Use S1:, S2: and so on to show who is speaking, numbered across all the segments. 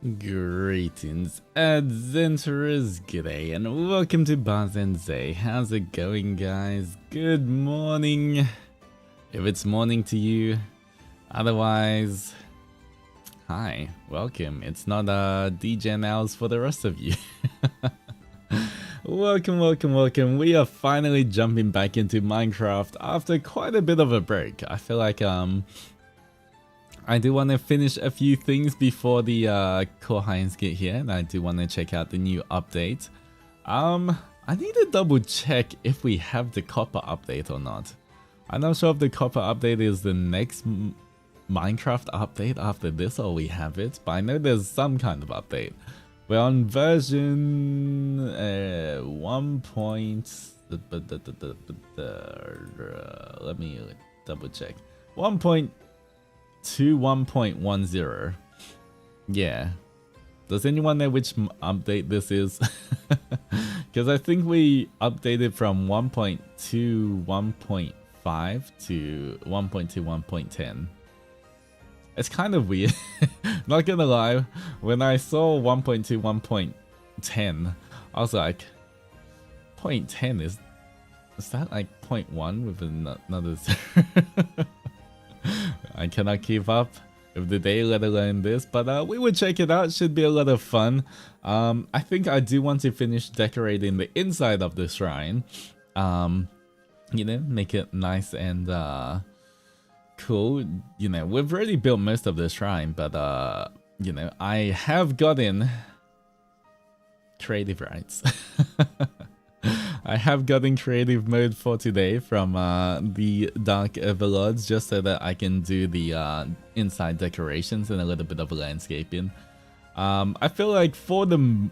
S1: Greetings, adventurers, g'day, and welcome to Bazenze. How's it going, guys? Good morning, if it's morning to you. Otherwise, hi, welcome. It's not DGen hours for the rest of you. Welcome. We are finally jumping back into Minecraft after quite a bit of a break. I feel like I do want to finish a few things before the core hinds get here, and I do want to check out the new update. I need to double check if we have the copper update or not. I'm not sure if the copper update is the next Minecraft update after this, or we have it, but I know there's some kind of update. We're on version 1. Let me double check. 1.21.10. Yeah. Does anyone know which update this is? Because I think we updated from 1.2 1.5 to 1.2 1.10. It's kind of weird. Not gonna lie, when I saw 1.2 1.10, I was like, 0.10 is that like 0.1 with another 0? I cannot keep up with the day, let alone this, but we will check it out. Should be a lot of fun. I think I do want to finish decorating the inside of the shrine. You know, make it nice and cool. You know, we've already built most of the shrine, but you know, I have gotten creative rights. I have gotten creative mode for today from the Dark Overlords, just so that I can do the inside decorations and a little bit of landscaping. I feel like for the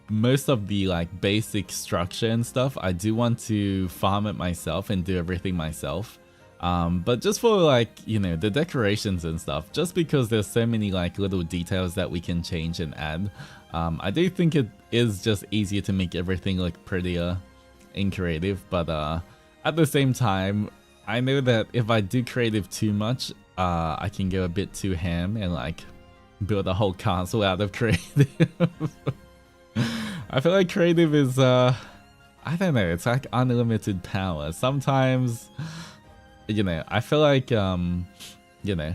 S1: most of the like basic structure and stuff, I do want to farm it myself and do everything myself. But just for like, you know, the decorations and stuff, just because there's so many like little details that we can change and add, I do think it is just easier to make everything look prettier in creative, but at the same time, I know that if I do creative too much, I can go a bit too ham and like build a whole castle out of creative. I feel like creative is, I don't know, it's like unlimited power. Sometimes, you know, I feel like, you know,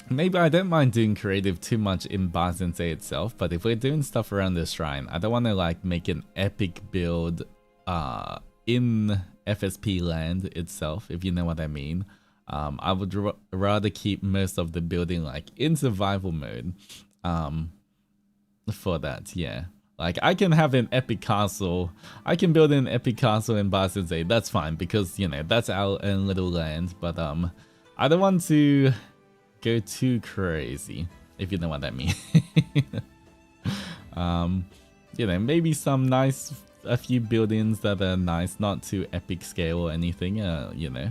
S1: maybe I don't mind doing creative too much in Bazenze itself, but if we're doing stuff around the shrine, I don't want to like make an epic build in FSP land itself, if you know what I mean. I would rather keep most of the building like in survival mode for that, yeah. Like, I can have an epic castle. I can build an epic castle in Bazenze. That's fine, because, you know, that's our own little land. But I don't want to go too crazy, if you know what I mean. You know, maybe some nice, a few buildings that are nice, not too epic scale or anything, you know.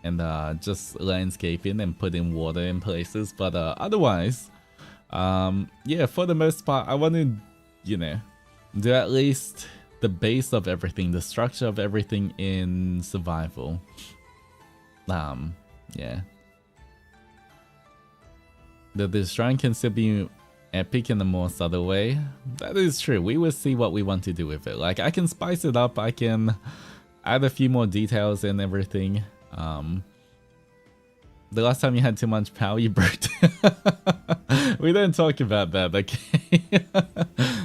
S1: And just landscaping and putting water in places. But otherwise, yeah, for the most part, I want to, you know, do at least the base of everything, the structure of everything in survival. Yeah. The shrine can still be epic in a more subtle way. That is true. We will see what we want to do with it. Like, I can spice it up. I can add a few more details and everything. The last time you had too much power, you broke. We don't talk about that, okay?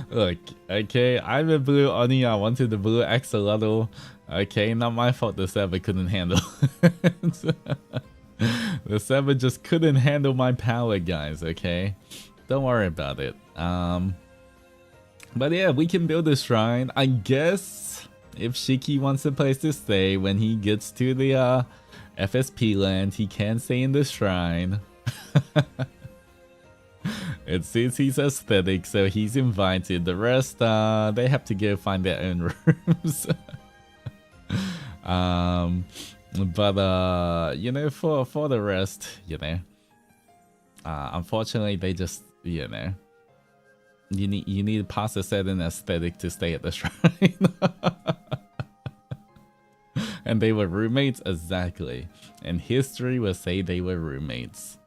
S1: Look, okay, I'm a blue Oni, I wanted the blue axolotl. Okay, not my fault the server couldn't handle it. The server just couldn't handle my power, guys, okay? Don't worry about it. But yeah, we can build a shrine. I guess if Shiki wants a place to stay when he gets to the FSP land, he can stay in the shrine. It suits his aesthetic, so he's invited. The rest, they have to go find their own rooms. But you know, for the rest, you know, unfortunately, they just, you know, you need past a certain aesthetic to stay at the shrine. And they were roommates, exactly. And history will say they were roommates.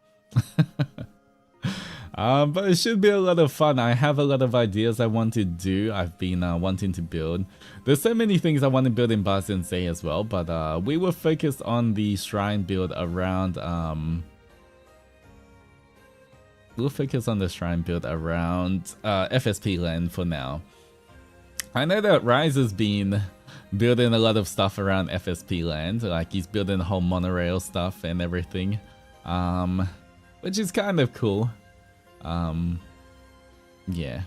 S1: But it should be a lot of fun. I have a lot of ideas I want to do. I've been wanting to build. There's so many things I want to build in Barzin Say as well, but we will focus on the shrine build around we'll focus on the shrine build around FSP land for now. I know that Rise has been building a lot of stuff around FSP land, like he's building the whole monorail stuff and everything, which is kind of cool. Yeah,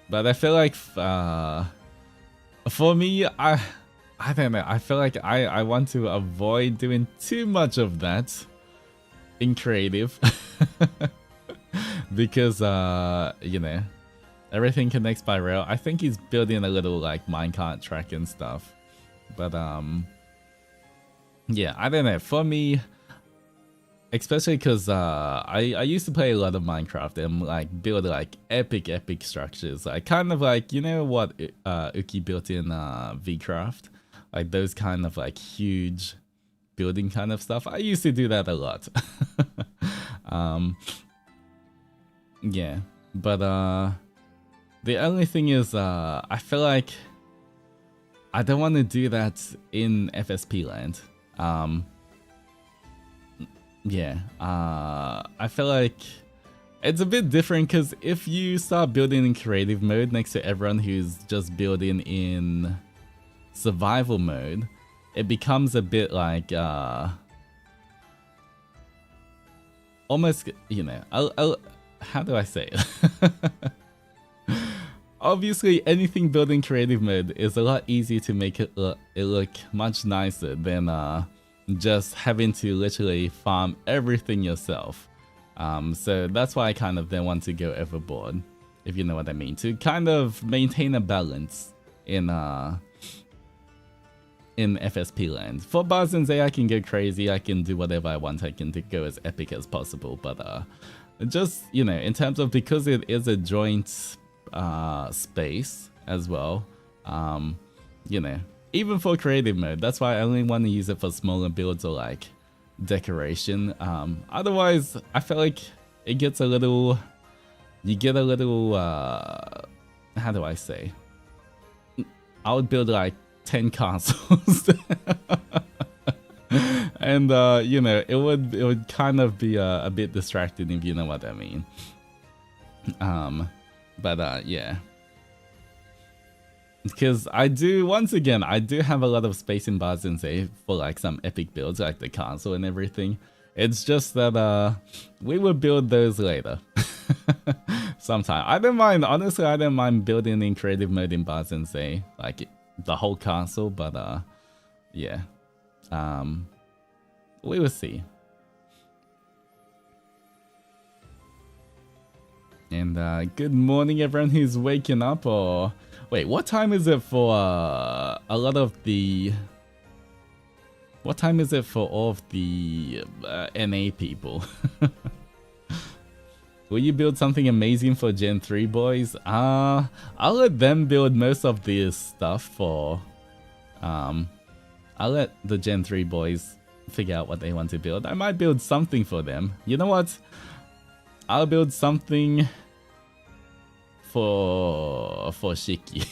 S1: but I feel like for me, I don't know, I feel like I want to avoid doing too much of that in creative because you know, everything connects by rail. I think he's building a little like minecart track and stuff, but yeah, I don't know, for me, especially because I used to play a lot of Minecraft and like build like epic structures, like kind of like, you know what Uki built in VCraft, like those kind of like huge building kind of stuff. I used to do that a lot. Yeah, but the only thing is I feel like I don't want to do that in FSP land. Yeah, I feel like it's a bit different because if you start building in creative mode next to everyone who's just building in survival mode, it becomes a bit like almost, you know, how do I say it? Obviously, anything built in creative mode is a lot easier to make it look much nicer than just having to literally farm everything yourself. So that's why I kind of then want to go overboard, if you know what I mean, to kind of maintain a balance in FSP land. For Barzin Say, I can go crazy, I can do whatever I want, I can go as epic as possible, but just, you know, in terms of, because it is a joint space as well, you know, even for creative mode, that's why I only want to use it for smaller builds or like decoration. Otherwise, I feel like it gets a little, you get a little, how do I say? I would build like 10 castles. And you know, it would kind of be a bit distracting, if you know what I mean. But yeah, because I do, once again, I do have a lot of space in Barzin Say for like some epic builds like the castle and everything. It's just that we will build those later. Sometime. I don't mind, honestly, I don't mind building in creative mode in Barzin Say, like the whole castle, but yeah. We will see. And good morning everyone who's waking up, or wait, what time is it for a lot of the, what time is it for all of the NA people? Will you build something amazing for Gen 3 boys? I'll let them build most of this stuff for I'll let the Gen 3 boys figure out what they want to build. I might build something for them. You know what? I'll build something for Shiki.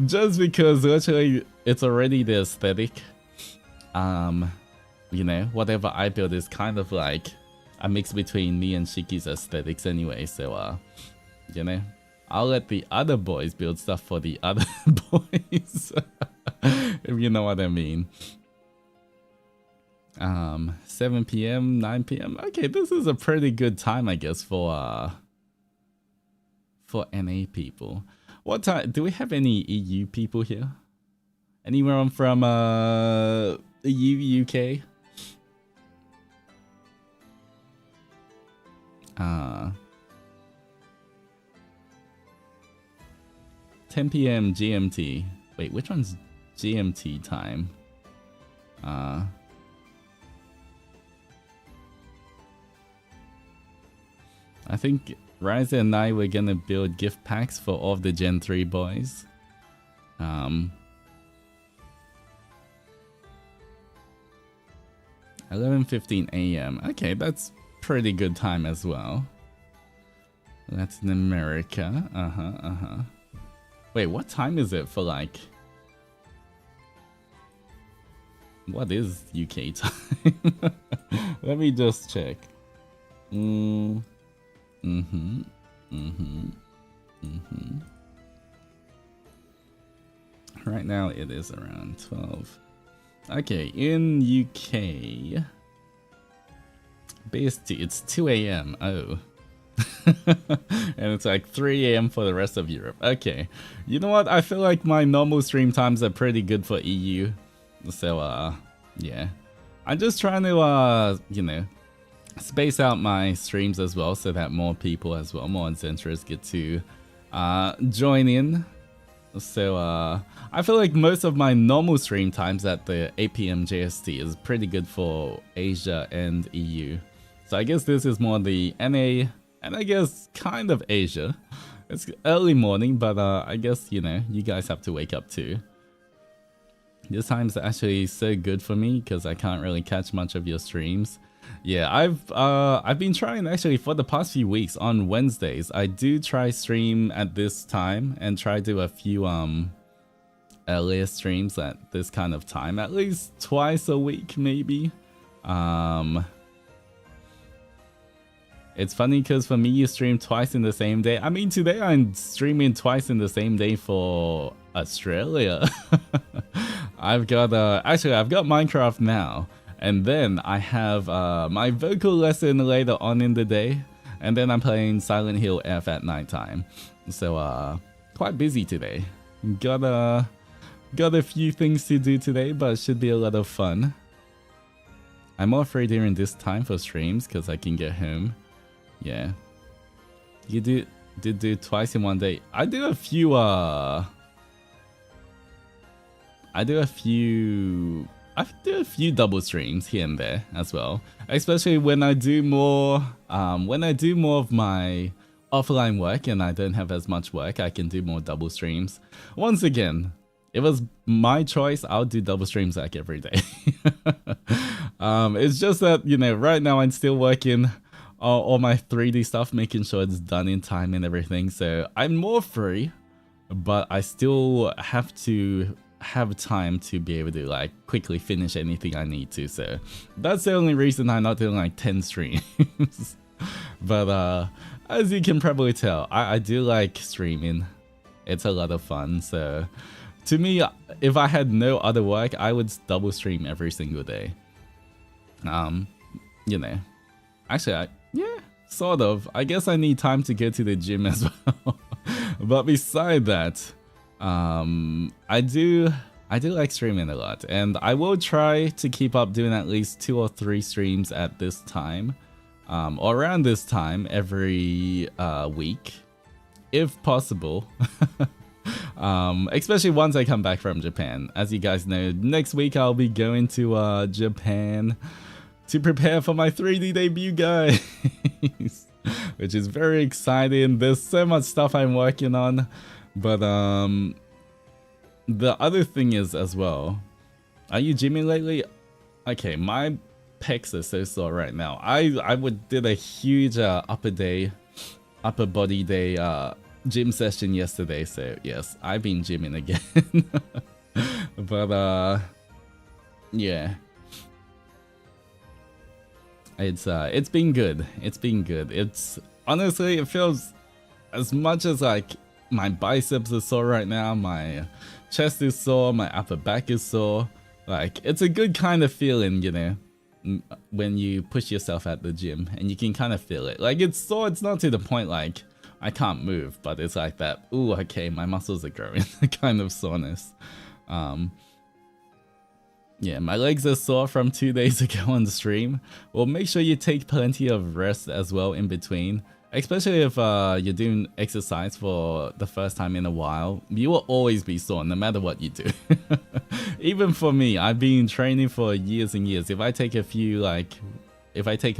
S1: Just because literally it's already the aesthetic. You know, whatever I build is kind of like a mix between me and Shiki's aesthetics anyway, so you know, I'll let the other boys build stuff for the other boys. If you know what I mean. 7 PM, 9 PM. Okay, this is a pretty good time, I guess, for NA people. What time? Do we have any EU people here? Anyone from EU, UK? 10 PM GMT. Wait, which one's GMT time? I think Ryza and I were gonna build gift packs for all of the Gen 3 boys. 11:15 AM. Okay, that's pretty good time as well. Latin America. Wait, what time is it for like... What is UK time? Let me just check. Right now it is around 12. Okay, in UK... BST, it's 2 a.m. Oh. And it's like 3 a.m. for the rest of Europe. Okay. You know what? I feel like my normal stream times are pretty good for EU. So, yeah. I'm just trying to, you know, space out my streams as well so that more people as well, more Zentrers get to join in. So, I feel like most of my normal stream times at the 8 p.m. JST is pretty good for Asia and EU. So I guess this is more the NA, and I guess kind of Asia. It's early morning, but I guess, you know, you guys have to wake up too. This time's actually so good for me because I can't really catch much of your streams. Yeah, I've been trying actually for the past few weeks on Wednesdays. I do try stream at this time and try to do a few earlier streams at this kind of time, at least twice a week maybe. It's funny because for me you stream twice in the same day. I mean, today I'm streaming twice in the same day for Australia. I've got actually I've got Minecraft now, and then I have my vocal lesson later on in the day, and then I'm playing Silent Hill F at nighttime. So quite busy today. Got a few things to do today, but it should be a lot of fun. I'm more free during this time for streams because I can get home. Yeah. You did do twice in one day. I do a few double streams here and there as well. Especially when I do more of my offline work and I don't have as much work, I can do more double streams. Once again, it was my choice. I'll do double streams like every day. It's just that, you know, right now I'm still working all my 3D stuff, making sure it's done in time and everything. So I'm more free, but I still have to have time to be able to like quickly finish anything I need to. So that's the only reason I'm not doing like 10 streams. But as you can probably tell, I do like streaming. It's a lot of fun. So to me, if I had no other work, I would double stream every single day. You know, actually, yeah, sort of. I guess I need time to get to the gym as well. But beside that, I do like streaming a lot, and I will try to keep up doing at least 2 or 3 streams at this time, or around this time every week, if possible. Especially once I come back from Japan. As you guys know, next week I'll be going to Japan to prepare for my 3D debut, guys. Which is very exciting. There's so much stuff I'm working on. But the other thing is as well, are you gymming lately? Okay, my pecs are so sore right now. I did a huge upper body day gym session yesterday, so yes, I've been gymming again. But yeah, it's been good. It's been good. It's honestly, it feels as much as like my biceps are sore right now, my chest is sore, my upper back is sore. Like, it's a good kind of feeling, you know, when you push yourself at the gym and you can kind of feel it. Like, it's sore, it's not to the point like I can't move, but it's like that, ooh, okay, my muscles are growing kind of soreness. Yeah, my legs are sore from 2 days ago on the stream. Well, make sure you take plenty of rest as well in between. Especially if you're doing exercise for the first time in a while, you will always be sore no matter what you do. Even for me, I've been training for years and years. If I take a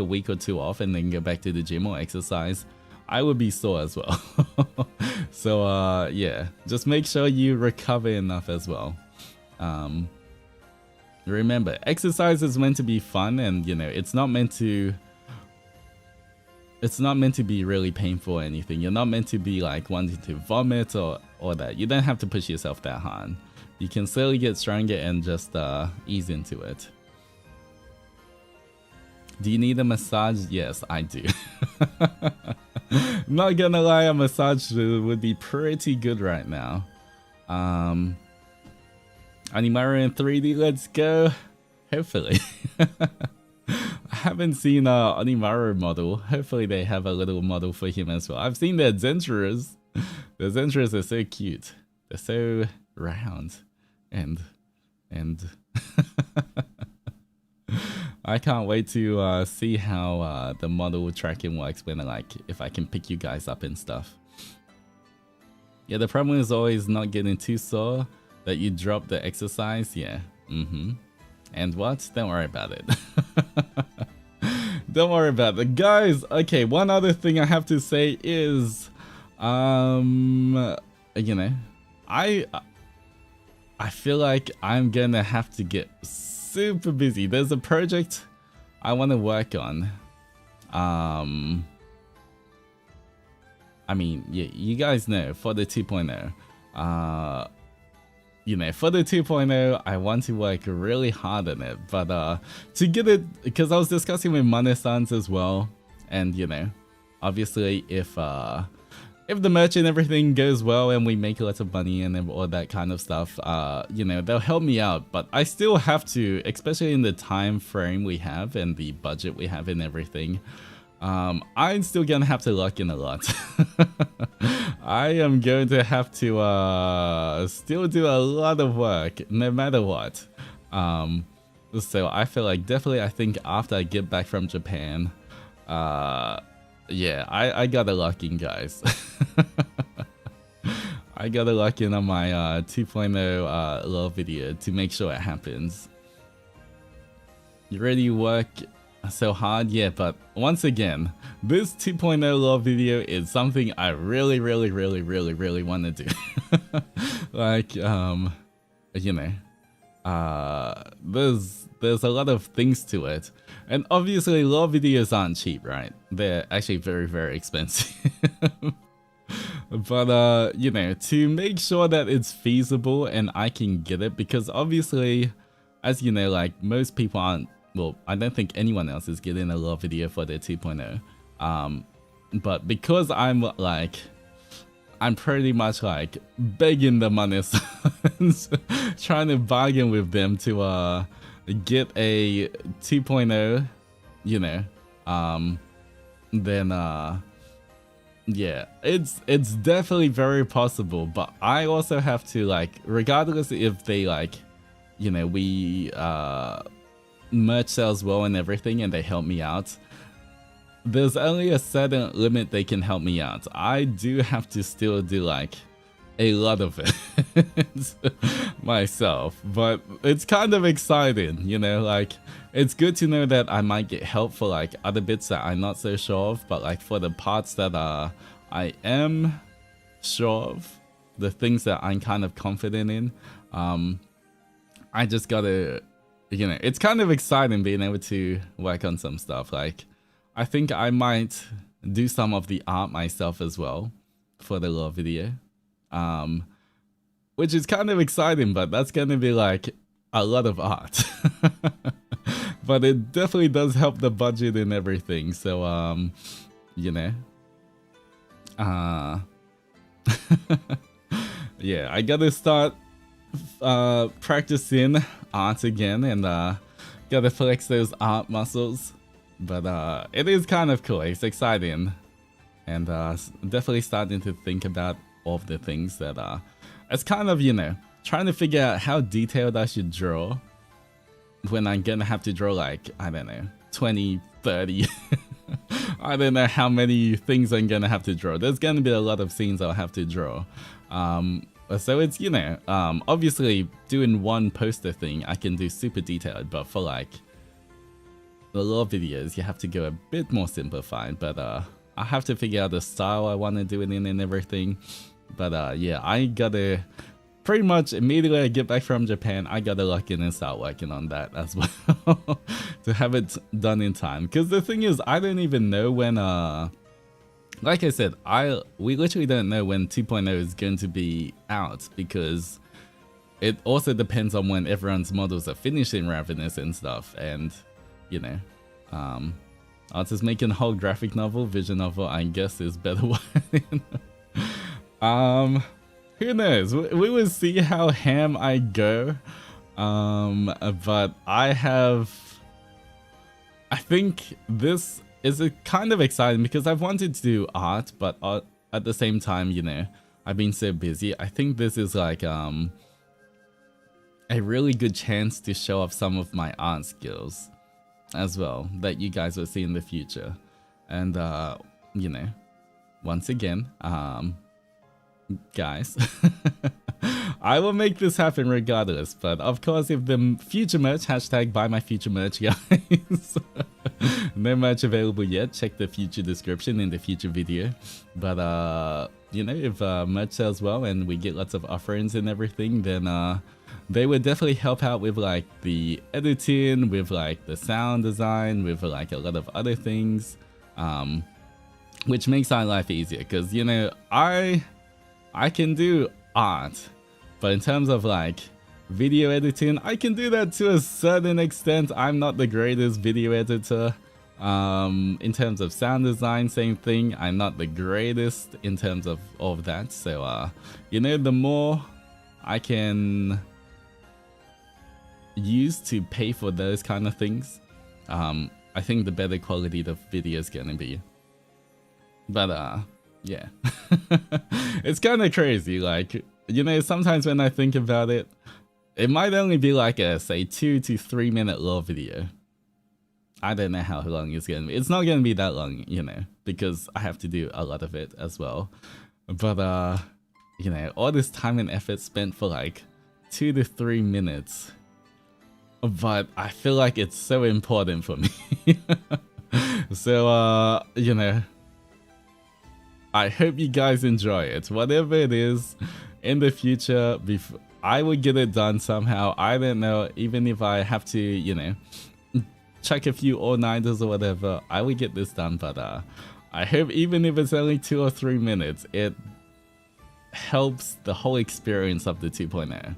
S1: week or 2 off and then go back to the gym or exercise, I would be sore as well. So yeah, just make sure you recover enough as well. Remember, exercise is meant to be fun, and you know, it's not meant to it's not meant to be really painful or anything. You're not meant to be like wanting to vomit or that. You don't have to push yourself that hard. You can slowly get stronger and just ease into it. Do you need a massage? Yes, I do. Not gonna lie, a massage would be pretty good right now. Onimaru in 3D, let's go. Hopefully. I haven't seen Onimaru model. Hopefully they have a little model for him as well. I've seen their Zenjuras. The Zenjuras are so cute. They're so round and I can't wait to see how the model tracking works when if I can pick you guys up and stuff. Yeah, the problem is always not getting too sore that you drop the exercise. Yeah. And what? Don't worry about it. Don't worry about it, guys. Okay, one other thing I have to say is, you know, I feel like I'm gonna have to get super busy. There's a project I want to work on. I mean, you guys know, for the 2.0, you know, for the 2.0, I want to work really hard on it, but to get it, because I was discussing with Mane-sans as well, and you know, obviously if the merch and everything goes well and we make lots of money and all that kind of stuff, you know, they'll help me out, but I still have to, especially in the time frame we have and the budget we have and everything, I'm still gonna have to lock in a lot. I am going to have to still do a lot of work no matter what. So I feel like definitely, I think after I get back from Japan, yeah, I gotta lock in, guys. I gotta lock in on my 2.0 love video to make sure it happens. You really work so hard? Yeah, but once again, this 2.0 love video is something I really want to do. Like, you know, there's a lot of things to it, and obviously love videos aren't cheap, right? They're actually very expensive. But you know, to make sure that it's feasible and I can get it, because obviously, as you know, like most people aren't, well, I don't think anyone else is getting a love video for their 2.0. But because I'm pretty much like begging the money, trying to bargain with them to get a 2.0, you know, then yeah, it's definitely very possible. But I also have to, like, regardless if they, like, you know, we merch sells well and everything and they help me out, there's only a certain limit they can help me out. I do have to still do like a lot of it myself, but it's kind of exciting, you know, like it's good to know that I might get help for like other bits that I'm not so sure of, but like for the parts that I am sure of, the things that I'm kind of confident in, I just gotta, you know, it's kind of exciting being able to work on some stuff. Like, I think I might do some of the art myself as well for the lore video, which is kind of exciting, but that's going to be like a lot of art. But it definitely does help the budget and everything. So, you know, yeah, I gotta start practicing art again and gotta flex those art muscles. But it is kind of cool, it's exciting, and definitely starting to think about all of the things that it's kind of, you know, trying to figure out how detailed I should draw when I'm gonna have to draw like, I don't know, 20, 30 I don't know how many things I'm gonna have to draw. There's gonna be a lot of scenes I'll have to draw. So it's, you know, obviously doing one poster thing I can do super detailed, but for like the lore videos you have to go a bit more simplified. But I have to figure out the style I want to do it in and everything. But yeah, I gotta pretty much immediately I get back from Japan, I gotta lock in and start working on that as well to have it done in time. Because the thing is, I don't even know when like I said, we literally don't know when 2.0 is going to be out, because it also depends on when everyone's models are finishing Ravenous and stuff. And you know, Altus making a whole graphic novel, visual novel, I guess is better one. Who knows? We will see how ham I go. But I think this is a kind of exciting because I've wanted to do art, but at the same time, you know, I've been so busy. I think this is like a really good chance to show off some of my art skills as well that you guys will see in the future. And you know, once again, guys, I will make this happen regardless. But of course, if the future merch, hashtag buy my future merch, guys. No merch available yet, check the future description in the future video. But you know, if merch sells well and we get lots of offerings and everything, then they would definitely help out with like the editing, with like the sound design, with like a lot of other things, which makes our life easier. Because you know, I can do art, but in terms of like video editing, I can do that to a certain extent. I'm not the greatest video editor. In terms of sound design, same thing. I'm not the greatest in terms of all of that. So you know, the more I can use to pay for those kind of things, I think the better quality the video is gonna be. But yeah. It's kind of crazy, like, you know, sometimes when I think about it, it might only be like a, say, 2 to 3 minute long video. I don't know how long it's gonna be. It's not gonna be that long, you know, because I have to do a lot of it as well. But you know, all this time and effort spent for like 2 to 3 minutes, but I feel like it's so important for me. So you know, I hope you guys enjoy it. Whatever it is in the future, I will get it done somehow. I don't know, even if I have to, you know, chuck a few all-nighters or whatever, I will get this done. But I hope even if it's only 2 or 3 minutes, it helps the whole experience of the 2.0.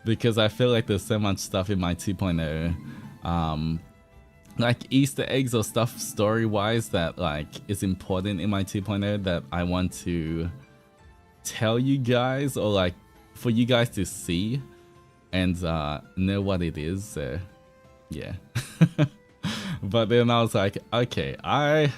S1: Because I feel like there's so much stuff in my 2.0, like Easter eggs or stuff story-wise that like is important in my 2.0 that I want to tell you guys, or like for you guys to see and know what it is. So yeah. But then I was like, okay, I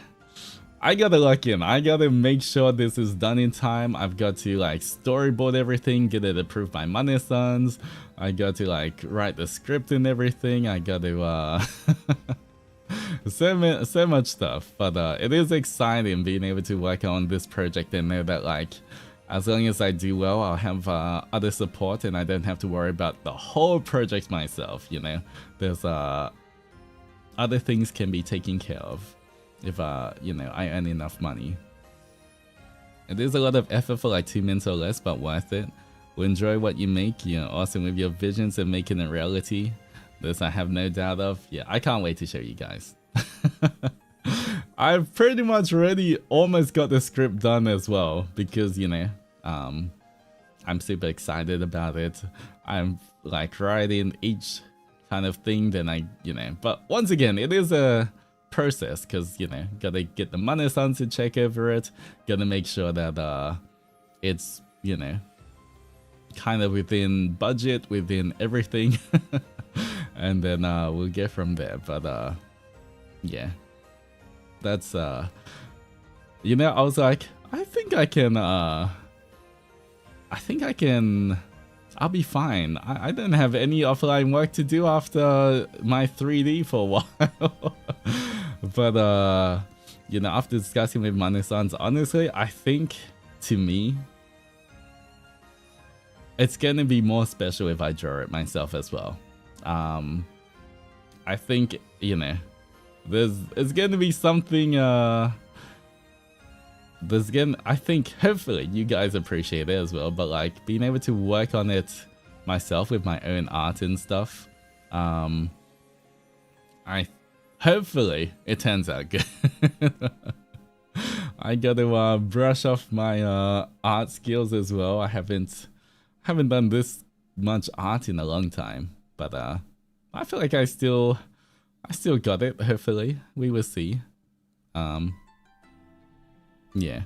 S1: gotta lock in. I gotta make sure this is done in time. I've got to like storyboard everything, get it approved by Money-sans. I got to like write the script and everything. I got to so much stuff. But it is exciting being able to work on this project and know that like as long as I do well, I'll have other support and I don't have to worry about the whole project myself. You know, there's other things can be taken care of if you know, I earn enough money. It is a lot of effort for like 2 minutes or less, but worth it. We'll enjoy what you make. You know, awesome with your visions and making it reality. This I have no doubt of. Yeah, I can't wait to show you guys. I've pretty much already almost got the script done as well, because you know, I'm super excited about it. I'm like writing each kind of thing, then I, you know, but once again, it is a process, because you know, gotta get the Money-sans to check over it, gotta make sure that it's, you know, kind of within budget, within everything. And then we'll get from there. But yeah, that's you know, I was like, I think I can I'll be fine. I don't have any offline work to do after my 3D for a while. But you know, after discussing with Money-sans, honestly, I think to me it's gonna be more special if I draw it myself as well. I think, you know, it's gonna be something this again, I think hopefully you guys appreciate it as well, but like being able to work on it myself with my own art and stuff, I hopefully it turns out good. I gotta brush off my art skills as well. I haven't done this much art in a long time, but I feel like I still got it. Hopefully we will see. Yeah.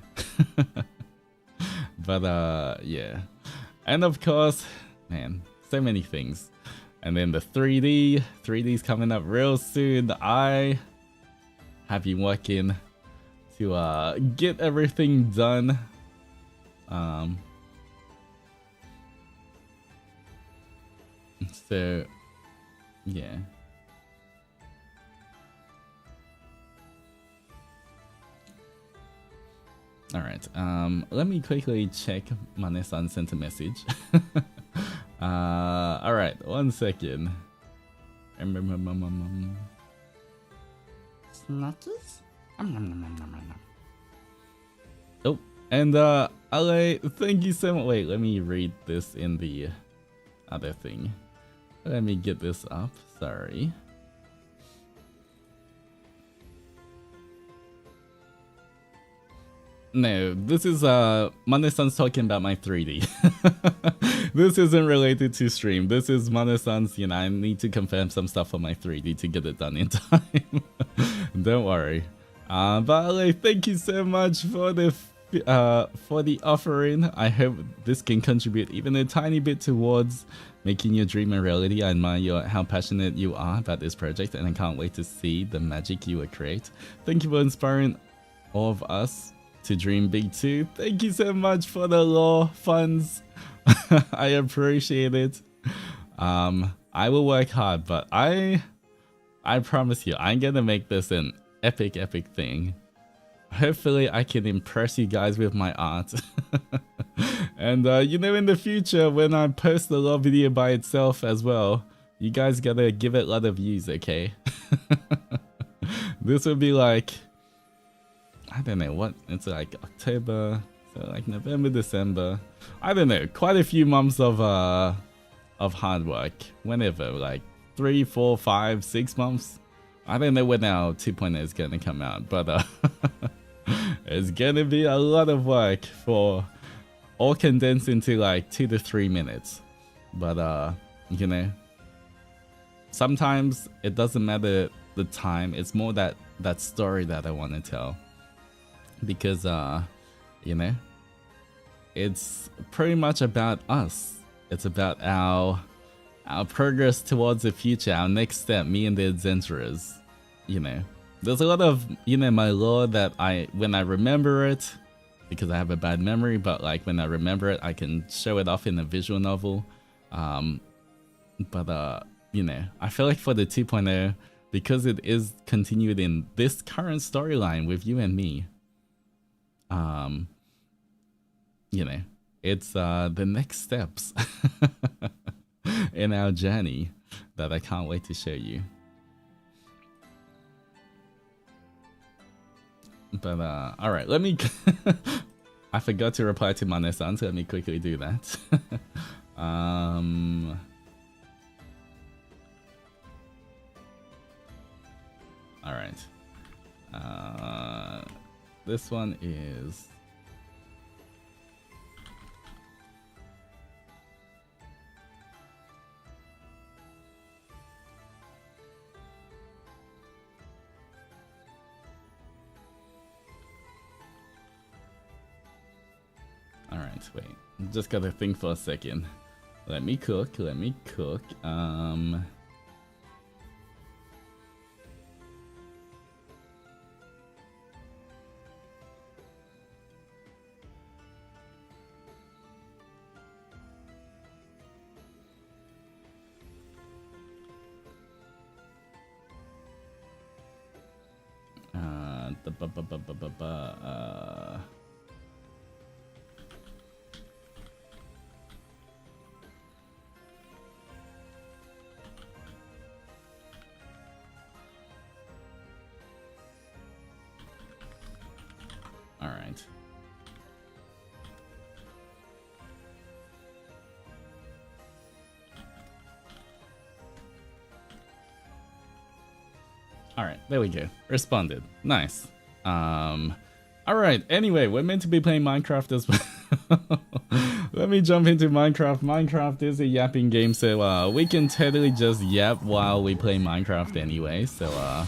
S1: But yeah, and of course, man, so many things. And then the 3D's coming up real soon. I have been working to get everything done. So yeah. Alright, let me quickly check Mane-san sent a message. Alright, 1 second.
S2: Snackies?
S1: Oh, and Ale, thank you so much. Wait, let me read this in the other thing. Let me get this up, sorry. No, this is Mane-san's talking about my 3D. This isn't related to stream. This is Mane-san's, you know, I need to confirm some stuff on my 3D to get it done in time. Don't worry. But like, thank you so much for the offering. I hope this can contribute even a tiny bit towards making your dream a reality. I admire how passionate you are about this project, and I can't wait to see the magic you will create. Thank you for inspiring all of us to dream big too. Thank you so much for the law funds. I appreciate it. I will work hard, but I promise you, I'm gonna make this an epic thing. Hopefully I can impress you guys with my art. And you know, in the future when I post the law video by itself as well, you guys gotta give it a lot of views, okay? This will be like, I don't know what, it's like October, so like November, December. I don't know, quite a few months of hard work. Whenever, like 3, 4, 5, 6 months. I don't know when our 2.0 is gonna come out, but it's gonna be a lot of work for all condensed into like 2 to 3 minutes. But you know, sometimes it doesn't matter the time, it's more that story that I want to tell. Because you know, it's pretty much about us. It's about our progress towards the future, our next step, me and the adventurers. You know, there's a lot of, you know, my lore that when I remember it, because I have a bad memory, but like when I remember it, I can show it off in a visual novel. But you know, I feel like for the 2.0, because it is continued in this current storyline with you and me, you know, it's the next steps in our journey that I can't wait to show you. But all right, let me I forgot to reply to Mane-san, so let me quickly do that. All right, this one is Alright, wait. Just gotta think for a second. Let me cook. Alright. All right, there we go. Responded. Nice. All right. Anyway, we're meant to be playing Minecraft as well. Let me jump into Minecraft. Minecraft is a yapping game, so we can totally just yap while we play Minecraft anyway. So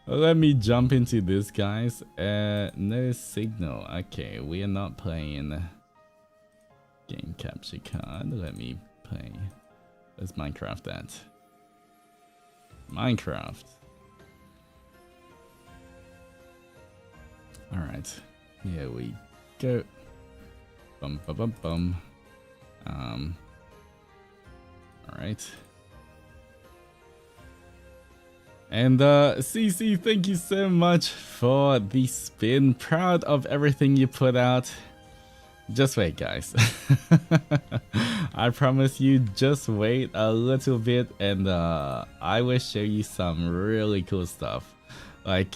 S1: let me jump into this, guys. No signal. Okay, we are not playing game capture card. Let me play. Where's Minecraft at? Minecraft. All right, here we go. Bum bum bum bum. All right. And CC, thank you so much for the spin. Proud of everything you put out. Just wait, guys. I promise you, just wait a little bit and I will show you some really cool stuff. Like,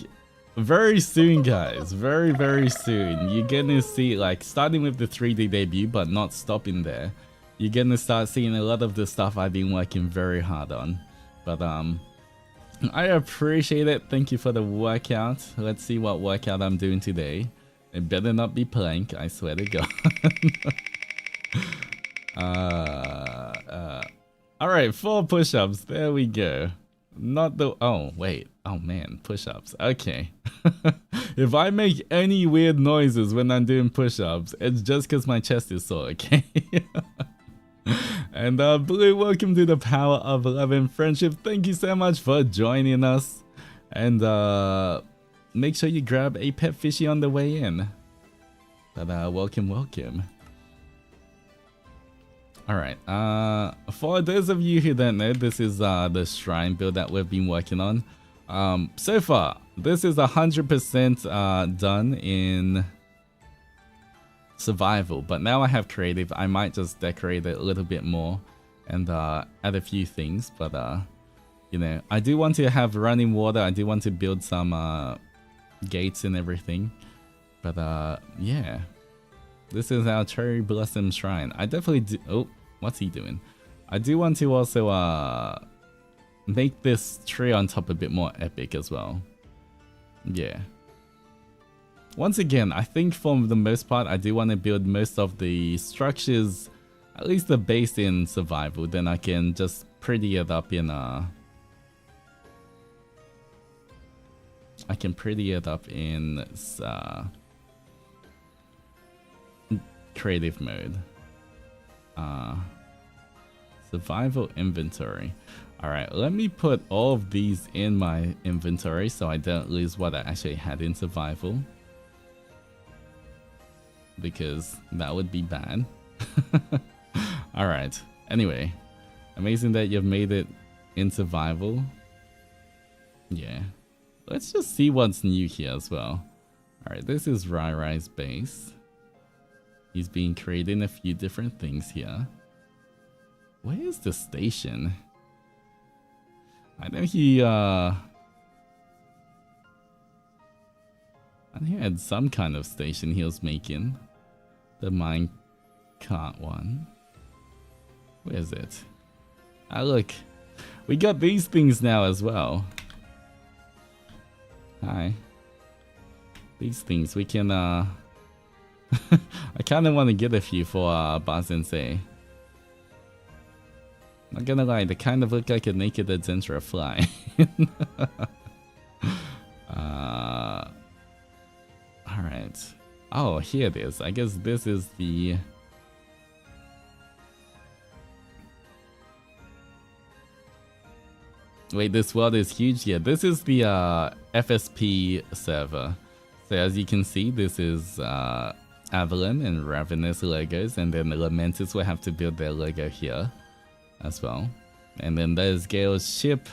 S1: very soon, guys. Very, very soon. You're gonna see, like, starting with the 3D debut, but not stopping there. You're gonna start seeing a lot of the stuff I've been working very hard on. But, I appreciate it. Thank you for the workout. Let's see what workout I'm doing today. It better not be plank, I swear to God. Alright, 4 push-ups. There we go. Not the... Oh, wait. Oh, man. Push-ups. Okay. If I make any weird noises when I'm doing push-ups, it's just because my chest is sore, okay? And Blue, welcome to the Power of Love and Friendship. Thank you so much for joining us. And make sure you grab a pet fishy on the way in. But welcome, welcome. Alright, for those of you who don't know, this is the shrine build that we've been working on. So far, this is 100% done in survival, but now I have creative. I might just decorate it a little bit more and add a few things, but you know, I do want to have running water. I do want to build some gates and everything, but yeah, this is our cherry blossom shrine. I definitely do... Oh, what's he doing? I do want to also make this tree on top a bit more epic as well. Yeah. Once again, I think for the most part, I do want to build most of the structures, at least the base, in survival. Then I can just pretty it up in I can pretty it up in creative mode. Survival inventory. Alright, let me put all of these in my inventory so I don't lose what I actually had in survival, because that would be bad. Alright, anyway, amazing that you've made it in survival. Yeah, let's just see what's new here as well. Alright, this is Rai Rai's base. He's been creating a few different things here. Where is the station? I know he had some kind of station he was making. The minecart one. Where is it? Ah, look. We got these things now as well. Hi. These things we can I kinda wanna get a few for Ba Sensei. Not gonna lie, they kind of look like a naked Adventurer fly. Alright. Oh, here it is. I guess this is the... Wait, this world is huge? Yeah, this is the FSP server. So as you can see, this is Avalon and Ravenous logos, and then the Lamentus will have to build their logo here as well. And then there's Gale's ship.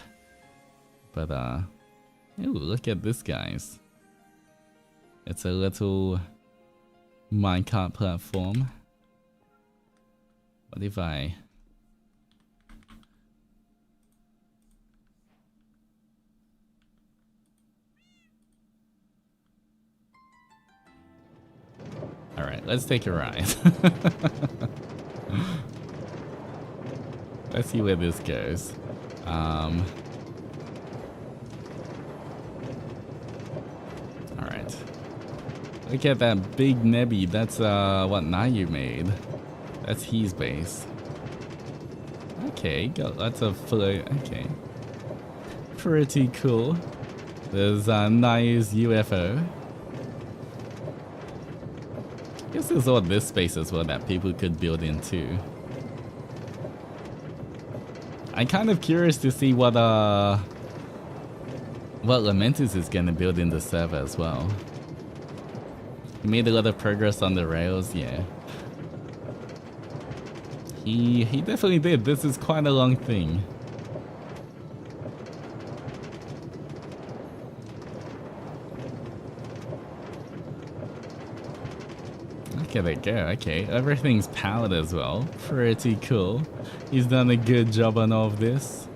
S1: But ooh, look at this, guys. It's a little minecart platform. What if I... Alright, let's take a ride. Let's see where this goes. Look at that big nebby. That's what Nayu made. That's his base. Okay, got lots of float. Okay. Pretty cool. There's Nayu's UFO. I guess there's all this space as well that people could build into. I'm kind of curious to see what Lamentus is gonna build in the server as well. He made a lot of progress on the rails, yeah. He definitely did. This is quite a long thing. Okay, there you go. Okay, everything's powered as well. Pretty cool. He's done a good job on all of this.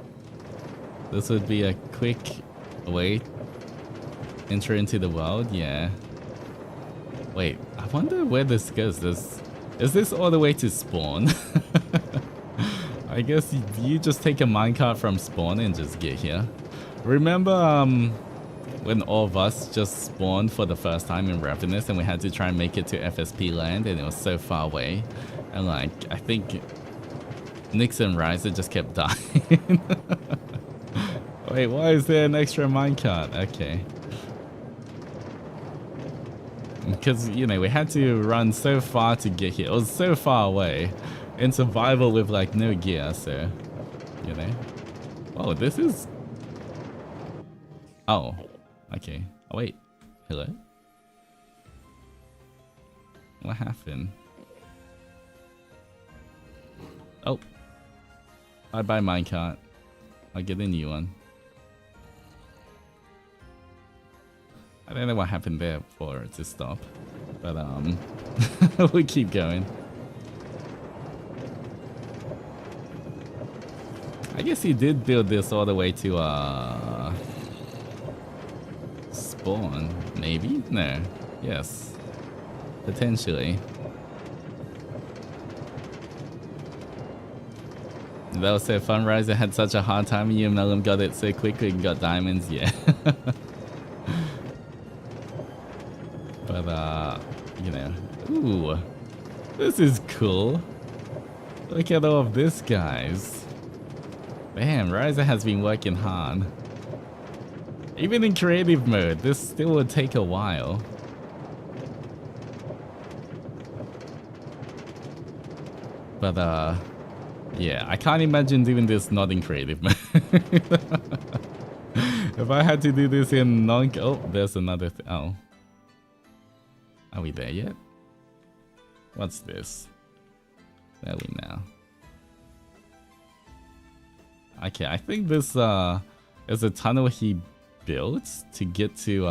S1: This would be a quick way enter into the world, yeah. Wait, I wonder where this goes. Is this all the way to spawn? I guess you just take a minecart from spawn and just get here. Remember when all of us just spawned for the first time in Ravenous and we had to try and make it to FSP land and it was so far away? And like, I think Nyx and Ryza just kept dying. Wait, why is there an extra minecart? Okay. Because, you know, we had to run so far to get here. It was so far away. In survival with, like, no gear, so... You know? Oh, this is... Oh. Okay. Oh, wait. Hello? What happened? Oh. Bye-bye, minecart. I'll get a new one. I don't know what happened there for it to stop, but we keep going. I guess he did build this all the way to spawn, maybe? No. Yes. Potentially. That was so fun. Ryza had such a hard time and you and Mellum got it so quickly and got diamonds, yeah. But, you know, ooh, this is cool. Look at all of this, guys. Damn, Ryza has been working hard. Even in creative mode, this still would take a while. But, yeah, I can't imagine doing this not in creative mode. If I had to do this in non- oh, there's another thing. Oh. Are we there yet? What's this? There we now. Okay, I think this is a tunnel he built to get to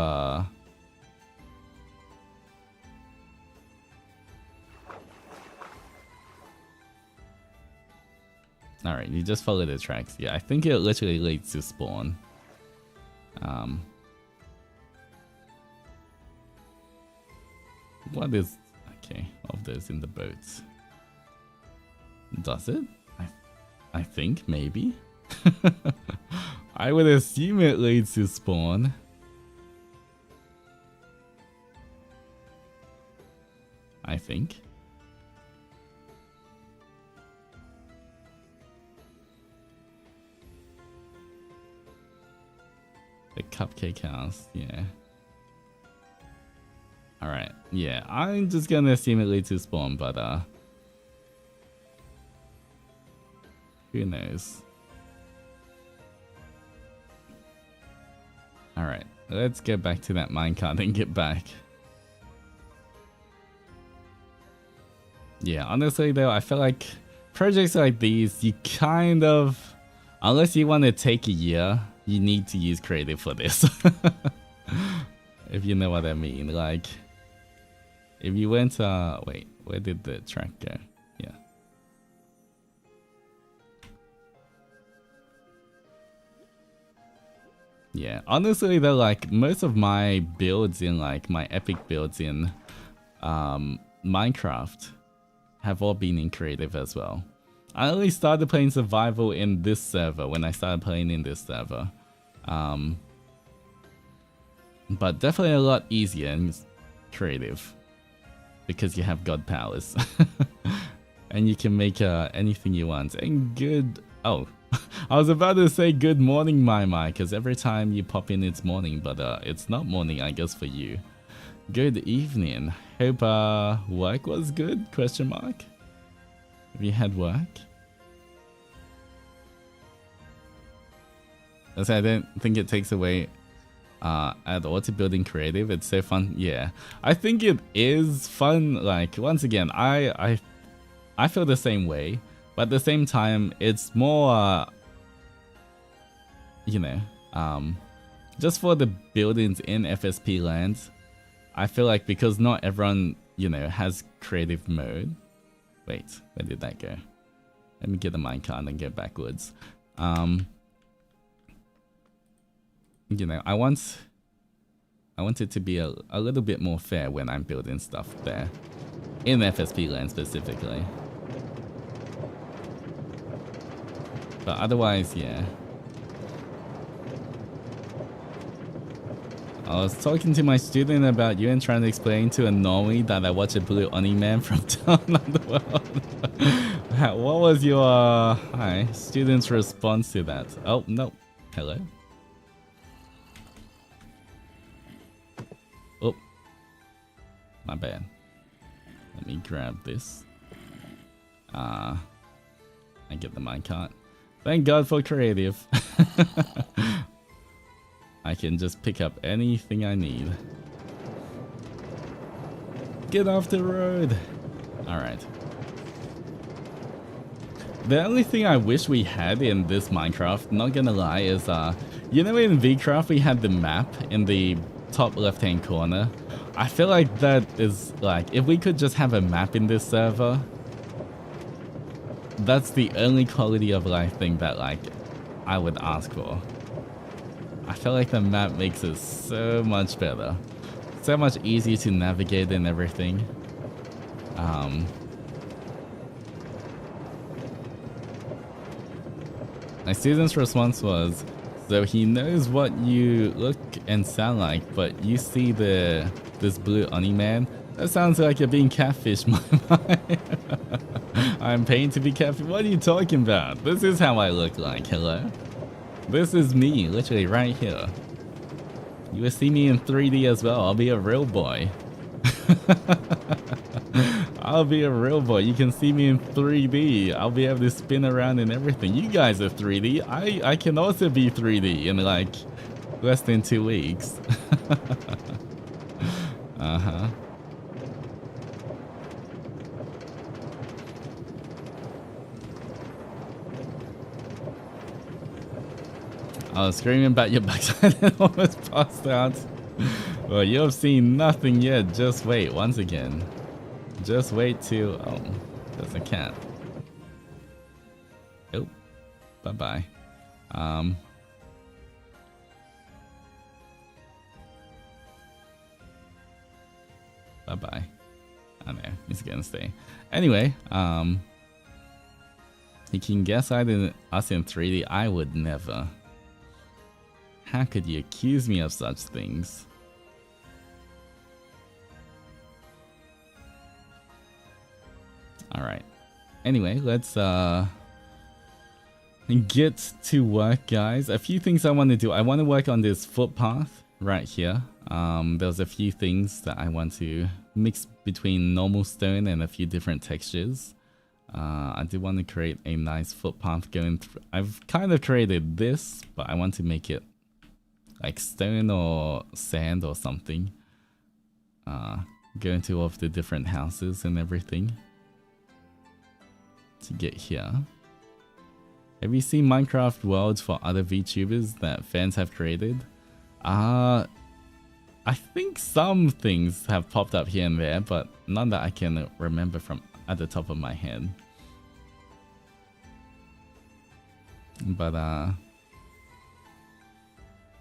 S1: Alright, you just follow the tracks. Yeah, I think it literally leads to spawn. What is... Okay, of those in the boats. Does it? I think, maybe? I would assume it leads to spawn. I think. The cupcake house, yeah. Alright, yeah, I'm just gonna assume it leads to spawn, but who knows? Alright, let's get back to that minecart and get back. Yeah, honestly though, I feel like projects like these, you kind of, unless you want to take a year, you need to use creative for this. If you know what I mean, like, if you went, wait, where did the track go? Yeah. Yeah, honestly though, like, most of my builds in, like, my epic builds in Minecraft have all been in creative as well. I only started playing survival in this server when I started playing in this server. But definitely a lot easier, and creative because you have god powers. And you can make anything you want. And good... Oh, I was about to say good morning, Mai because every time you pop in it's morning, but it's not morning, I guess, for you. Good evening. Hope work was good? Question mark. Have you had work? I don't think it takes away at all to building creative. It's so fun. Yeah, I think it is fun. Like, once again, I feel the same way, but at the same time, it's more you know, just for the buildings in FSP land, I feel like because not everyone, you know, has creative mode. Wait, where did that go? Let me get the minecart and go backwards. You know, I want it to be a little bit more fair when I'm building stuff there. In FSP land specifically. But otherwise, yeah. I was talking to my student about you and trying to explain to a normie that I watch a blue Oni man from Down Underworld. What was your student's response to that? Oh, no. Hello? Oh. My bad. Let me grab this. And get the minecart. Thank God for creative. I can just pick up anything I need. Get off the road! Alright. The only thing I wish we had in this Minecraft, not gonna lie, is you know in VCraft we had the map in the top left hand corner? I feel like that is like, if we could just have a map in this server, that's the only quality of life thing that like I would ask for. I feel like the map makes it so much better. So much easier to navigate and everything. My student's response was, so he knows what you look and sound like, but you see this blue Oni man? That sounds like you're being catfished, I'm paying to be catfished. What are you talking about? This is how I look like, hello? This is me, literally right here. You will see me in 3D as well. I'll be a real boy. I'll be a real boy. You can see me in 3D. I'll be able to spin around and everything. You guys are 3D. I can also be 3D in like less than 2 weeks. Uh-huh. I was screaming about your backside and almost passed out. Well, you have seen nothing yet. Just wait once again. Just wait till... Oh, there's a cat. Oh, bye-bye. Bye-bye. I know, he's gonna stay. Anyway, you can guess us in 3D. I would never. How could you accuse me of such things? Alright. Anyway, let's get to work, guys. A few things I want to do. I want to work on this footpath right here. There's a few things that I want to mix between normal stone and a few different textures. I do want to create a nice footpath going through. I've kind of created this, but I want to make it like stone or sand or something. Going to all of the different houses and everything to get here. Have you seen Minecraft worlds for other VTubers that fans have created? I think some things have popped up here and there, but none that I can remember from at the top of my head. But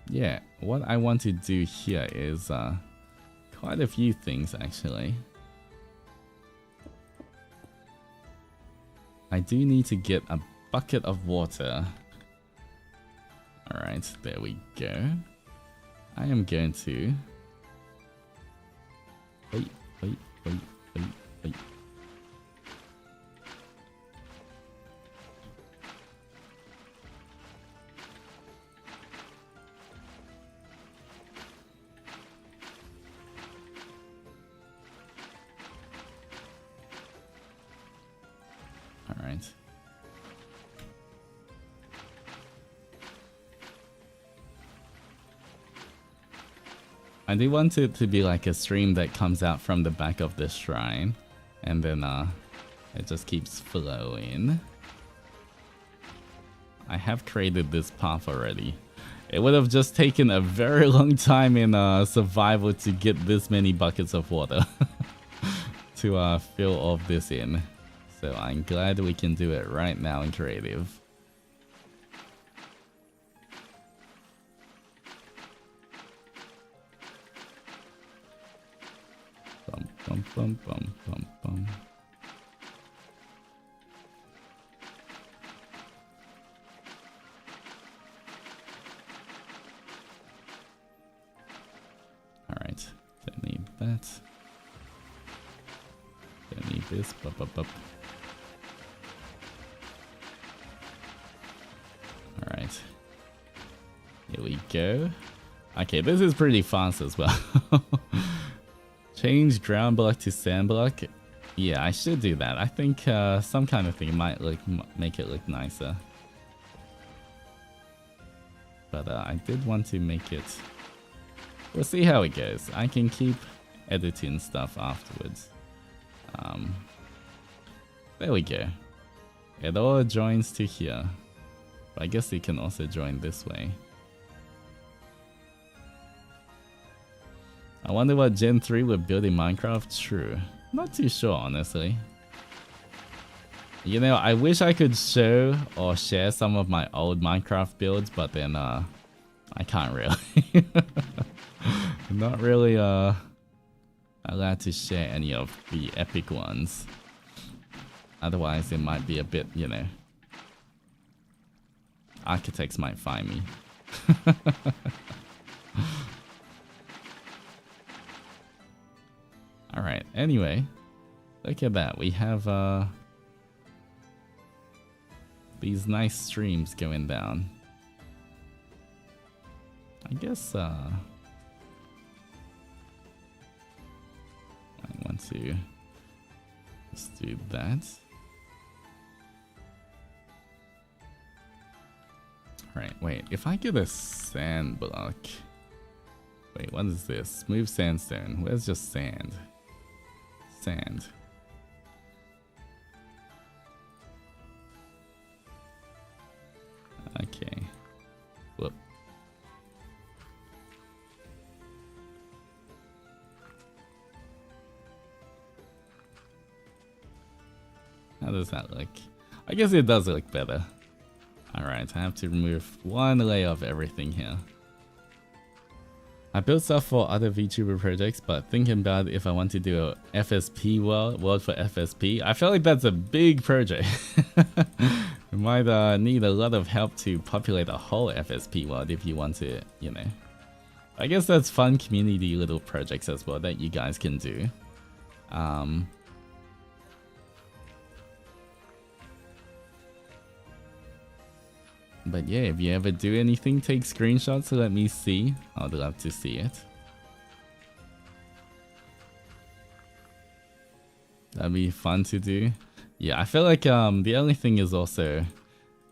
S1: yeah, what I want to do here is quite a few things actually. I do need to get a bucket of water. Alright, there we go. I am going to... Oi, oi, oi, oi, oi. All right. I do want it to be like a stream that comes out from the back of the shrine, and then it just keeps flowing. I have created this path already. It would have just taken a very long time in survival to get this many buckets of water to fill all of this in. So I'm glad we can do it right now in creative. Bum, bum, bum, bum, bum, bum. Alright, don't need that. Don't need this. Bup, bup, bup. Alright. Here we go. Okay, this is pretty fast as well. Change ground block to sand block. Yeah, I should do that. I think some kind of thing might make it look nicer. But I did want to make it... We'll see how it goes. I can keep editing stuff afterwards. There we go. It all joins to here. But I guess it can also join this way. I wonder what Gen 3 would build in Minecraft. True. Not too sure, honestly. You know, I wish I could show or share some of my old Minecraft builds, but then I can't really. I'm not really allowed to share any of the epic ones. Otherwise, it might be a bit, you know... Architects might find me. Alright, anyway. Look at that. We have these nice streams going down. I guess I want to just do that. Right, wait, if I get a sand block... Wait, what is this? Smooth sandstone. Where's just sand? Sand. Okay. Whoop. How does that look? I guess it does look better. Alright, I have to remove one layer of everything here. I built stuff for other VTuber projects, but thinking about if I want to do a FSP world for FSP, I feel like that's a big project. You might need a lot of help to populate a whole FSP world if you want to, you know. I guess that's fun community little projects as well that you guys can do. But yeah, if you ever do anything, take screenshots to let me see. I'd love to see it. That'd be fun to do. Yeah, I feel like the only thing is also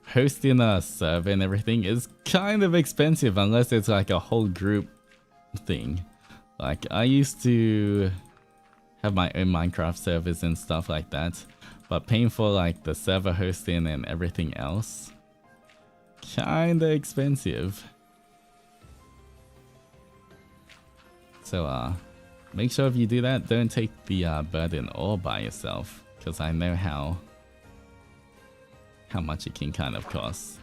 S1: hosting a server and everything is kind of expensive unless it's like a whole group thing. Like I used to have my own Minecraft servers and stuff like that, but paying for like the server hosting and everything else, kinda expensive. So make sure if you do that, don't take the burden all by yourself, because I know how much it can kind of cost.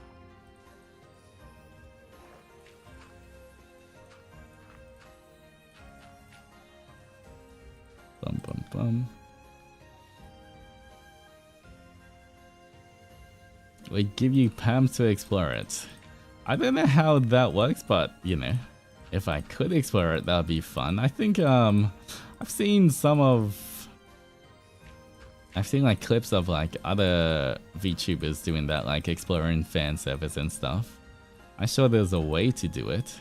S1: Bum bum bum. We give you PAMs to explore it. I don't know how that works, but you know, if I could explore it, that would be fun. I think I've seen like clips of like other VTubers doing that, like exploring fan servers and stuff. I'm sure there's a way to do it.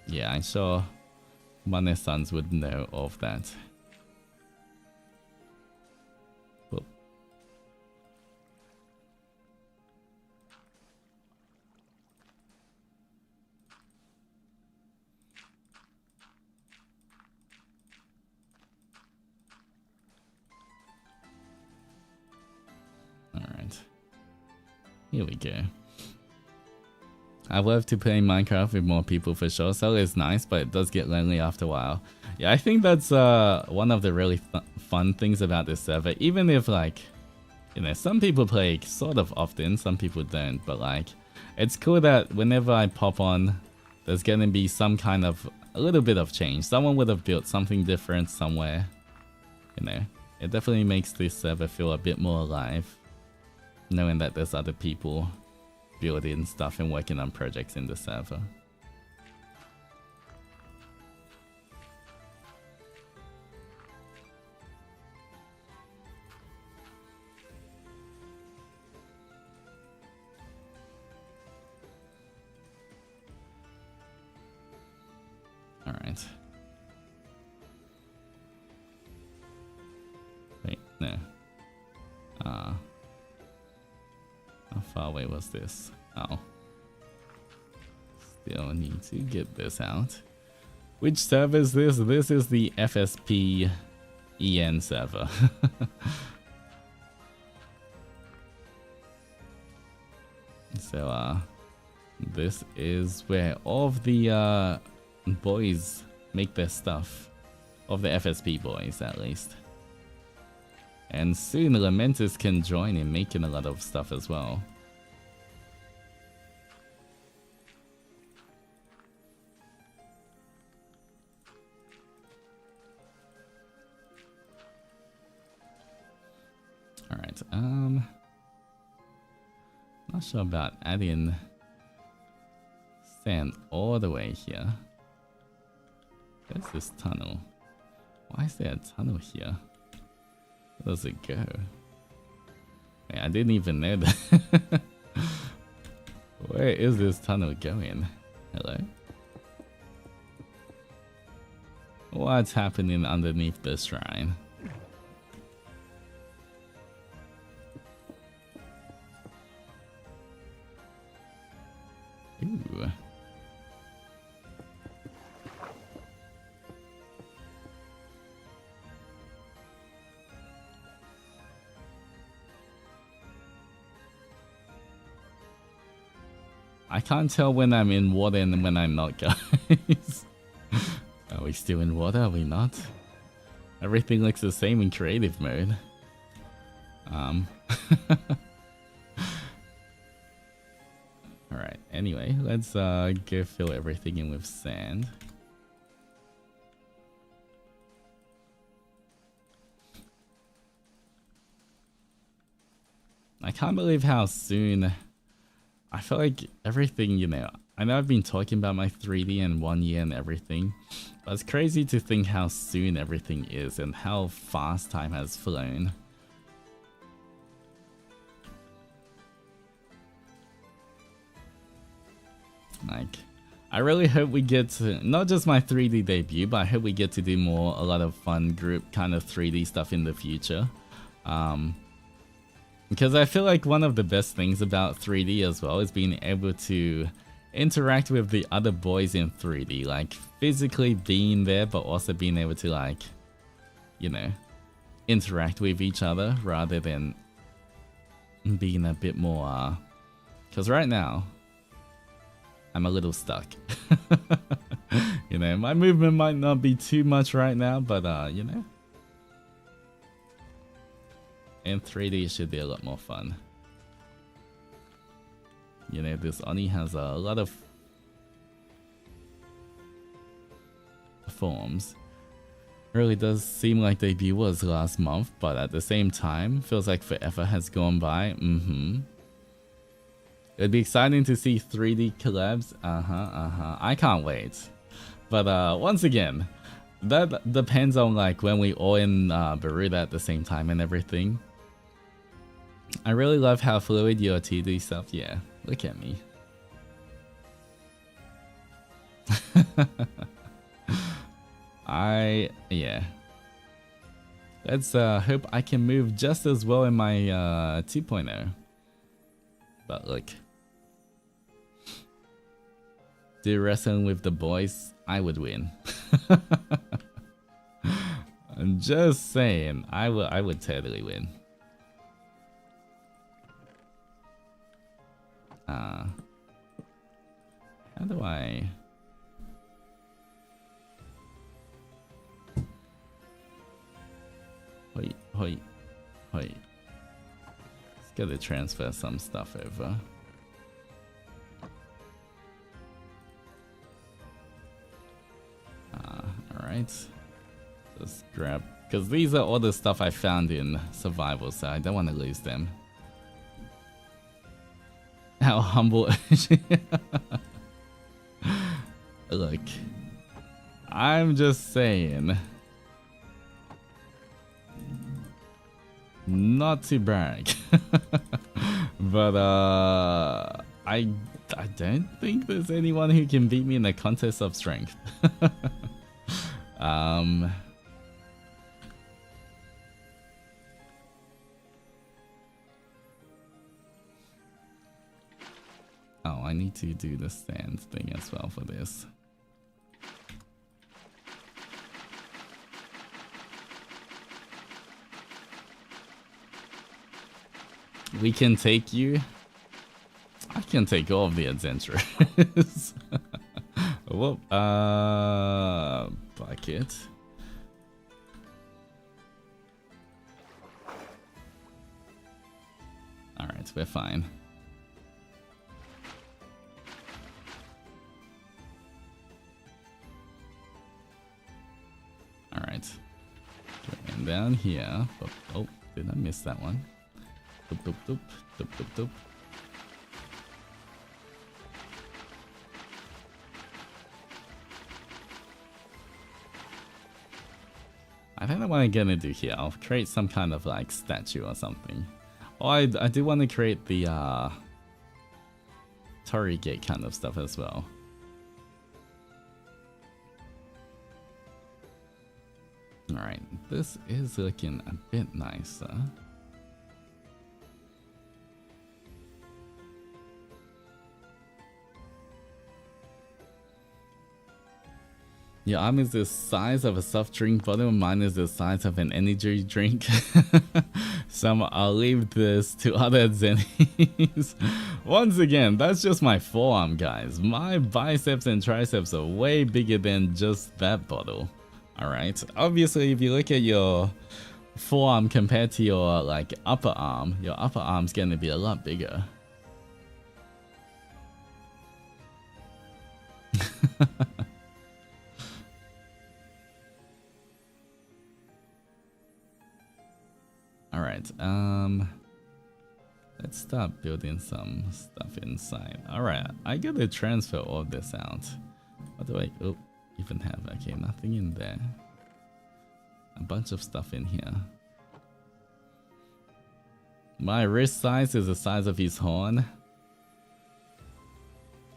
S1: Yeah, I'm sure Mane-sons would know of that. Whoop. Alright. Here we go. I love to play Minecraft with more people for sure. So it's nice, but it does get lonely after a while. Yeah, I think that's one of the really fun things about this server. Even if like, you know, some people play sort of often, some people don't. But like, it's cool that whenever I pop on, there's gonna be some kind of a little bit of change. Someone would have built something different somewhere. You know, it definitely makes this server feel a bit more alive, knowing that there's other people building stuff and working on projects in the server. All right. Wait, no. How far away was this? Oh. Still need to get this out. Which server is this? This is the FSP EN server. So, this is where all of the boys make their stuff. Of the FSP boys, at least. And soon Lamentus can join in making a lot of stuff as well. Alright, not sure about adding sand all the way here. Where's this tunnel? Why is there a tunnel here? Where does it go? Wait, I didn't even know that. Where is this tunnel going? Hello? What's happening underneath the shrine? Ooh. I can't tell when I'm in water and when I'm not, guys. Are we still in water? Are we not? Everything looks the same in creative mode. Alright, anyway, let's go fill everything in with sand. I can't believe how soon... I feel like everything, you know, I know I've been talking about my 3D and 1 year and everything, but it's crazy to think how soon everything is and how fast time has flown. Like, I really hope we get to, not just my 3D debut, but I hope we get to do a lot of fun group kind of 3D stuff in the future. Because I feel like one of the best things about 3D as well is being able to interact with the other boys in 3D, like physically being there, but also being able to, like, you know, interact with each other rather than being a bit more, because right now I'm a little stuck. You know, my movement might not be too much right now, but you know, in 3D it should be a lot more fun. You know, this Oni has a lot of forms. Really does seem like debut was last month, but at the same time, feels like forever has gone by. It'd be exciting to see 3D collabs. I can't wait. But once again, that depends on like when we all in Baruda at the same time and everything. I really love how fluid your TD stuff. Yeah, look at me. Yeah. Let's hope I can move just as well in my 2.0. But look. Do wrestling with the boys, I would win. I'm just saying, I would totally win. How do I... Hoi. Let's gotta transfer some stuff over. Alright. Just grab... Because these are all the stuff I found in survival, so I don't want to lose them. How humble... Look. I'm just saying... Not to brag. But, I don't think there's anyone who can beat me in a contest of strength. Oh, I need to do the stand thing as well for this. We can take you. I can take all of the adventurers. Whoop. Bucket. Alright, we're fine. Alright. And down here. Oh, did I miss that one? Doop, doop, doop, doop, doop, doop. I don't know what I'm gonna do here. I'll create some kind of like statue or something. Oh, I do want to create the Torii Gate kind of stuff as well. Alright, this is looking a bit nicer. Your arm is the size of a soft drink bottle, mine is the size of an energy drink. So I'll leave this to other Zennies. Once again, that's just my forearm, guys. My biceps and triceps are way bigger than just that bottle. Alright, obviously if you look at your forearm compared to your like upper arm's gonna be a lot bigger. Alright, let's start building some stuff inside. Alright, I gotta transfer all this out. What do I even have? Okay, nothing in there. A bunch of stuff in here. My wrist size is the size of his horn.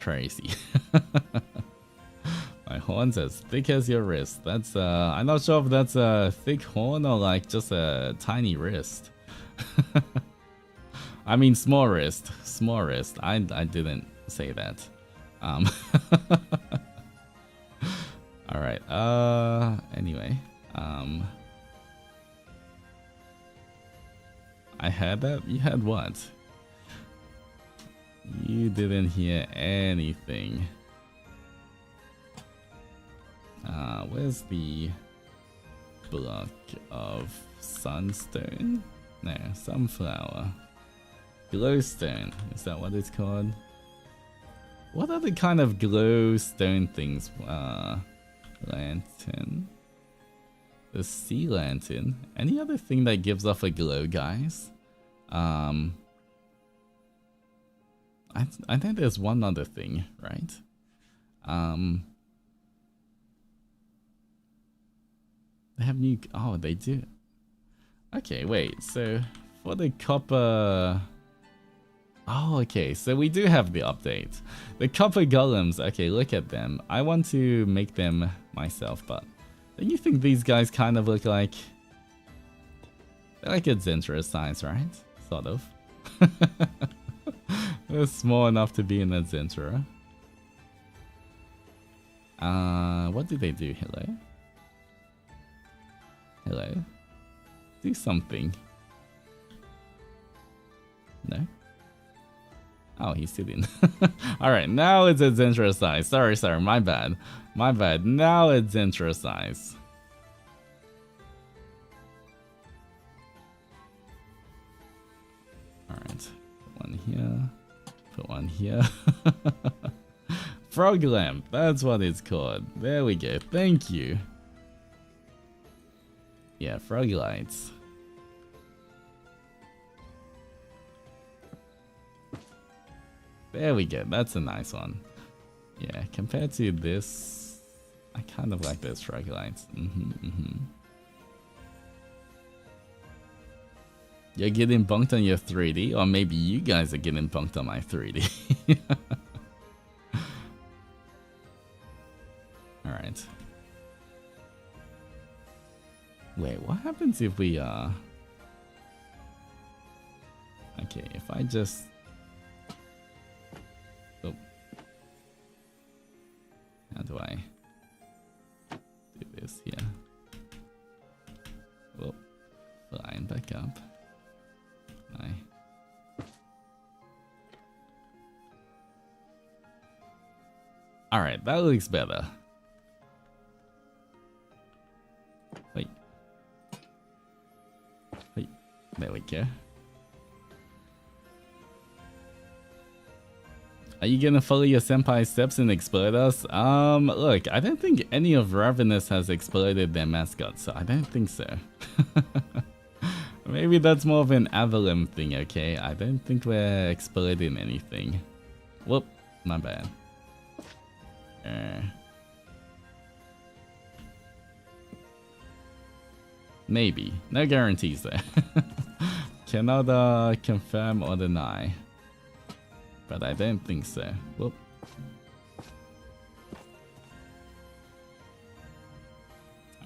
S1: Crazy. My horn's as thick as your wrist. That's I'm not sure if that's a thick horn or like just a tiny wrist. I mean small wrist. Small wrist. I didn't say that. Alright, anyway. I had that? You had what? You didn't hear anything. Where's the block of sunstone? No, sunflower. Glowstone, is that what it's called? What other kind of glowstone things? Lantern. The sea lantern. Any other thing that gives off a glow, guys? I think there's one other thing, right? They have new... Oh, they do. Okay, wait. So, for the copper... Oh, okay. So we do have the update. The copper golems. Okay, look at them. I want to make them myself, but... Don't you think these guys kind of look like... They're like a Zentra size, right? Sort of. They're small enough to be in a Zentra. What do they do? Hello? Hello? Do something. No? Oh, he's sitting. Alright, now it's a Zentra size. Sorry, my bad. My bad. Now it's Zentra size. Alright. Put one here. Put one here. Frog lamp. That's what it's called. There we go. Thank you. Yeah, frog lights. There we go. That's a nice one. Yeah, compared to this, I kind of like those frog lights. You're getting bunked on your 3D, or maybe you guys are getting bunked on my 3D. Alright. Wait, what happens if we, Okay, if I just... Oh. How do I do this here? Oh, flying back up. Alright, that looks better. Wait. Wait. There we go. Are you gonna follow your senpai's steps and explode us? Look, I don't think any of Ravenous has exploded their mascot, so I don't think so. Maybe that's more of an Avalon thing, okay? I don't think we're exploding anything. Whoop, my bad. Maybe. No guarantees there. Cannot confirm or deny. But I don't think so. Whoop.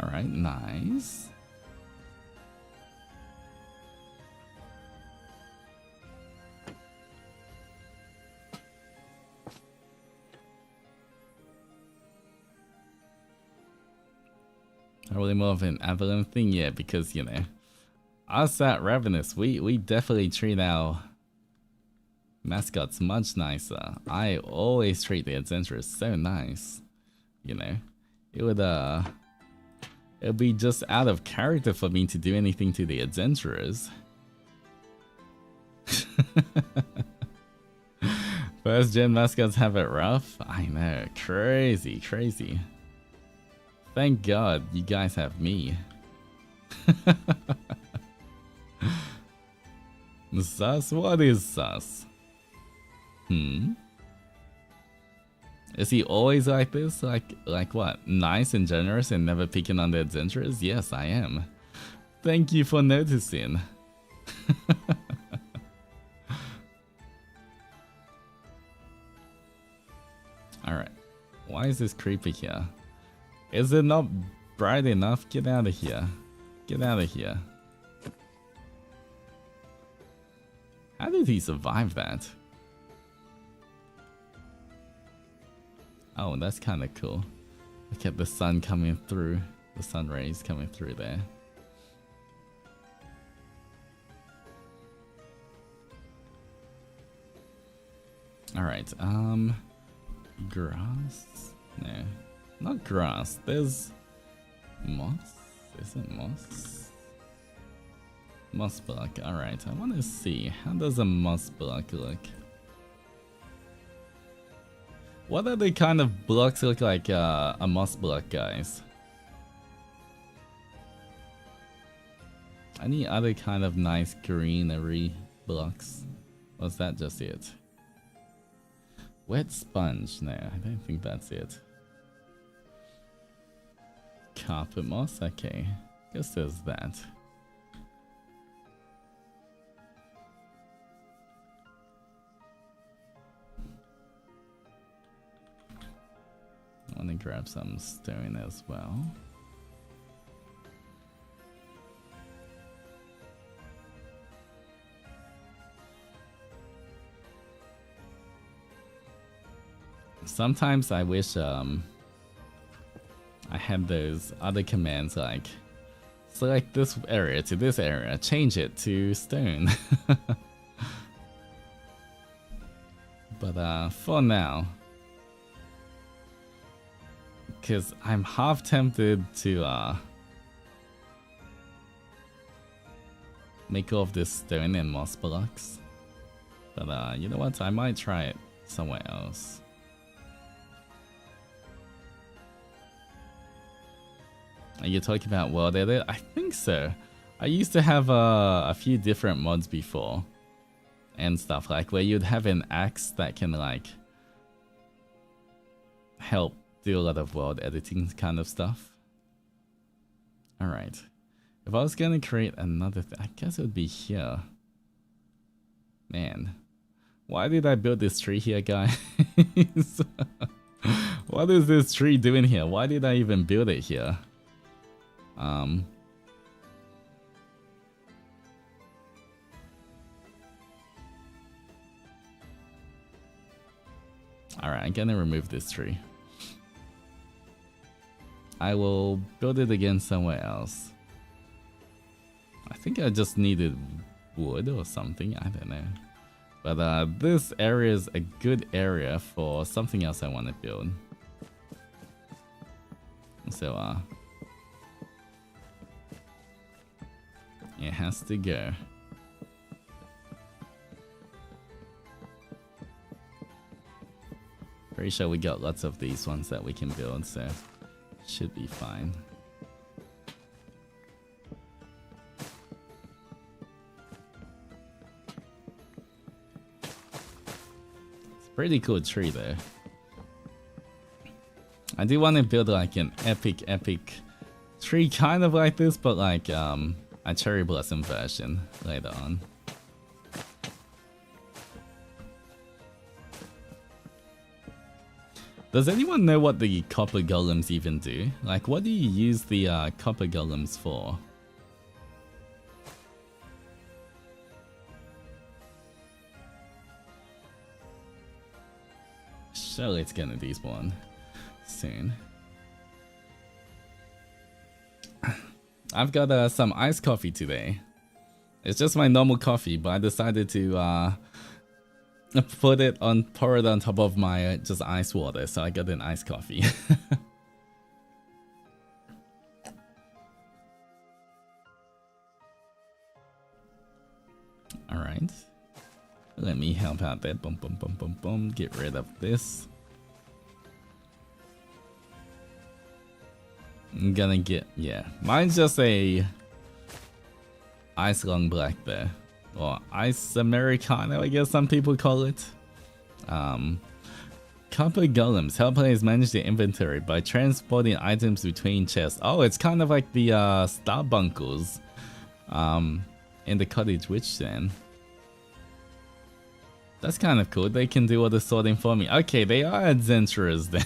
S1: Alright, nice. Really more of an Avalon thing, yeah, because, you know, us at Ravenous, we definitely treat our mascots much nicer. I always treat the Adventurers so nice, you know. It would be just out of character for me to do anything to the Adventurers. First gen mascots have it rough. I know, crazy, crazy. Thank God you guys have me. Sus? What is sus? Is he always like this? Like what? Nice and generous and never picking on the adventurers? Yes, I am. Thank you for noticing. Alright. Why is this creepy here? Is it not bright enough? Get out of here. Get out of here. How did he survive that? Oh, that's kind of cool. Look at the sun coming through. The sun rays coming through there. Alright, grass? No. Not grass, there's moss? Is it moss? Moss block, alright, I want to see, how does a moss block look? What other kind of blocks look like a moss block, guys? Any other kind of nice greenery blocks? Or is that just it? Wet sponge, no, I don't think that's it. carpet moss, okay. Guess there's that. I want to grab some stone as well. Sometimes I wish I had those other commands like select this area to this area, change it to stone. But for now, because I'm half tempted to make all of this stone and moss blocks. But you know what? I might try it somewhere else. Are you talking about world edit? I think so. I used to have a few different mods before and stuff, like where you'd have an axe that can like help do a lot of world editing kind of stuff. Alright. If I was gonna create another thing, I guess it would be here. Man. Why did I build this tree here, guys? What is this tree doing here? Why did I even build it here? Alright, I'm gonna remove this tree. I will build it again somewhere else. I think I just needed wood or something, I don't know. But this area is a good area for something else I want to build. So it has to go. Pretty sure we got lots of these ones that we can build, so should be fine. It's a pretty cool tree though. I do want to build like an epic tree kind of like this, but like a cherry blossom version later on. Does anyone know what the copper golems even do? Like, what do you use the copper golems for? Surely it's gonna despawn soon. I've got some iced coffee today. It's just my normal coffee, but I decided to pour it on top of my just ice water, so I got an iced coffee. All right, let me help out there. Boom, boom, boom, boom, boom. Get rid of this. I'm gonna get, yeah, mine's just a ice long black bear, or ice americano, I guess some people call it. Copper golems help players manage their inventory by transporting items between chests. Oh, it's kind of like the starbunkles in the cottage witch then. That's kind of cool. They can do all the sorting for me. Okay, they are adventurers then.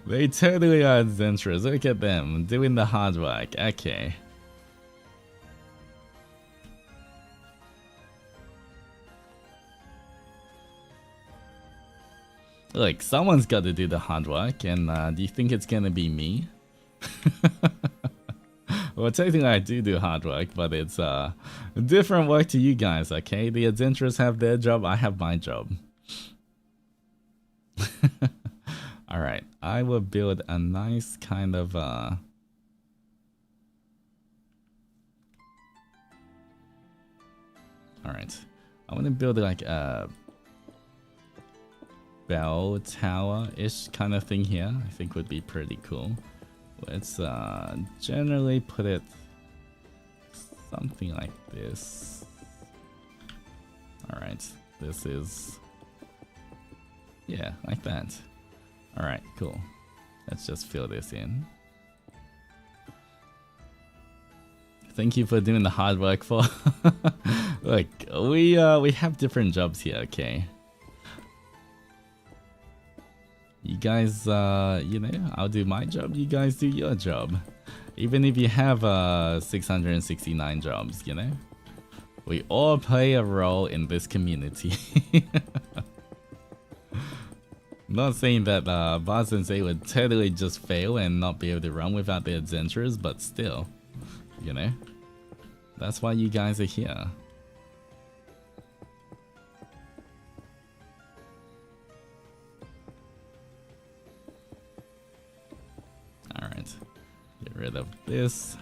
S1: They totally are adventurers. Look at them doing the hard work. Okay. Look, someone's got to do the hard work, and do you think it's gonna be me? Well, technically I do hard work, but it's different work to you guys, okay? The adventurers have their job, I have my job. Alright, I will build a nice kind of alright, I want to build like a bell tower-ish kind of thing here. I think would be pretty cool. Let's generally put it something like this. Alright, this is, yeah, like that. Alright, cool. Let's just fill this in. Thank you for doing the hard work for. Look, we have different jobs here, okay? You guys, you know, I'll do my job, you guys do your job. Even if you have 669 jobs, you know? We all play a role in this community. Not saying that Boss Sensei would totally just fail and not be able to run without the adventurers, but still, you know? That's why you guys are here. Alright, get rid of this.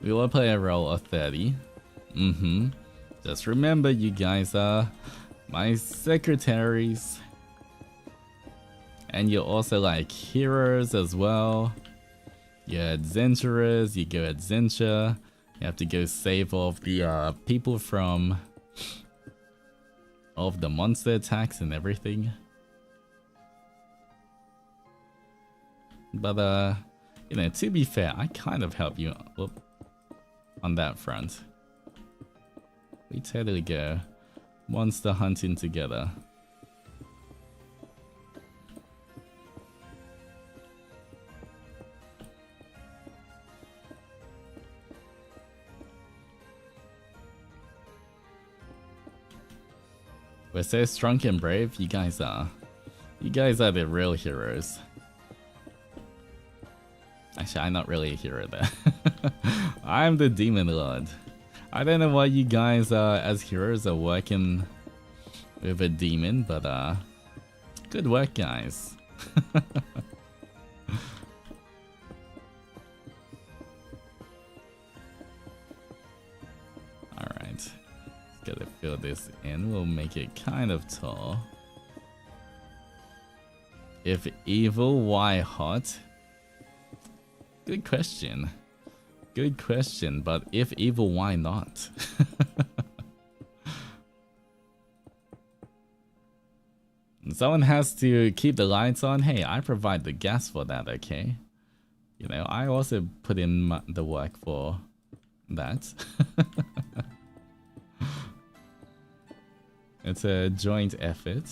S1: We will play a role of 30. Just remember, you guys are my secretaries. And you're also like heroes as well. You're adventurers, you go adventure. You have to go save all of the people from all of the monster attacks and everything. But you know, to be fair, I kind of help you on that front. We totally go monster hunting together. We're so strong and brave, you guys are. You guys are the real heroes. Actually, I'm not really a hero there. I'm the Demon Lord. I don't know why you guys as heroes are working with a demon, but good work, guys. Alright. Gotta fill this in. We'll make it kind of tall. If evil, why hot? Good question. Good question, but if evil, why not? Someone has to keep the lights on. Hey, I provide the gas for that, okay? You know, I also put in the work for that. It's a joint effort.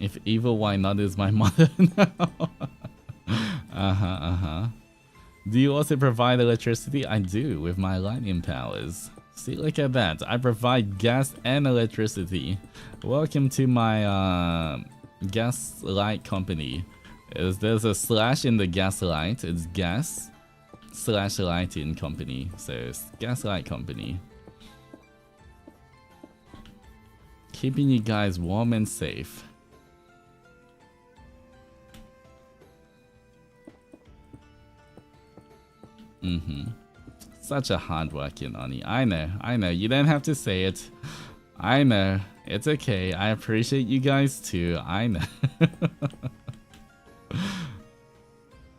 S1: If evil, why not is my mother now. Do you also provide electricity? I do, with my lightning powers. See, look at that. I provide gas and electricity. Welcome to my gas light company. There's a slash in the gaslight. It's gas / lighting company. So it's gaslight company. Keeping you guys warm and safe. Such a hard-working Oni. I know. You don't have to say it. I know. It's okay. I appreciate you guys too. I know.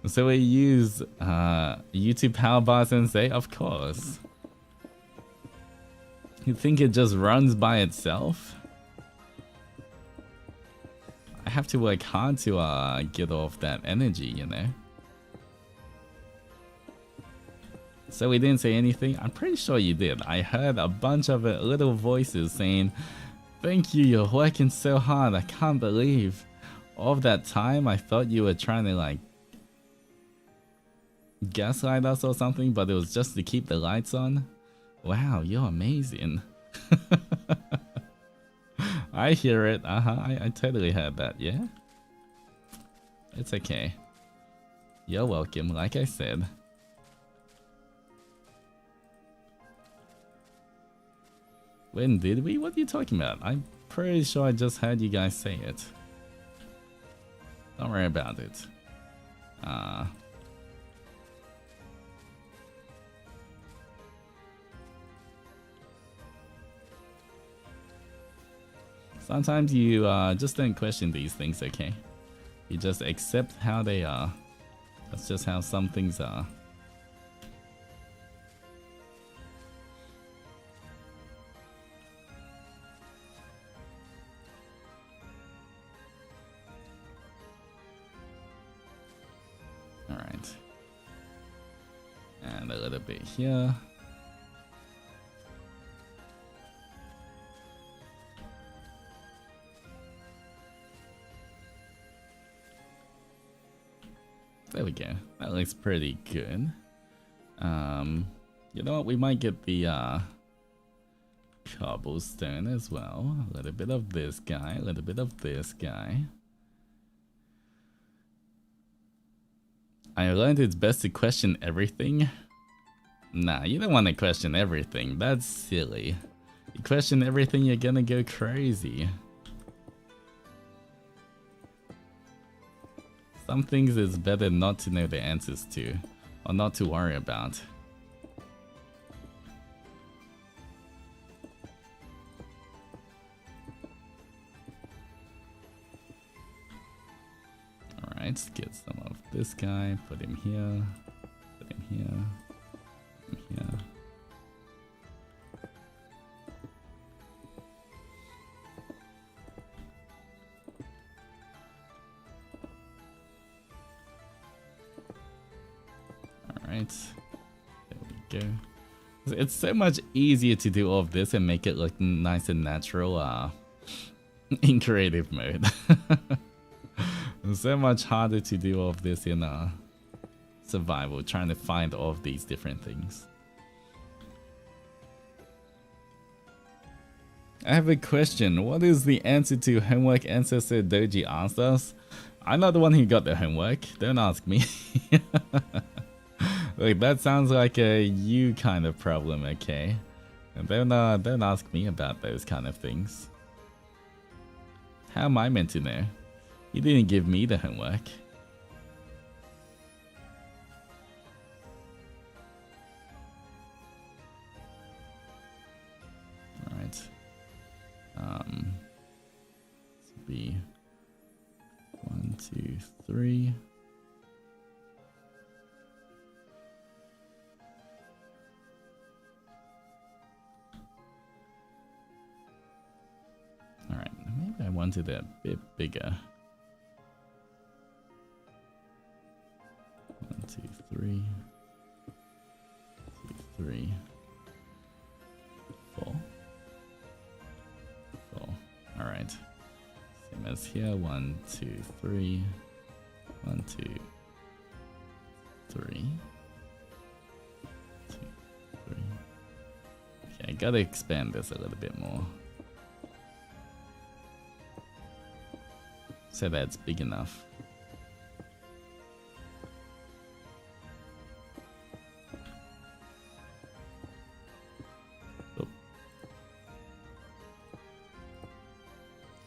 S1: So we use YouTube power bar Sensei? Of course. You think it just runs by itself? I have to work hard to get off that energy, you know? So we didn't say anything? I'm pretty sure you did. I heard a bunch of little voices saying, thank you, you're working so hard, I can't believe. All of that time I thought you were trying to like gaslight us or something, but it was just to keep the lights on. Wow, you're amazing. I hear it. I totally heard that, yeah? It's okay. You're welcome, like I said. When did we? What are you talking about? I'm pretty sure I just heard you guys say it. Don't worry about it. Sometimes you just don't question these things, okay? You just accept how they are. That's just how some things are. Alright. And a little bit here. There we go. That looks pretty good. You know what? We might get the cobblestone as well. A little bit of this guy, a little bit of this guy. I learned it's best to question everything. Nah, you don't want to question everything. That's silly. You question everything, you're gonna go crazy. Some things is better not to know the answers to, or not to worry about. Alright, let's get some of this guy, put him here, put him here, put him here. Alright, there we go. It's so much easier to do all of this and make it look nice and natural in creative mode. It's so much harder to do all of this in survival, trying to find all of these different things. I have a question. What is the answer to homework ancestor Doji asked us? I'm not the one who got the homework. Don't ask me. Look, that sounds like a you kind of problem, okay? And don't ask me about those kind of things. How am I meant to know? You didn't give me the homework. Alright. This will be 1, 2, 3. Alright, maybe I wanted it a bit bigger. 1, 2, 3. 2, 3. 4. 4. Alright. Same as here. 1, 2, 3. 1, 2, 3. 2, 3. Okay, I gotta expand this a little bit more. So that's big enough. Oh.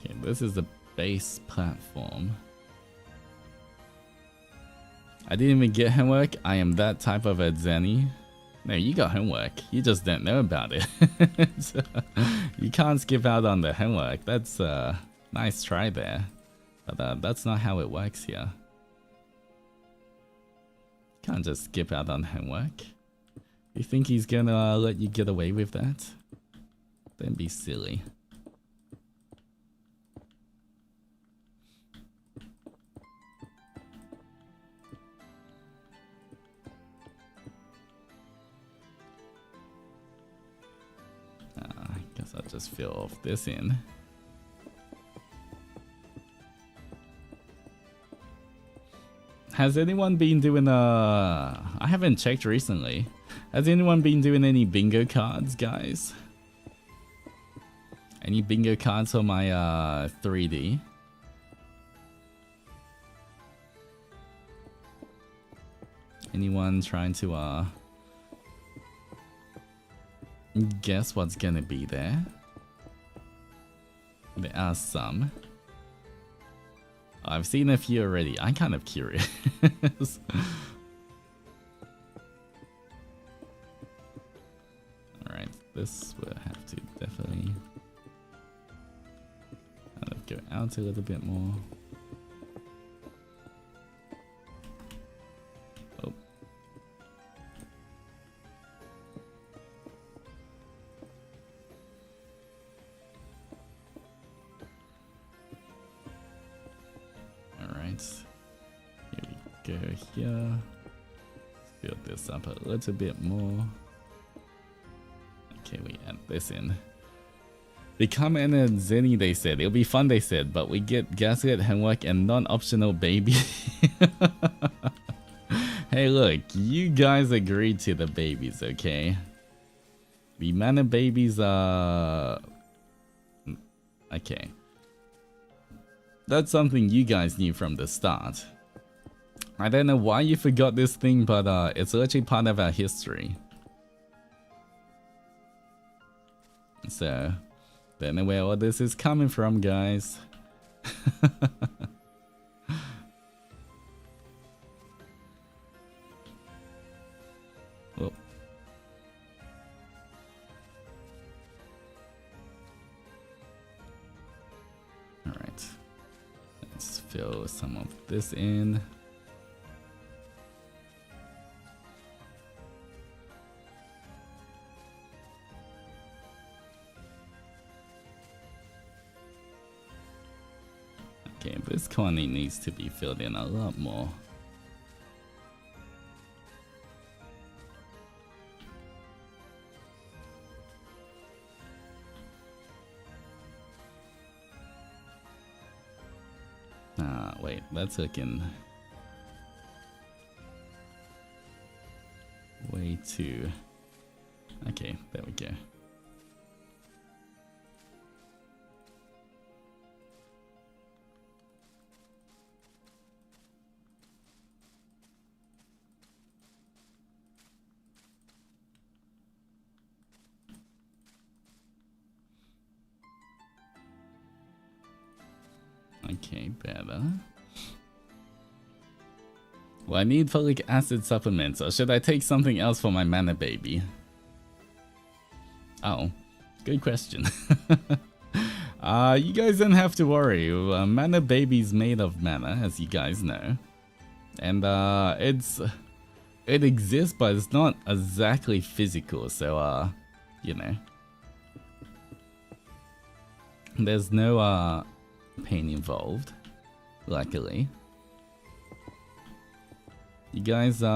S1: Okay, this is the base platform. I didn't even get homework. I am that type of a Zenny. No, you got homework. You just don't know about it. So, you can't skip out on the homework. That's a nice try there. But that's not how it works here. Can't just skip out on homework. You think he's gonna let you get away with that? Don't be silly. I guess I'll just fill off this in. Has anyone been doing I haven't checked recently. Has anyone been doing any bingo cards, guys? Any bingo cards for my 3D? Anyone trying to guess what's gonna be there? There are some. I've seen a few already. I'm kind of curious. Alright, this will have to definitely out a little bit more. Oh. Alright. Here we go here. Build this up a little bit more. Okay, we add this in. Become an Zenny, they said. It'll be fun, they said, but we get gaslit, homework, and non-optional baby. Hey, look, you guys agreed to the babies, okay? The mana babies are... Okay. That's something you guys knew from the start. I don't know why you forgot this thing, but it's literally part of our history. So... don't know where all this is coming from, guys. Whoa. Alright. Let's fill some of this in. Okay, this corner needs to be filled in a lot more. Wait, that's looking way too... Okay, there we go. Okay, better. Well, I need folic acid supplements, or should I take something else for my mana baby? Oh, good question. You guys don't have to worry. Mana baby's made of mana, as you guys know. And it exists, but it's not exactly physical, so you know. There's no pain involved, luckily. You guys you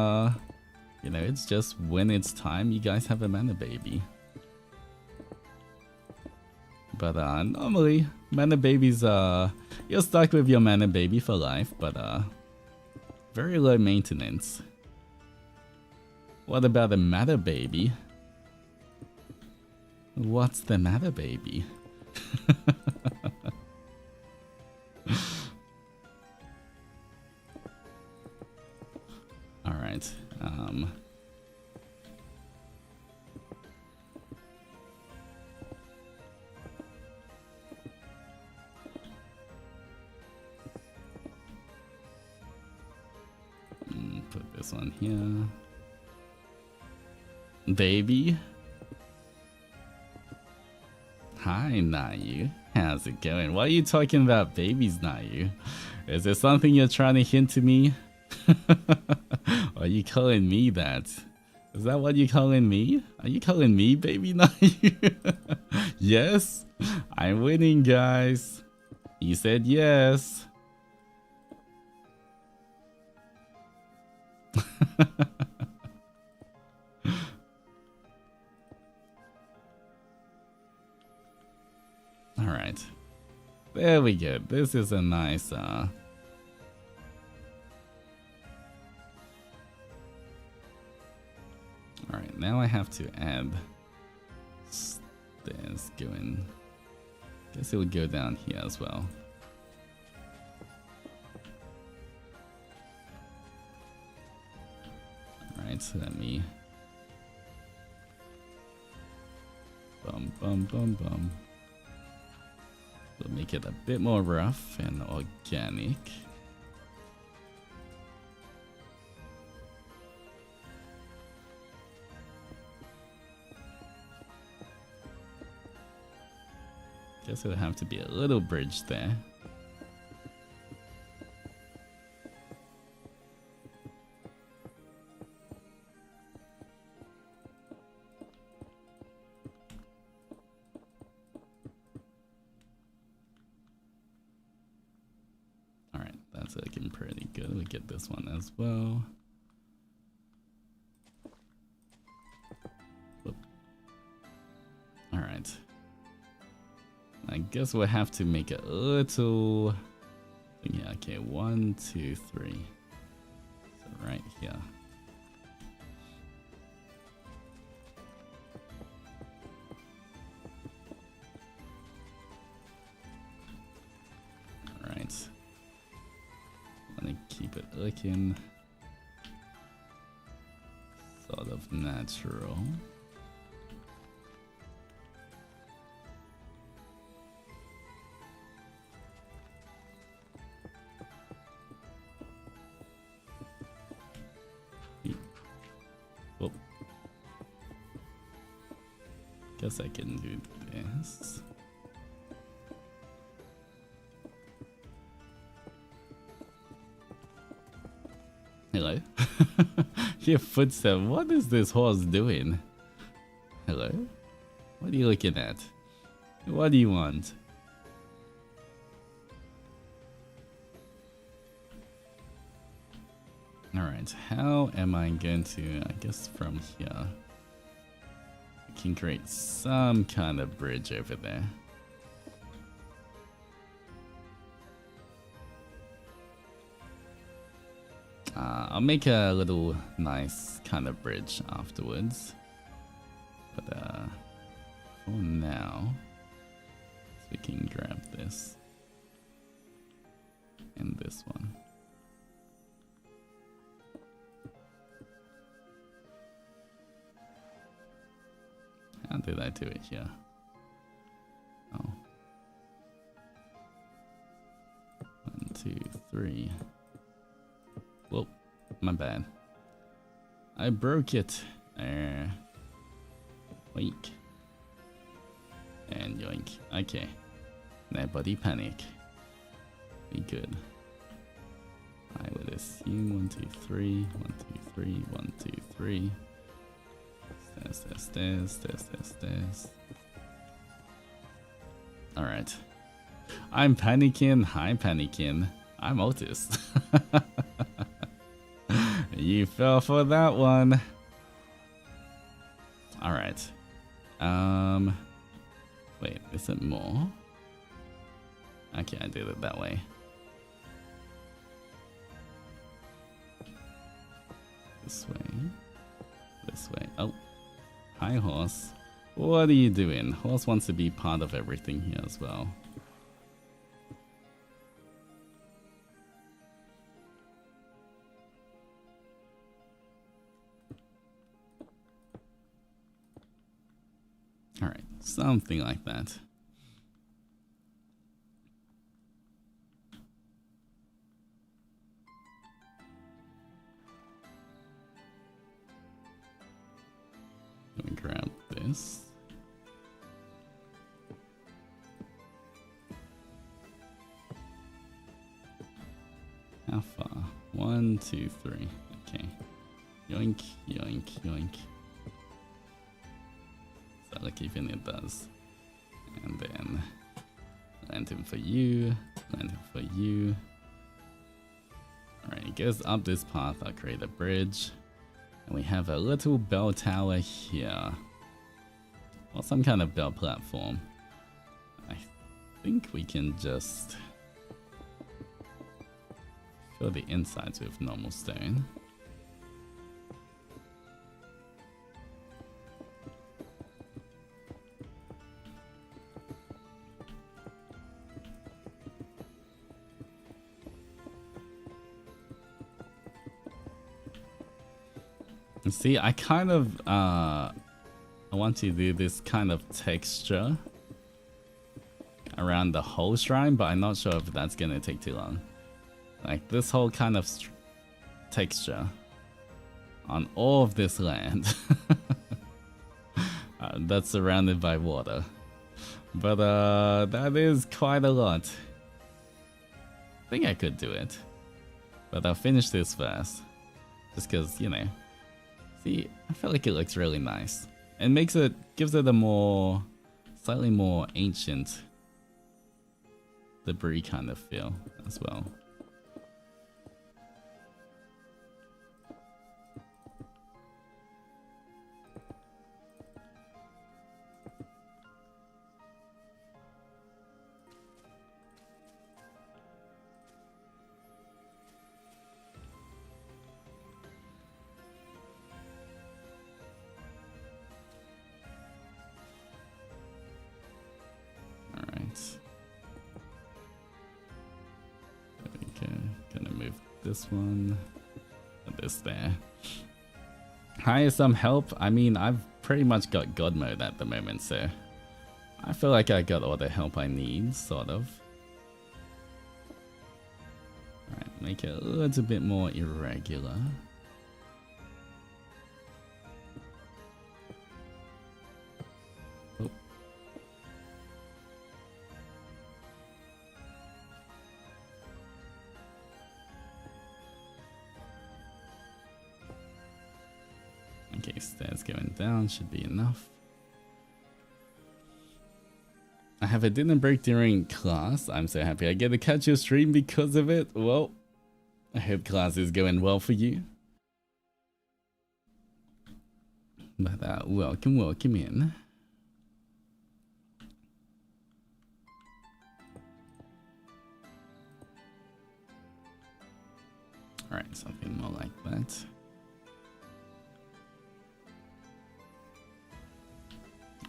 S1: know, it's just when it's time, you guys have a mana baby. But normally mana babies you're stuck with your mana baby for life, but very low maintenance. What about the matter baby? What's the matter baby? Alright, put this one here. Baby? Hi, Nayu. How's it going? Why are you talking about babies, Nayu? Is there something you're trying to hint to me? Or are you calling me that? Is that what you're calling me? Are you calling me baby Nayu? Yes? I'm winning, guys. You said yes. Alright. There we go. This is a nice Alright, now I have to add stairs going. Guess it would go down here as well. Alright, so let me bum. We'll make it a bit more rough and organic. Guess it'll have to be a little bridge there. looking pretty good. We get this one as well. Alright. I guess we'll have to make a little... Yeah, okay, 1, 2, 3. So right here. Alright. Want to keep it looking sort of natural. Guess I can do this. Hello? Your footstep. What is this horse doing? Hello? What are you looking at? What do you want? Alright, how am I going to, I guess from here, I can create some kind of bridge over there. I'll make a little nice kind of bridge afterwards. But for now, we can grab this and this one. How did I do it here? Oh. 1, 2, 3. Whoa, my bad. I broke it. Yoink. And yoink. Okay. Nobody panic. Be good. I would assume 1, 2, 3. 1, 2, 3. 1, 2, 3. Stairs. Alright. I'm panicking. Hi, panicking. I'm Altus. You fell for that one. Alright. Wait, is it more? Okay, I did it that way. This way. This way. Oh. Hi, horse. What are you doing? Horse wants to be part of everything here as well. Alright, something like that. Let me grab this. How far? 1, 2, 3. Okay. Yoink, yoink, yoink. So like even it does. And then lantern for you, lantern for you. Alright, it goes up this path. I'll create a bridge. And we have a little bell tower here. Or some kind of bell platform. I think we can just fill the insides with normal stone. See, I kind of I want to do this kind of texture around the whole shrine, but I'm not sure if that's gonna take too long. Like this whole kind of texture on all of this land that's surrounded by water. But that is quite a lot. I think I could do it, but I'll finish this first, just because, you know. See, I feel like it looks really nice. It makes it, gives it a more, slightly more ancient debris kind of feel as well. this one. Put this there. Hire some help. I mean, I've pretty much got God mode at the moment, so I feel like I got all the help I need, sort of. Alright, make it a little bit more irregular. Oh. Okay, stairs going down should be enough. I have a dinner break during class. I'm so happy I get to catch your stream because of it. Well, I hope class is going well for you. But welcome in. Alright, something more like that.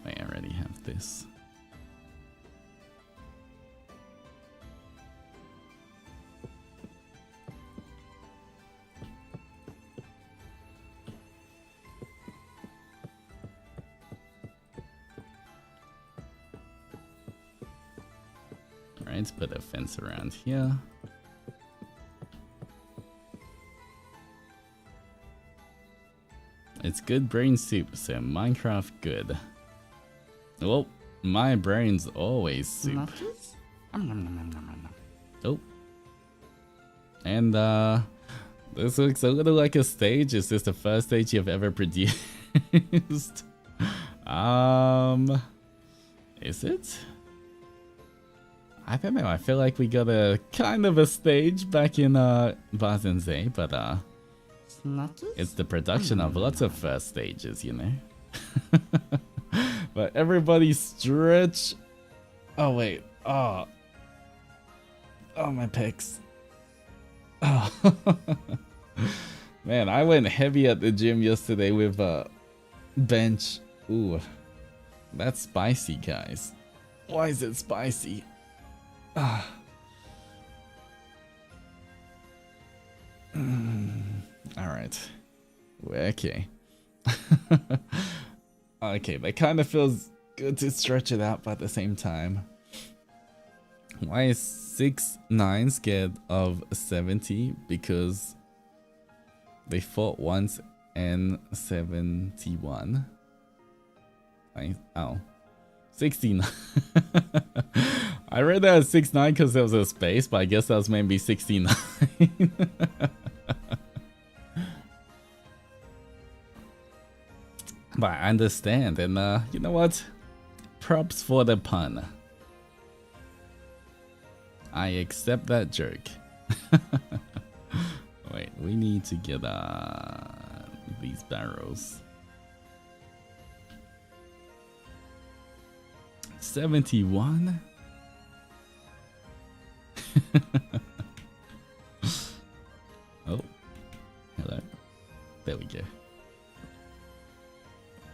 S1: I already have this. Alright, put a fence around here. It's good brain soup, so Minecraft good. Well, my brain's always soup. Oh. And this looks a little like a stage. Is this the first stage you've ever produced? Is it? I don't know, I feel like we got a kind of a stage back in Bazenze, but it's the production of lots of first stages, you know. But everybody stretch. Oh wait. Oh my pecs. Oh. Man, I went heavy at the gym yesterday with bench. Ooh, that's spicy, guys. Why is it spicy? Ah. All right. Okay. Okay, that kind of feels good to stretch it out, but at the same time. Why is 6'9" scared of 70? Because they fought once and 71. Oh. 69. I read that as 6'9" because there was a space, but I guess that was maybe 69. But I understand, and you know what? Props for the pun. I accept that joke. Wait, we need to get these barrels. 71? Oh, hello. There we go.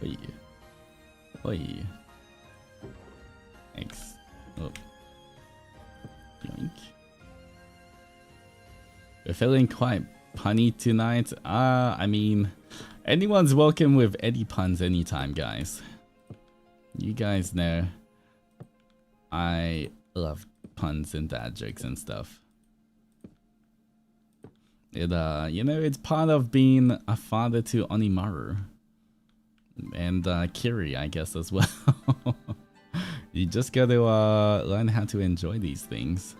S1: Oi. Oi. Thanks. Oh. Yoink. We're feeling quite punny tonight. I mean, anyone's welcome with any puns anytime, guys. You guys know I love puns and dad jokes and stuff. It you know, it's part of being a father to Onimaru. And Kiri, I guess, as well. You just got to learn how to enjoy these things.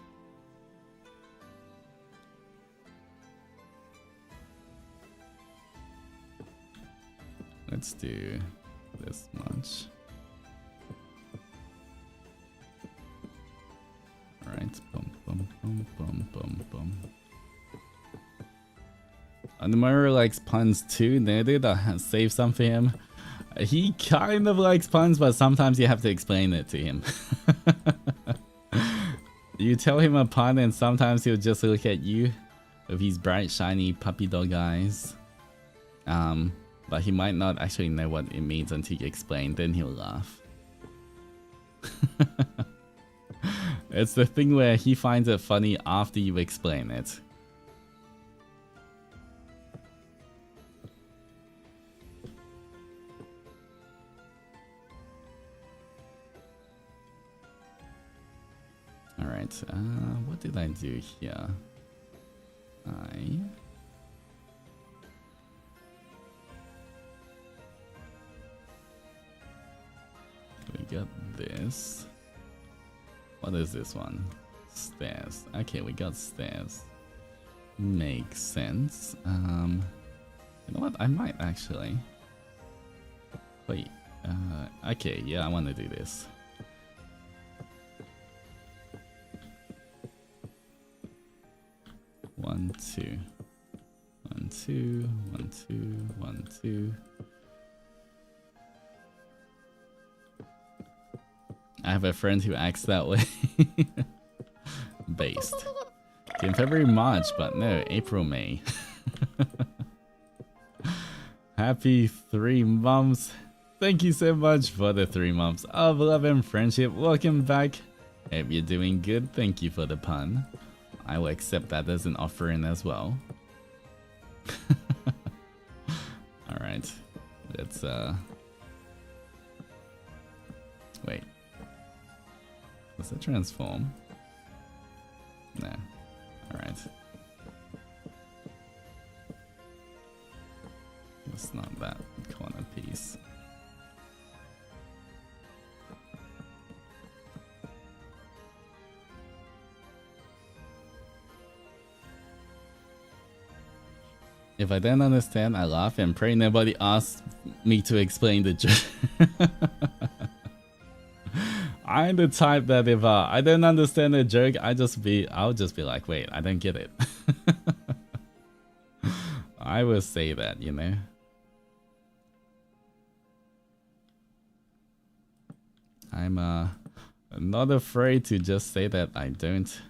S1: Let's do this much. Alright, boom, boom, boom, boom, boom, boom. Onimaru likes puns too, noted. I'll save some for him. He kind of likes puns, but sometimes you have to explain it to him. You tell him a pun and sometimes he'll just look at you with his bright, shiny puppy dog eyes. But he might not actually know what it means until you explain, then he'll laugh. It's the thing where he finds it funny after you explain it. Alright, what did I do here? We got this. What is this one? Stairs. Okay, we got stairs. Makes sense. You know what? I might actually. Wait. Okay, yeah, I want to do this. One, two. 1, 2, 1, 2, 1, 2. I have a friend who acts that way. Based. In February, March, but no, April, May. Happy 3 months. Thank you so much for the 3 months of love and friendship. Welcome back. Hope you're doing good. Thank you for the pun. I will accept that as an offering as well. Alright. Let's wait. Does it transform? No. Alright. It's not that corner piece. If I don't understand, I laugh and pray nobody asks me to explain the joke. I'm the type that if I don't understand a joke, I'll just be like, wait, I don't get it. I will say that, you know. I'm not afraid to just say that I don't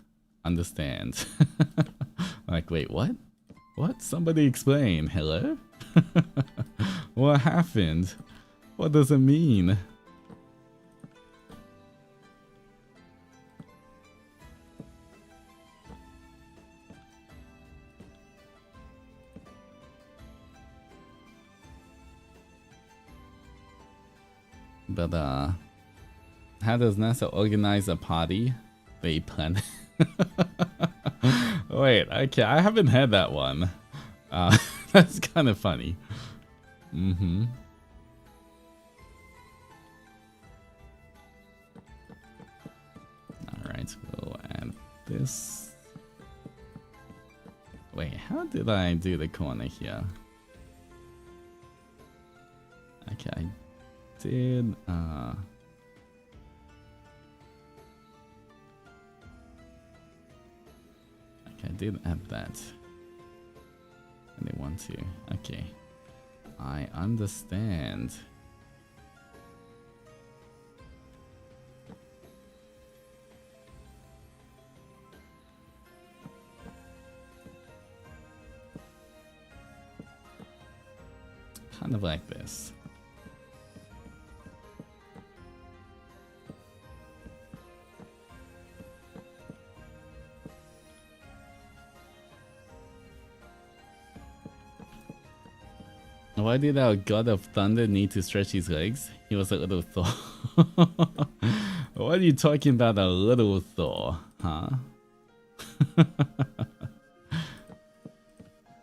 S1: understand. Like, wait, what? What? Somebody explain. Hello? What happened? What does it mean? But how does NASA organize a party? They plan. Wait, okay, I haven't had that one. That's kind of funny. Mm-hmm. Alright, we'll add this. Wait, how did I do the corner here? Okay, I did, I did add that. And they want to. Okay. I understand. Kind of like this. Why did our god of thunder need to stretch his legs? He was a little Thor. What are you talking about, a little Thor, huh?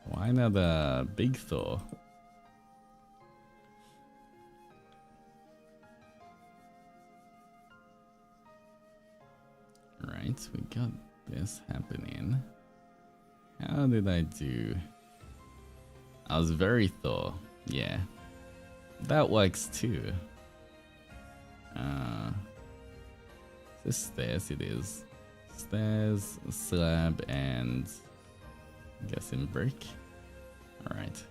S1: Why not a big Thor? Right, we got this happening. How did I do? I was very Thor. Yeah. That works too. This stairs it is. Stairs, slab, and I'm guessing brick. Alright.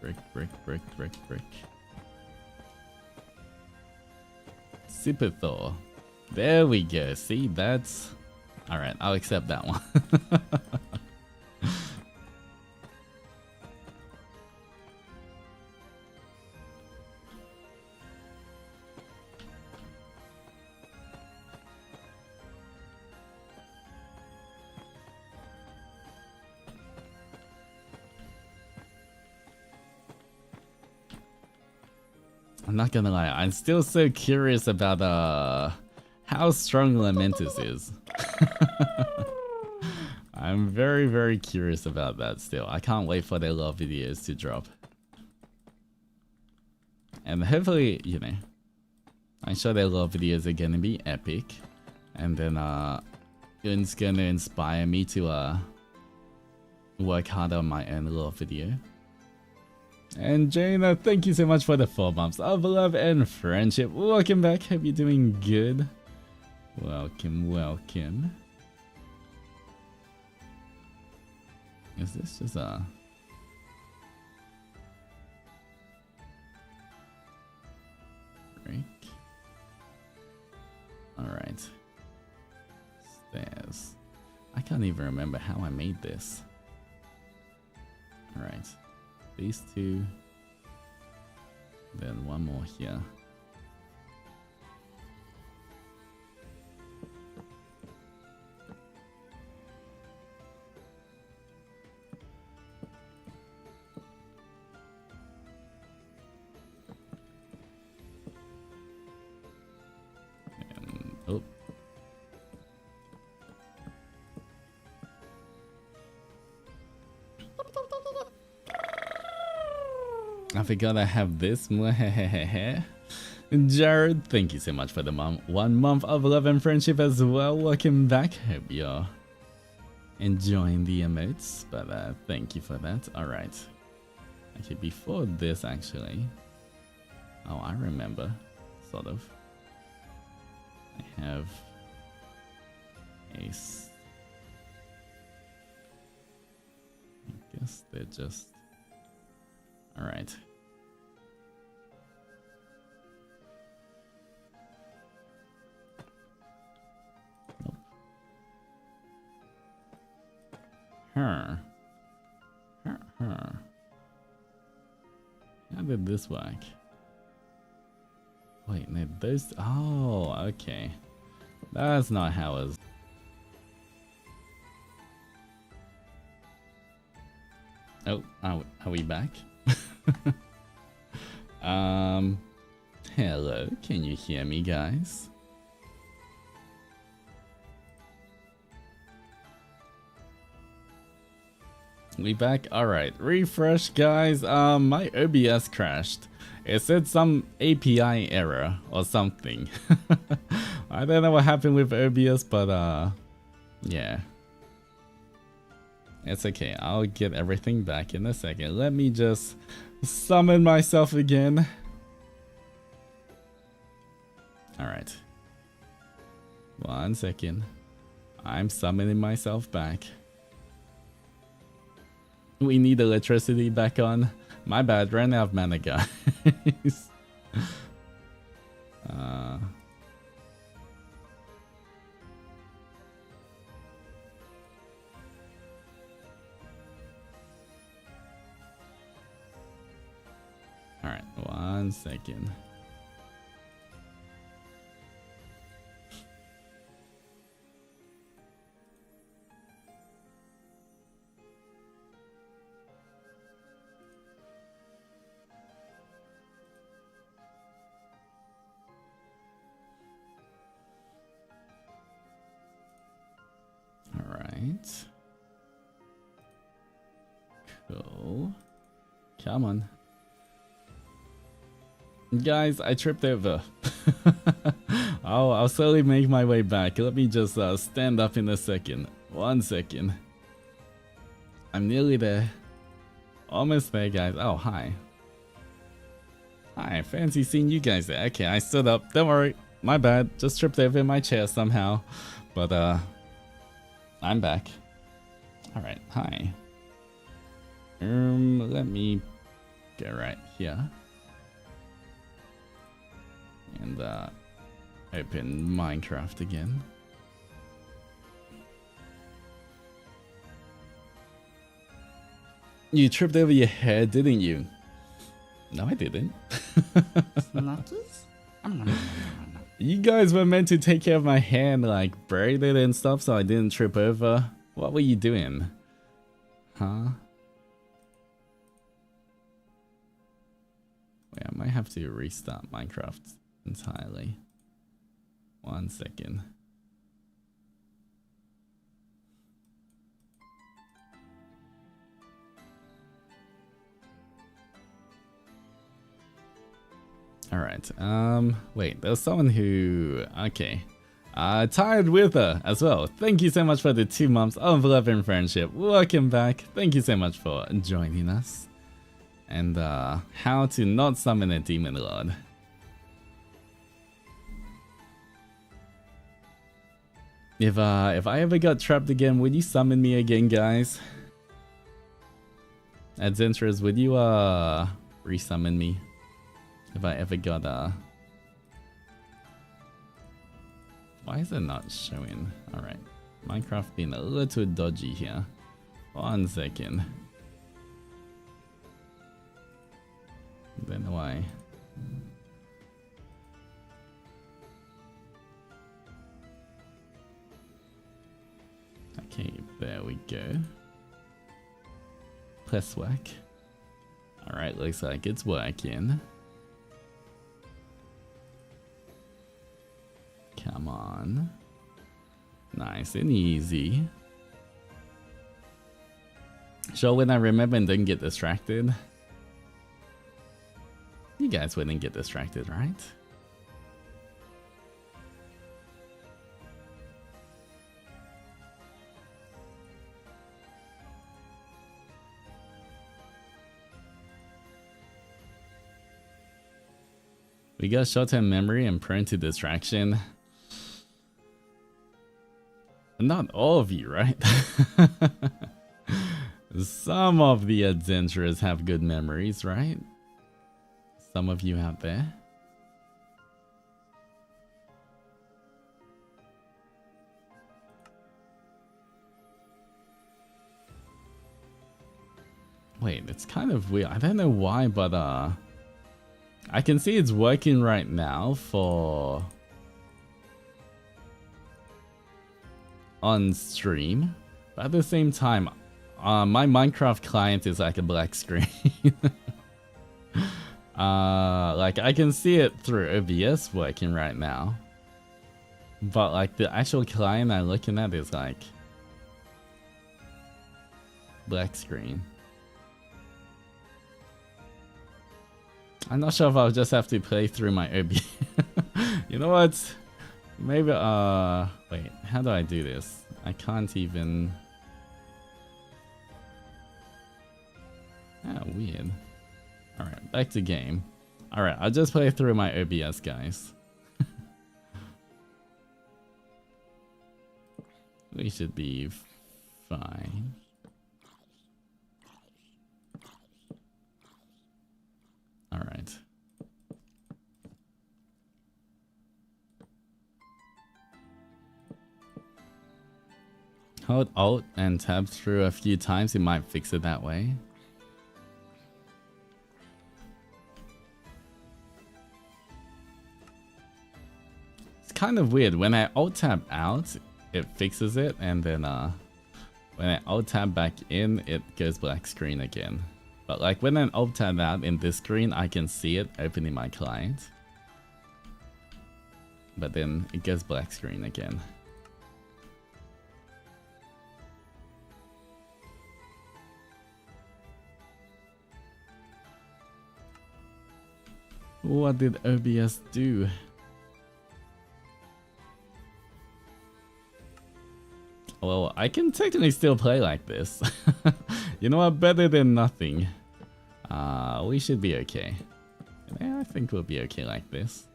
S1: Brick, brick, brick, brick, brick. Super Thor. There we go. See, that's... Alright, I'll accept that one. I'm not gonna lie, I'm still so curious about how strong Lamentus is. I'm very, very curious about that still. I can't wait for their love videos to drop. And hopefully, you know, I'm sure their love videos are gonna be epic. And then it's gonna inspire me to work harder on my own love video. And Jaina, thank you so much for the 4 months of love and friendship. Welcome back. Hope you're doing good. Welcome, welcome. Is this just a... break? Alright. Stairs. I can't even remember how I made this. Alright. These 2. Then 1 more here. And, oh. I forgot I have this. Jared, thank you so much for the 1 month of love and friendship as well. Welcome back. Hope you're enjoying the emotes, but thank you for that. Alright. Okay, before this actually. Oh, I remember. Sort of. I have a... I guess they're just... Alright. Nope. Her. How did this work? Wait, no, those... Oh, okay. That's not how it was. Oh, are we back? Hello, can you hear me, guys? We back? Alright, refresh, guys. My OBS crashed. It said some API error or something. I don't know what happened with OBS, but yeah. It's okay, I'll get everything back in a second. Let me just summon myself again. Alright. 1 second. I'm summoning myself back. We need electricity back on. My bad, ran out of mana, guys. Alright, 1 second. Alright. Cool. Come on. Guys, I tripped over. I'll slowly make my way back. Let me just stand up in a second. 1 second. I'm nearly there. Almost there, guys. Oh, hi. Hi, fancy seeing you guys there. Okay, I stood up. Don't worry. My bad. Just tripped over in my chair somehow. But, I'm back. Alright, hi. Let me get right here. And, open Minecraft again. You tripped over your head, didn't you? No, I didn't. You guys were meant to take care of my hand, like braid it and stuff, so I didn't trip over. What were you doing? Huh? Wait, am might have to restart Minecraft entirely. 1 second. Alright, wait, there's someone who, okay. Tired with her as well. Thank you so much for the 2 months of love and friendship. Welcome back. Thank you so much for joining us. And, how to not summon a demon lord. If I ever got trapped again, would you summon me again, guys? Adventurers, would you, resummon me? If I ever got, why is it not showing? Alright. Minecraft being a little dodgy here. 1 second. Then why? Okay, there we go. Press work. Alright, looks like it's working. Come on. Nice and easy. Sure, when I remember and didn't get distracted. You guys wouldn't get distracted, right? We got short-term memory and prone to distraction. Not all of you, right? Some of the adventurers have good memories, right? Some of you out there. Wait, it's kind of weird. I don't know why, but I can see it's working right now for on stream, but at the same time, my Minecraft client is like a black screen. Like I can see it through OBS working right now, but like the actual client I'm looking at is like black screen. I'm not sure if I'll just have to play through my OBS. You know what? Maybe, wait, how do I do this? I can't even... Ah, weird. Alright, back to game. Alright, I'll just play through my OBS, guys. We should be fine. Alright. Hold Alt and tab through a few times, you might fix it that way. It's kind of weird. When I Alt tab out, it fixes it, and then when I Alt tab back in, it goes black screen again. But like when I Alt tab out in this screen, I can see it opening my client. But then it goes black screen again. What did OBS do? Well, I can technically still play like this. You know what? Better than nothing. We should be okay. Yeah, I think we'll be okay like this.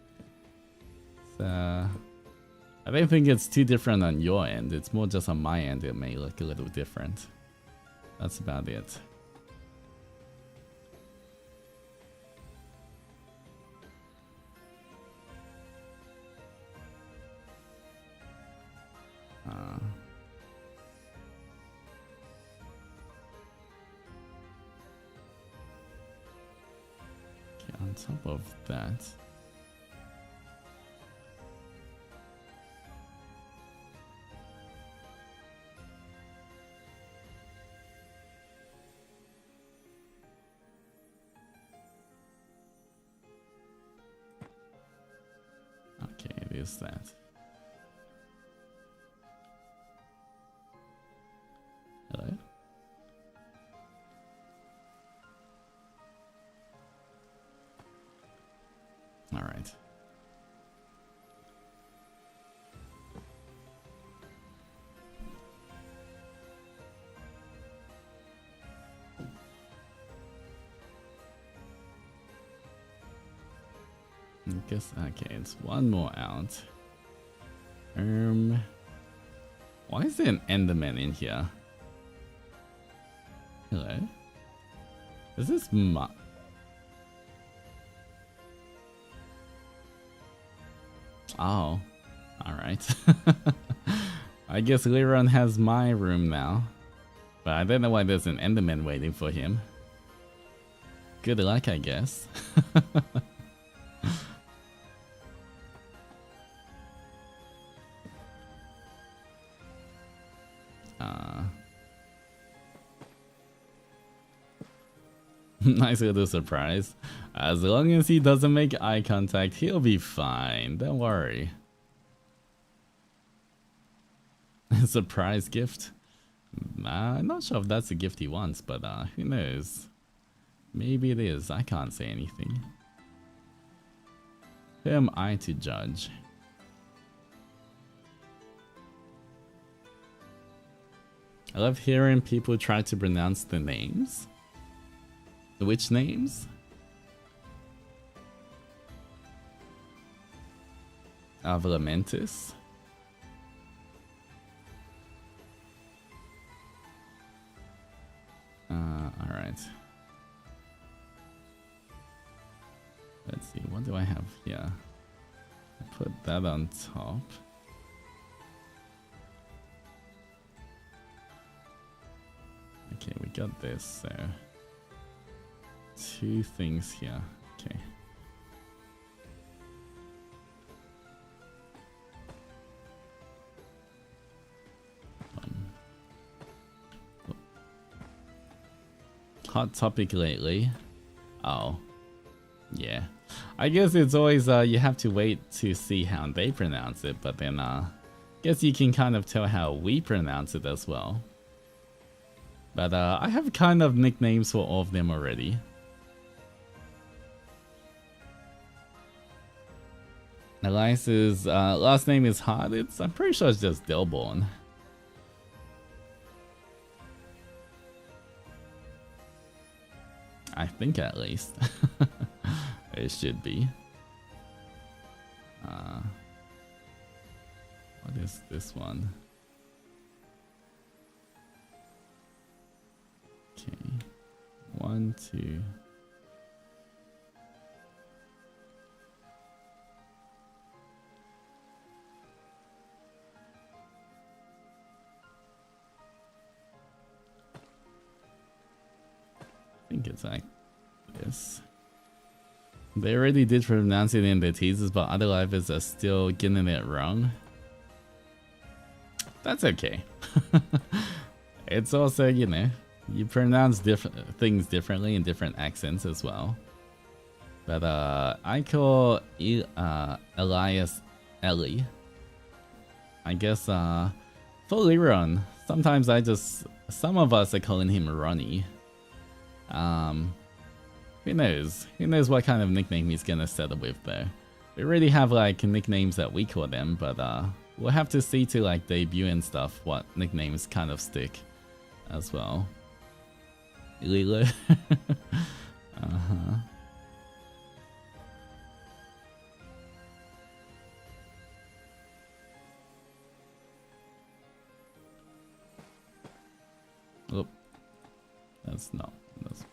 S1: So, I don't think it's too different on your end. It's more just on my end. It may look a little different. That's about it. On top of that, is that? Hello? All right. I guess, okay, it's one more out. Why is there an Enderman in here? Hello? Is this Oh, alright. I guess Liron has my room now. But I don't know why there's an Enderman waiting for him. Good luck, I guess. Nice little surprise. As long as he doesn't make eye contact, he'll be fine. Don't worry. Surprise gift? I'm not sure if that's the gift he wants, but who knows? Maybe it is. I can't say anything. Who am I to judge? I love hearing people try to pronounce the names. Which names? Avalamentis? Alright. Let's see, what do I have here? I put that on top. Okay, we got this, so... two things here. Okay. Hot topic lately. Oh. Yeah. I guess it's always, you have to wait to see how they pronounce it, but then, guess you can kind of tell how we pronounce it as well. But, I have kind of nicknames for all of them already. Elias's last name is hard. I'm pretty sure it's just Delborn. I think at least. It should be. What is this one? Okay. 1, 2. I think it's like this. They already did pronounce it in the teasers, but other livers are still getting it wrong. That's okay. It's also, you know, you pronounce different things differently in different accents as well. But I call Elias Ellie. I guess for Liron, sometimes some of us are calling him Ronnie. Who knows? Who knows what kind of nickname he's gonna settle with though. We already have like nicknames that we call them, but we'll have to see to like debut and stuff what nicknames kind of stick as well. Lilo. Oh, that's not. That's...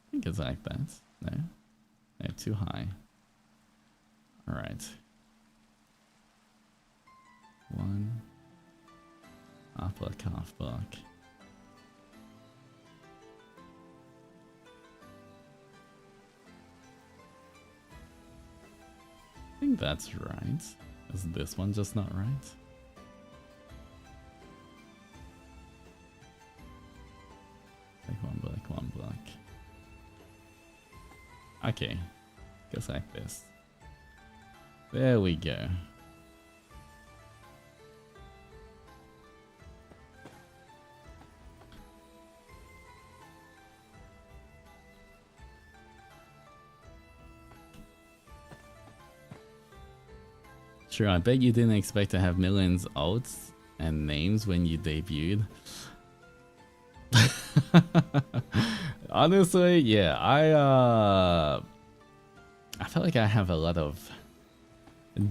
S1: I think it's like that. No, they're too high. All right. 1 half block, half block. I think that's right. Is this one just not right? Like 1 block, 1 block. Okay, goes like this. There we go. Sure, I bet you didn't expect to have millions alts and names when you debuted. Honestly, yeah, I feel like I have a lot of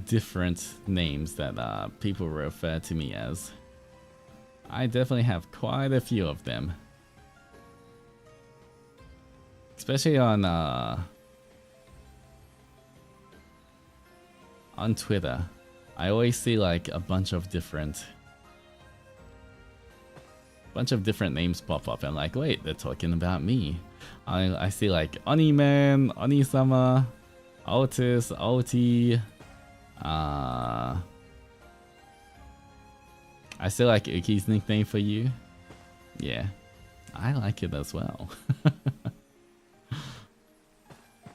S1: different names that people refer to me as. I definitely have quite a few of them. Especially on Twitter. I always see like a bunch of different names pop up and like, wait, they're talking about me. I see like Oniman, Onisama, Altus, Alti. I still like Uki's nickname for you. Yeah, I like it as well.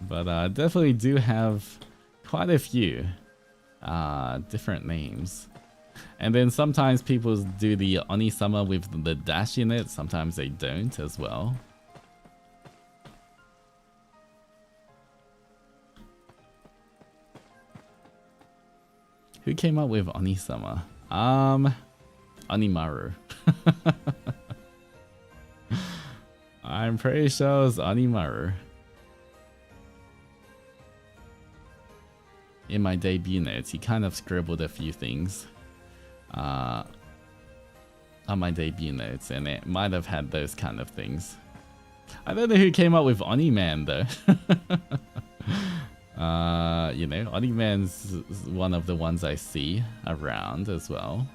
S1: But I definitely do have quite a few different names. And then sometimes people do the Onisama with the dash in it, sometimes they don't as well. Who came up with Onisama? Onimaru. I'm pretty sure it was Onimaru. In my debut notes, he kind of scribbled a few things on my debut notes, and it might have had those kind of things. I don't know who came up with Oniman though. You know, Oniman's one of the ones I see around as well.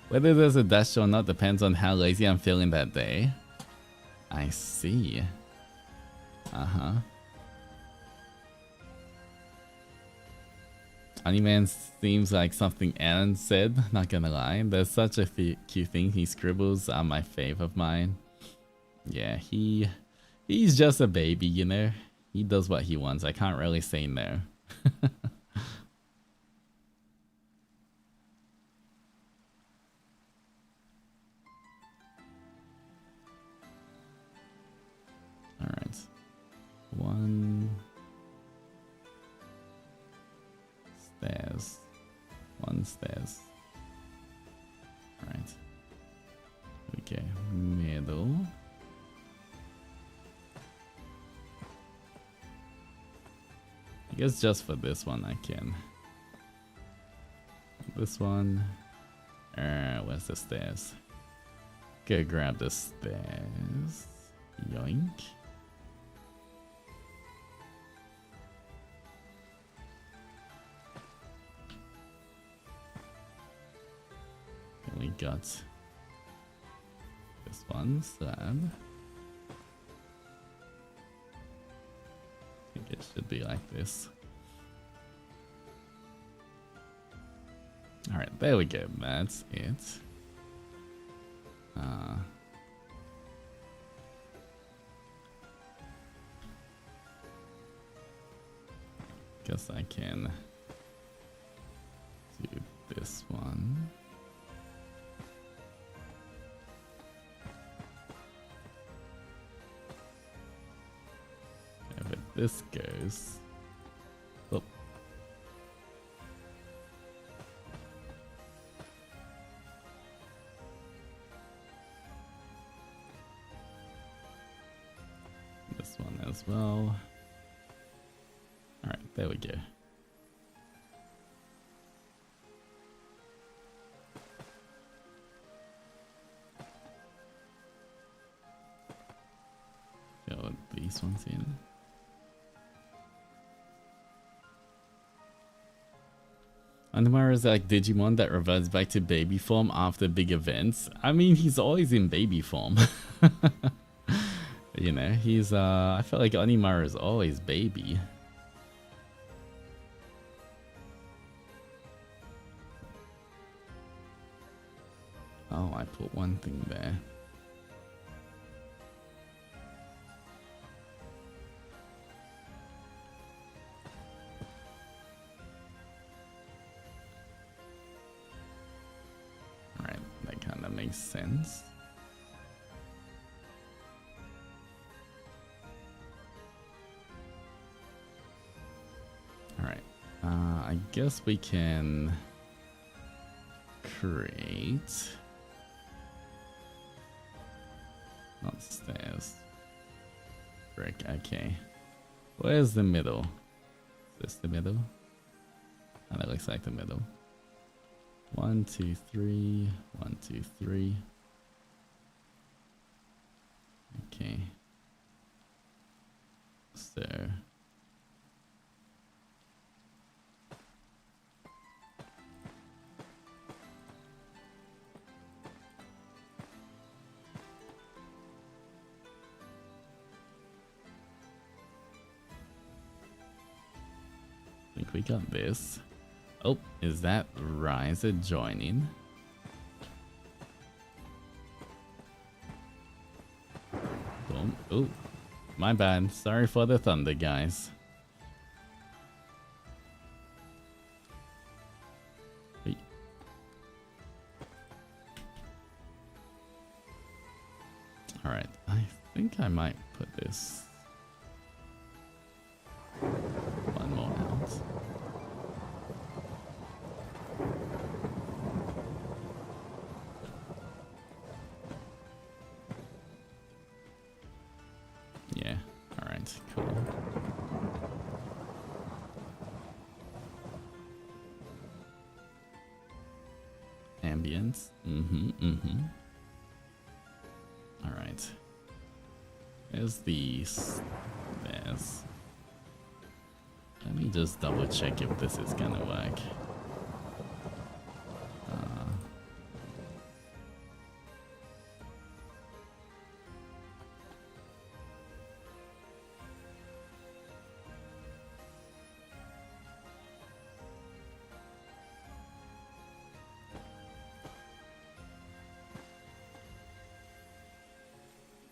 S1: Whether there's a dash or not depends on how lazy I'm feeling that day. I see. Uh-huh. Oniman seems like something Aaron said, not gonna lie. There's such a cute thing. He scribbles on my fave of mine. Yeah, he's just a baby, you know? He does what he wants. I can't really say no. Alright. One stairs. One stairs. Alright. Okay, middle. I guess just for this one I can. This one. Where's the stairs? Go grab the stairs. Yoink. And we got this one slab. I think it should be like this. Alright, there we go. That's it. Guess I can do this one. Yeah, but this goes. Oh. This one as well. Alright, there we go. Got these ones in. Onimaru is like Digimon that reverts back to baby form after big events. I mean, he's always in baby form. You know, he's I feel like Onimaru is always baby. Oh, I put one thing there. Alright, that kind of makes sense. Alright, I guess we can create not stairs. Brick, okay. Where's the middle? Is this the middle? And it looks like the middle. 1, 2, 3. 1, 2, 3. Okay. So I think we got this. Oh, is that Riser joining? Boom. Oh, my bad. Sorry for the thunder, guys. Hey. Alright, I think I might put this one more out. Yeah, alright, cool. Ambience. Alright. There's these. There's. Let me just double check if this is gonna work.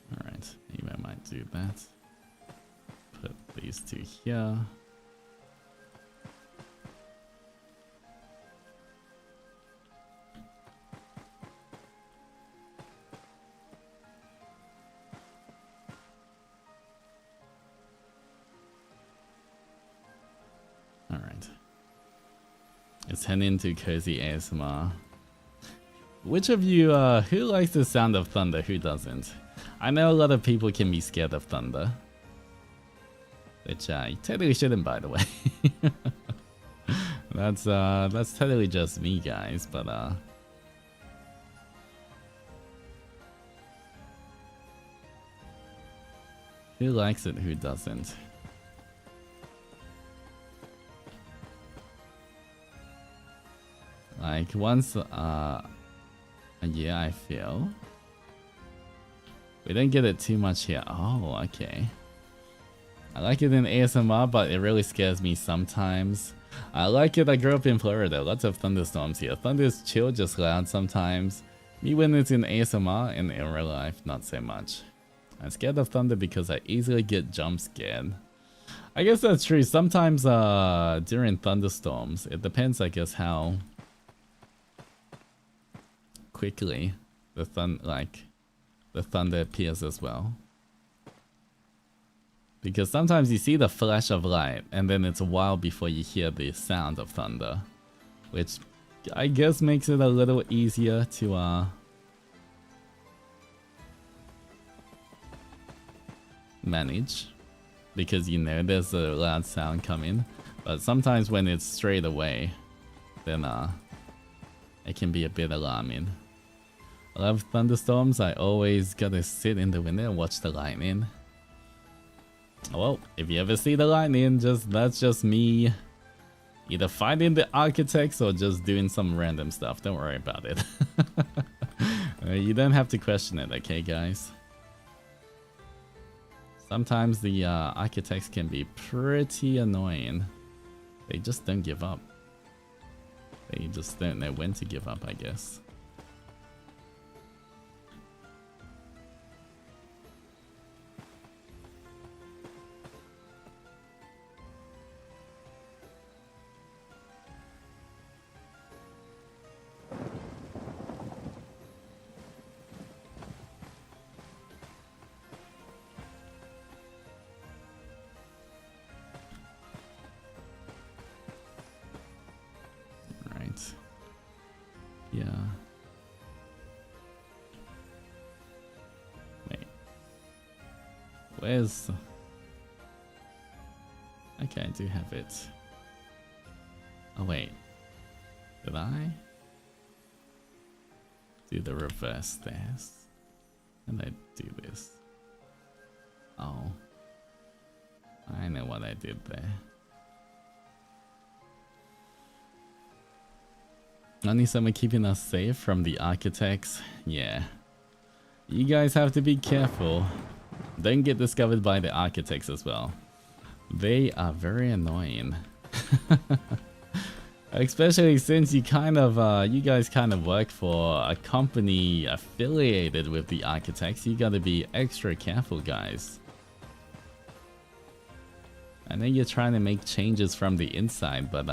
S1: Alright, maybe I might do that. Put these two here. Alright. Let's head into cozy ASMR. Which of you, who likes the sound of thunder? Who doesn't? I know a lot of people can be scared of thunder. Which you totally shouldn't, by the way. That's totally just me, guys, but who likes it, who doesn't? Like once a year, I feel. We didn't get it too much here. Oh, okay. I like it in ASMR, but it really scares me sometimes. I like it. I grew up in Florida. Lots of thunderstorms here. Thunder is chill, just loud sometimes. Me when it's in ASMR, and in real life, not so much. I'm scared of thunder because I easily get jump scared. I guess that's true. Sometimes during thunderstorms, it depends, I guess, how quickly the thunder appears as well. Because sometimes you see the flash of light, and then it's a while before you hear the sound of thunder, which I guess makes it a little easier to manage, because you know there's a loud sound coming. But sometimes when it's straight away, then it can be a bit alarming. I love thunderstorms. I always gotta sit in the window and watch the lightning. Well, if you ever see the lightning, that's just me either fighting the architects or just doing some random stuff. Don't worry about it. You don't have to question it, okay, guys? Sometimes the architects can be pretty annoying. They just don't give up. They just don't know when to give up, I guess. Yeah. Wait. Where's... Okay, I do have it. Oh wait. Did I? Do the reverse stairs? And I do this. Oh. I know what I did there. Only someone keeping us safe from the architects? Yeah. You guys have to be careful. Don't get discovered by the architects as well. They are very annoying. Especially since you guys kind of work for a company affiliated with the architects. You gotta be extra careful, guys. I know you're trying to make changes from the inside, but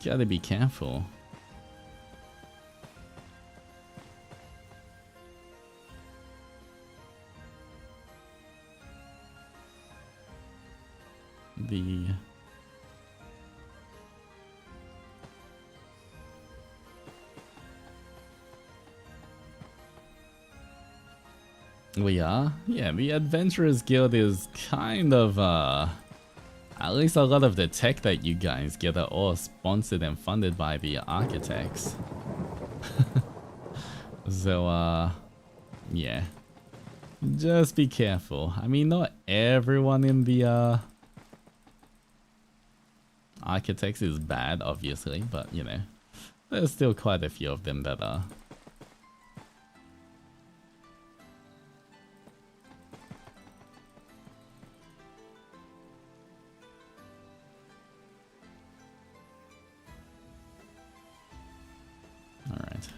S1: gotta be careful. We are? Yeah, the Adventurers Guild is kind of, at least a lot of the tech that you guys get are all sponsored and funded by the architects. So, yeah. Just be careful. I mean, not everyone in the, architects is bad, obviously, but, you know, there's still quite a few of them that are. Alright.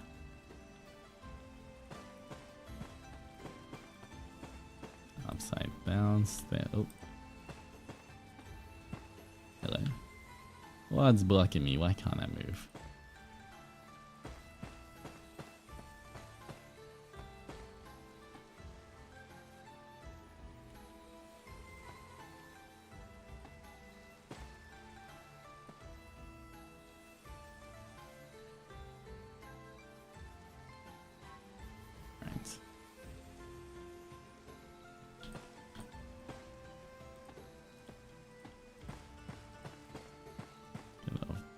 S1: Upside down, oh. Hello. What's blocking me? Why can't I move?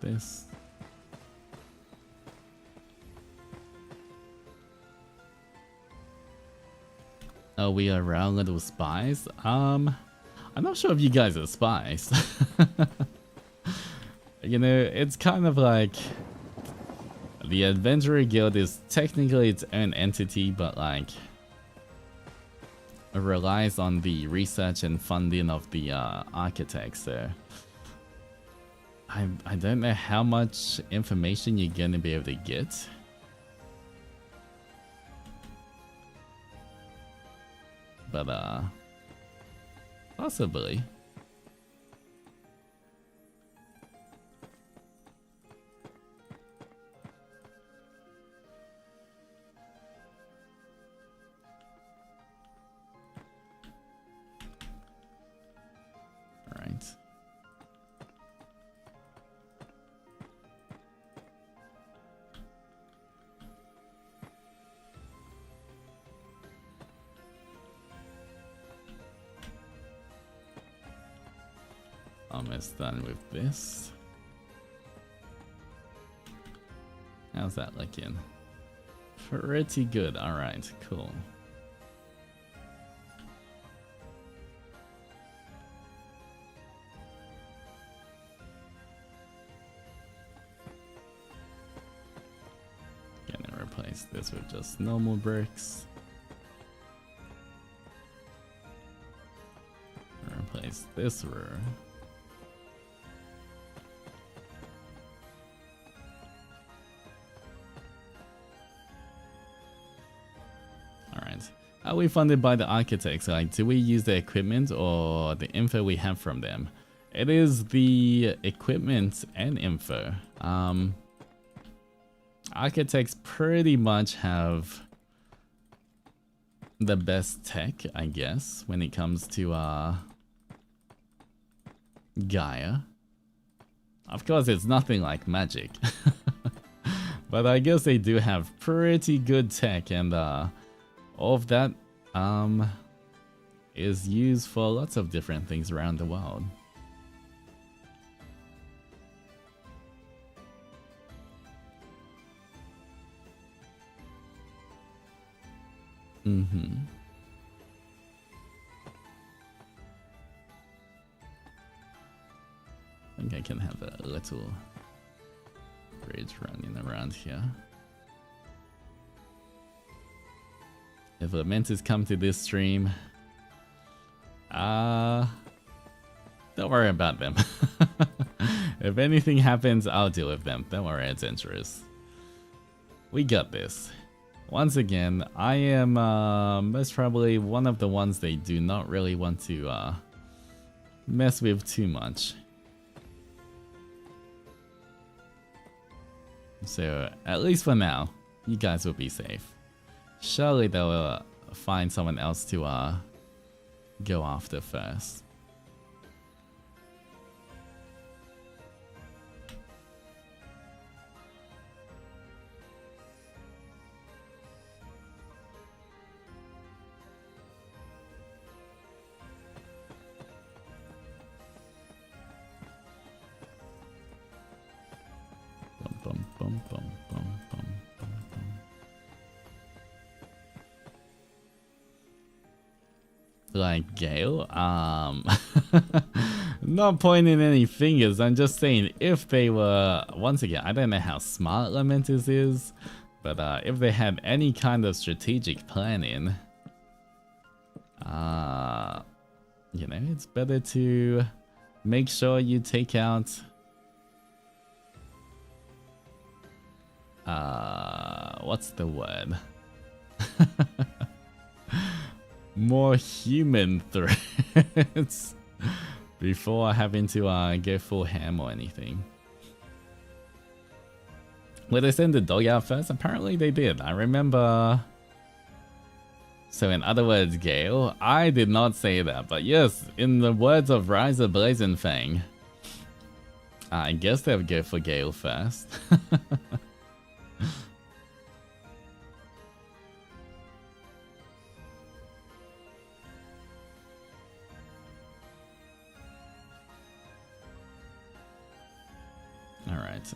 S1: This. Oh, we are our little spies. I'm not sure if you guys are spies. You know, it's kind of like the Adventurer Guild is technically its own entity, but like it relies on the research and funding of the architects. So I don't know how much information you're gonna be able to get. But possibly. All right. Almost done with this. How's that looking? Pretty good. All right, cool. Gonna replace this with just normal bricks. Replace this room. Are we funded by the architects? Like, do we use the equipment or the info we have from them? It is the equipment and info. Architects pretty much have the best tech, I guess, when it comes to Gaia. Of course, it's nothing like magic. But I guess they do have pretty good tech, and all of that is used for lots of different things around the world. Mm-hmm. I think I can have a little bridge running around here. If Lamentis come to this stream, don't worry about them. If anything happens, I'll deal with them. Don't worry, adventurers. We got this. Once again, I am most probably one of the ones they do not really want to mess with too much. So, at least for now, you guys will be safe. Surely they'll find someone else to go after first. Bum, bum, bum, bum, bum, bum, bum. Like Gale? Not pointing any fingers, I'm just saying if they were, once again, I don't know how smart Lamentis is, but if they had any kind of strategic planning, you know, it's better to make sure you take out what's the word? More human threats before having to go full ham or anything. Will they send the dog out first? Apparently they did. I remember. So in other words, Gale, I did not say that, but yes, in the words of Rise of Blazing Fang, I guess they'll go for Gale first. All right.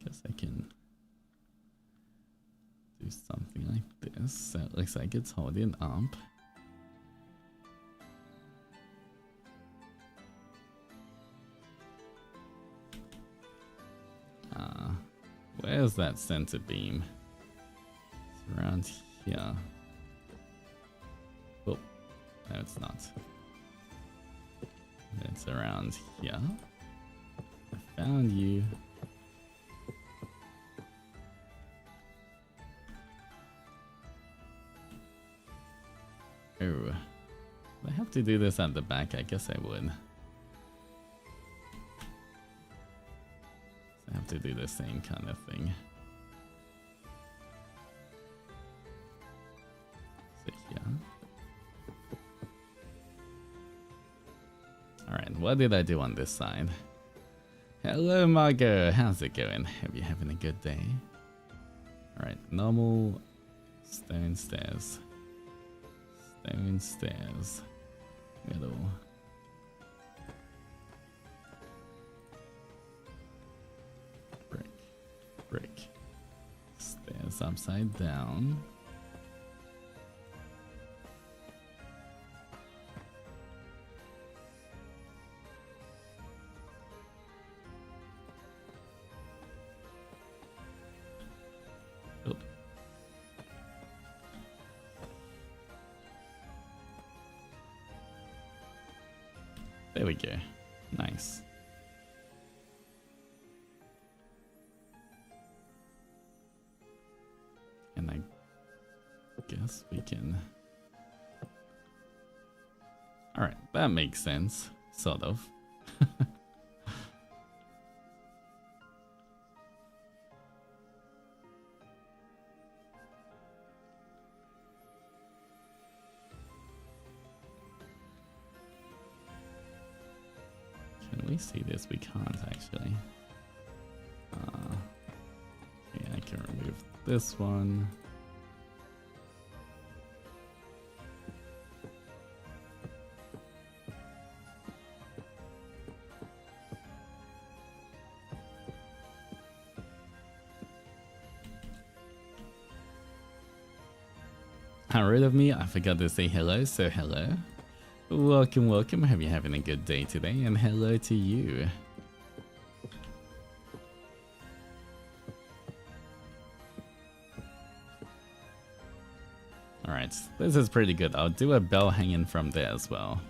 S1: Guess I can do something like this. So it looks like it's holding up. Where's that center beam? It's around here. Oh, no, it's not. It's around here. I found you. Oh, I have to do this at the back. I guess I would. I have to do the same kind of thing. So here. Alright, what did I do on this side? Hello Margot, how's it going? Hope you're having a good day. Alright, normal stone stairs. Stone stairs. Middle. Brick. Stairs upside down. Oh. There we go. Nice. And I guess we can... Alright, that makes sense. Sort of. we see this? We can't actually. Okay, I can remove this one. Rid of me, I forgot to say hello, so hello. Welcome, welcome. I hope you're having a good day today, and hello to you. Alright, this is pretty good. I'll do a bell hanging from there as well.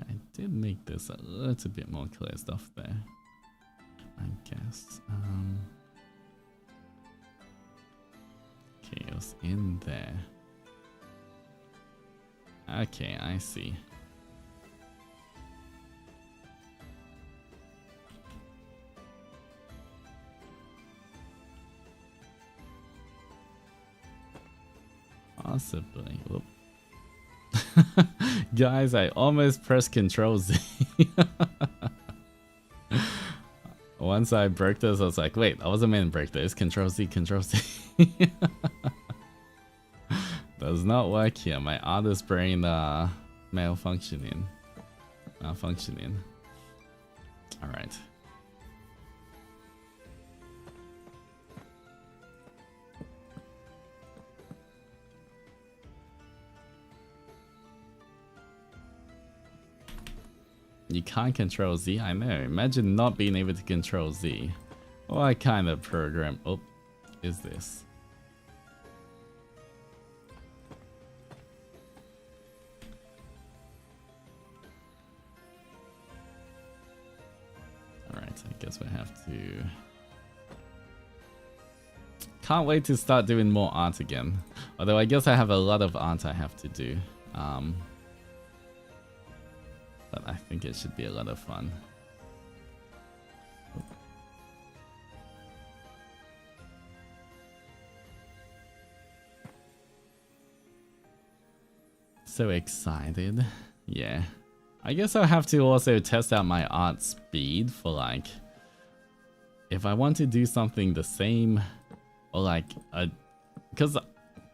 S1: I did make this a little bit more closed off there, I guess. Okay, it was in there. Okay, I see. Possibly. Whoop. Guys, I almost pressed Control Z. Once I broke this, I was like, wait, I wasn't meant to break this. Control Z, Control Z. Does not work here. My artist brain malfunctioning. Alright. You can't control Z? I know. Imagine not being able to control Z. What kind of program is this? Alright, I guess we have to... Can't wait to start doing more art again. Although I guess I have a lot of art I have to do. But I think it should be a lot of fun. So excited. Yeah. I guess I'll have to also test out my art speed for like... If I want to do something the same or like... Because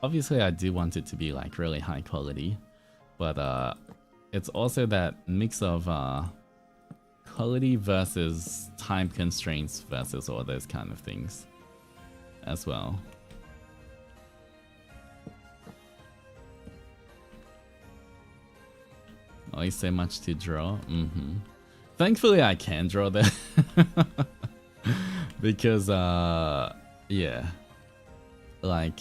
S1: obviously I do want it to be like really high quality. But it's also that mix of quality versus time constraints versus all those kind of things as well. Always so much to draw. Thankfully I can draw that. Because yeah, like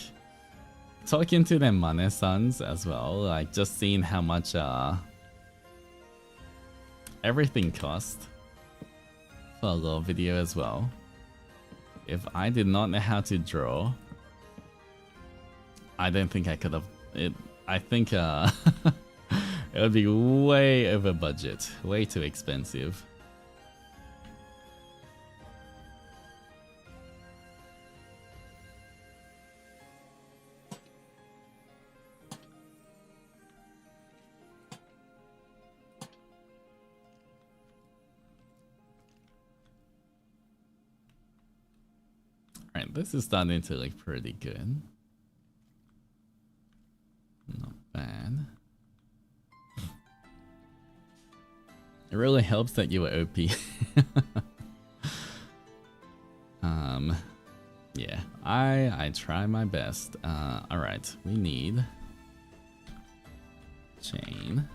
S1: talking to the Mane-sans as well, like just seeing how much everything cost for a little video as well. If I did not know how to draw, I don't think I could have it. I think it would be way over budget, way too expensive. Alright, this is starting to look pretty good. Not bad. It really helps that you were OP. Yeah, I try my best. Alright, we need chain.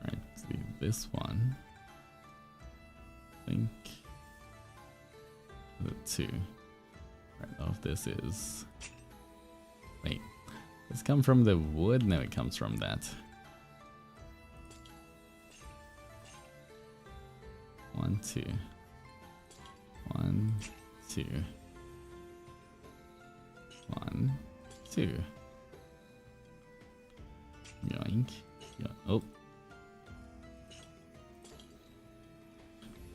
S1: Alright, let's do this one. I think the 2. I don't know if this is... Wait, does it come from the wood? No, it comes from that. 1, 2. 1, 2. 1, 2. Yoink. Oh.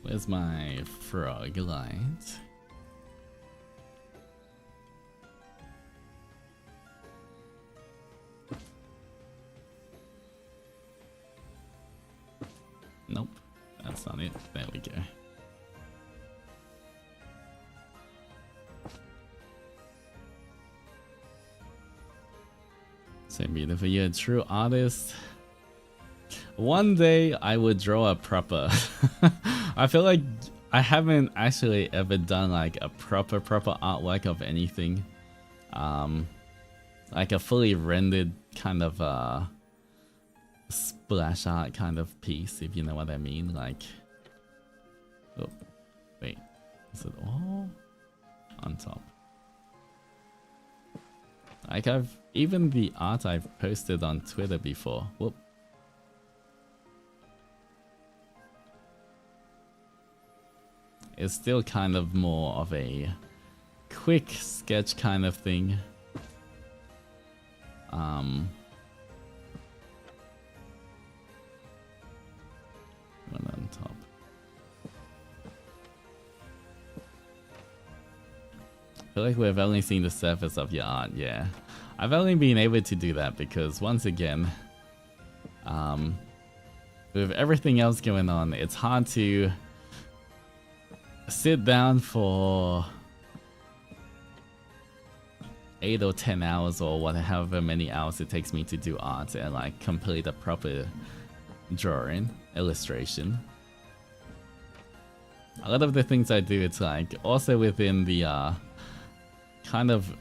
S1: Where's my frog light? Nope, that's not it. There we go. So beautiful, you're a true artist. One day I would draw a proper. I feel like I haven't actually ever done like a proper artwork of anything. Like a fully rendered kind of splash art kind of piece, if you know what I mean. Like, oh, wait, is it all on top? Like even the art I've posted on Twitter before. Whoop. It's still kind of more of a quick sketch kind of thing. One on top. I feel like we've only seen the surface of your art, yeah. I've only been able to do that because once again, with everything else going on, it's hard to sit down for 8 or 10 hours or whatever many hours it takes me to do art and like complete a proper drawing, illustration. A lot of the things I do, it's like also within the kind of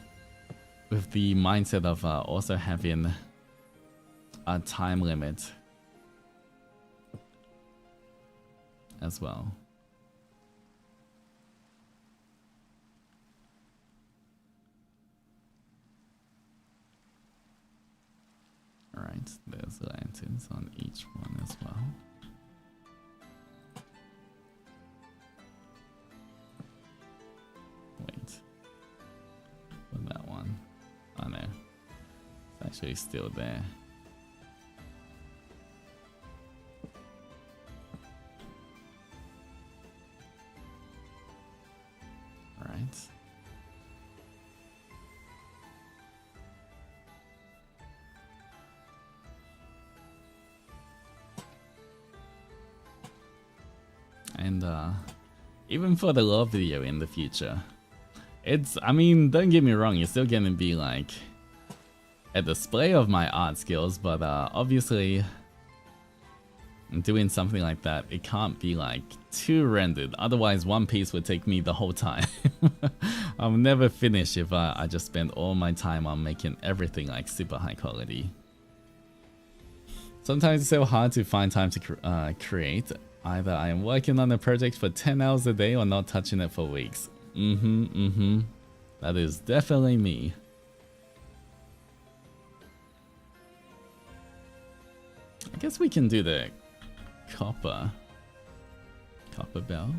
S1: with the mindset of also having a time limit as well. Alright, there's lanterns on each one as well. Wait. What that one? Oh no. It's actually still there. Alright. And even for the lore video in the future, I mean, don't get me wrong, it's still gonna be like a display of my art skills, but obviously doing something like that, it can't be like too rendered, otherwise one piece would take me the whole time. I'll never finish if I just spend all my time on making everything like super high quality. Sometimes it's so hard to find time to create. Either I am working on a project for 10 hours a day or not touching it for weeks. That is definitely me. I guess we can do the copper bell.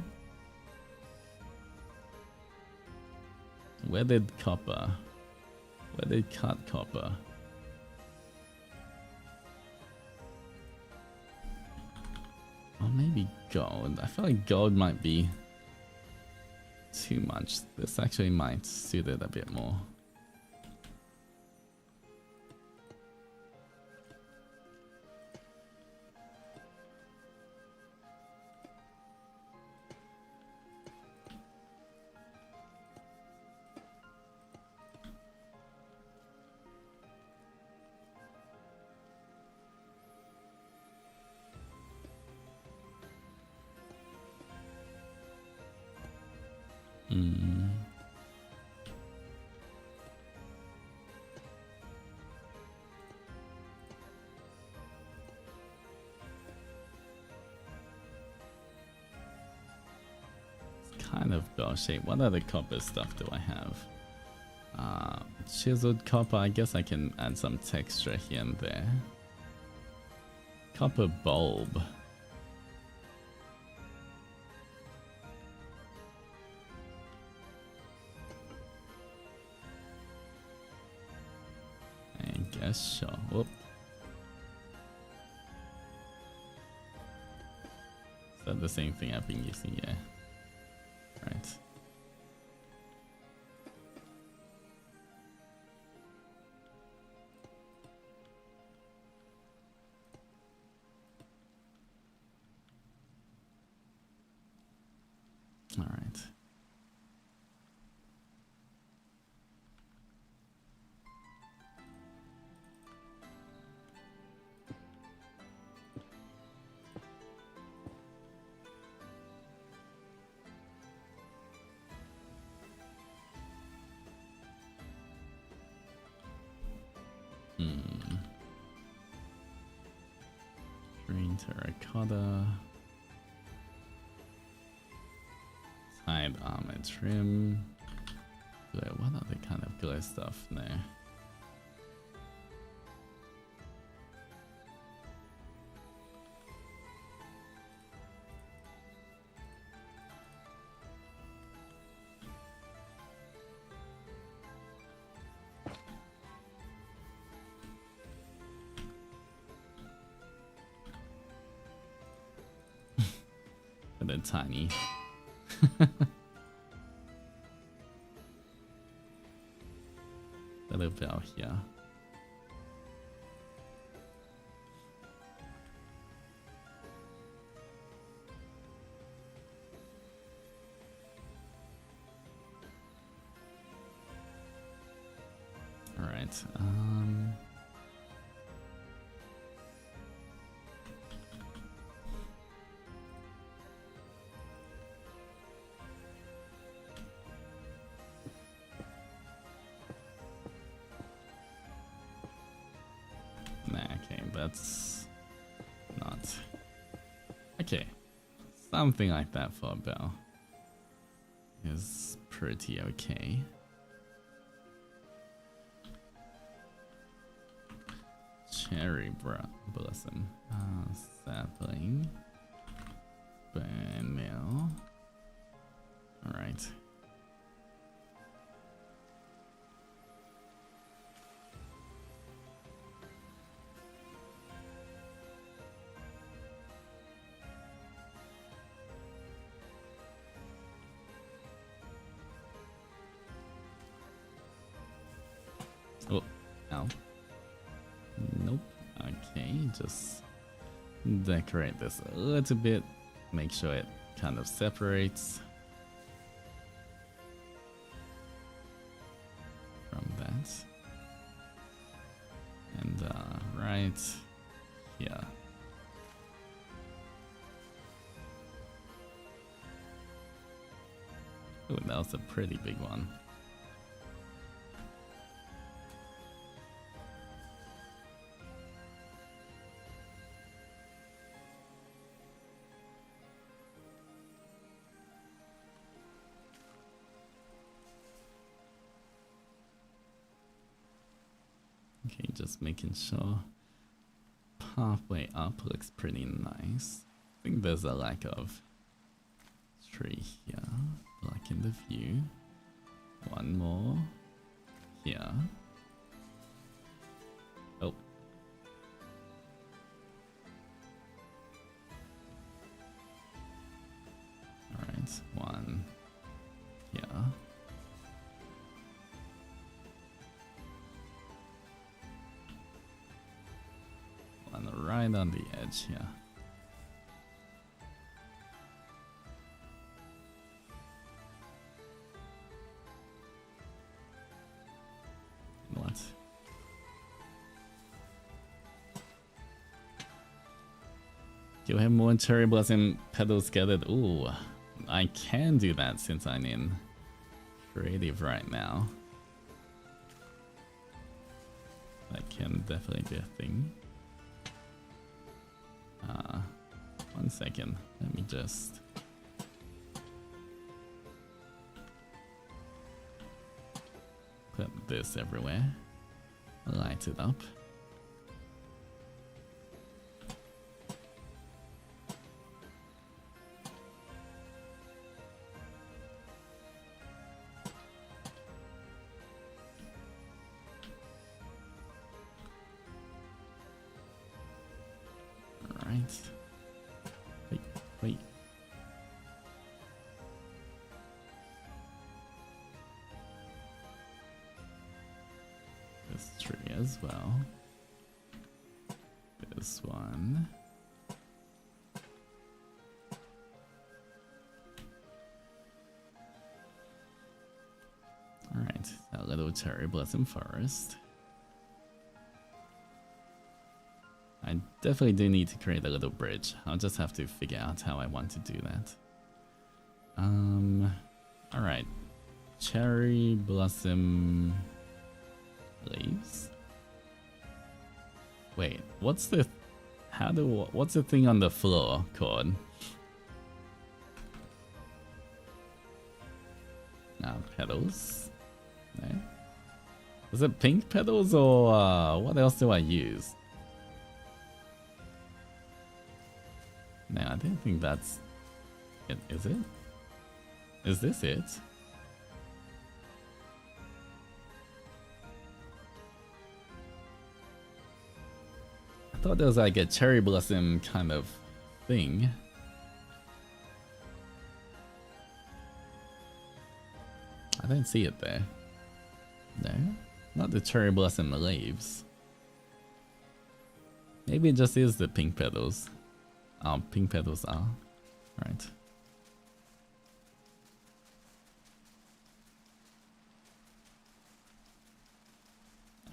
S1: Where did copper? Where did cut copper? Or maybe gold. I feel like gold might be too much. This actually might suit it a bit more. Kind of bell shape. What other copper stuff do I have? Chiseled copper. I guess I can add some texture here and there. Copper bulb. Yeah, sure. Whoop. Is that the same thing I've been using? Yeah. Right. All right. Green terracotta. Side armor trim. Glow. What other kind of glow stuff there? A bit tiny. A little bell here. All right. Okay, that's not okay. Something like that for a bell is pretty okay. Cherry blossom, sapling, burn mill. All right. Oh, ow. Nope. Okay, just decorate this a little bit. Make sure it kind of separates from that. And right here. Oh, that was a pretty big one. Okay, just making sure pathway up looks pretty nice. I think there's a lack of tree here, blocking the view. One more here. Oh. Alright, one here. Right on the edge here. What? Do I have more cherry blossom petals scattered? Ooh, I can do that since I'm in creative right now. That can definitely be a thing. 1 second, let me just put this everywhere, light it up. Wait. This tree as well. This one. Alright, that little cherry blossom forest. I definitely do need to create a little bridge. I'll just have to figure out how I want to do that. Alright. Cherry blossom leaves. Wait, what's the thing on the floor called? Petals. No? Is it pink petals or what else do I use? No, I don't think that's it. Is it? Is this it? I thought there was like a cherry blossom kind of thing. I don't see it there. No? Not the cherry blossom leaves. Maybe it just is the pink petals. Oh, pink petals are. Right.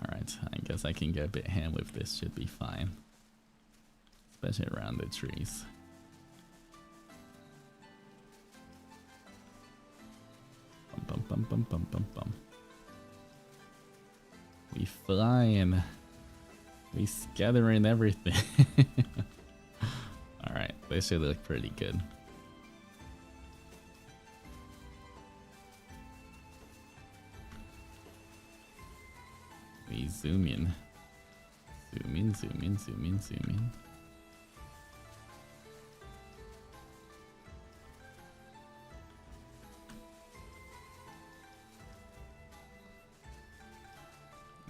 S1: Alright, I guess I can go a bit ham with this, should be fine. Especially around the trees. Bum bum bum bum bum bum. We flying. We scattering everything. Alright, they should look pretty good. We zoom in. Zoom in, zoom in, zoom in, zoom in.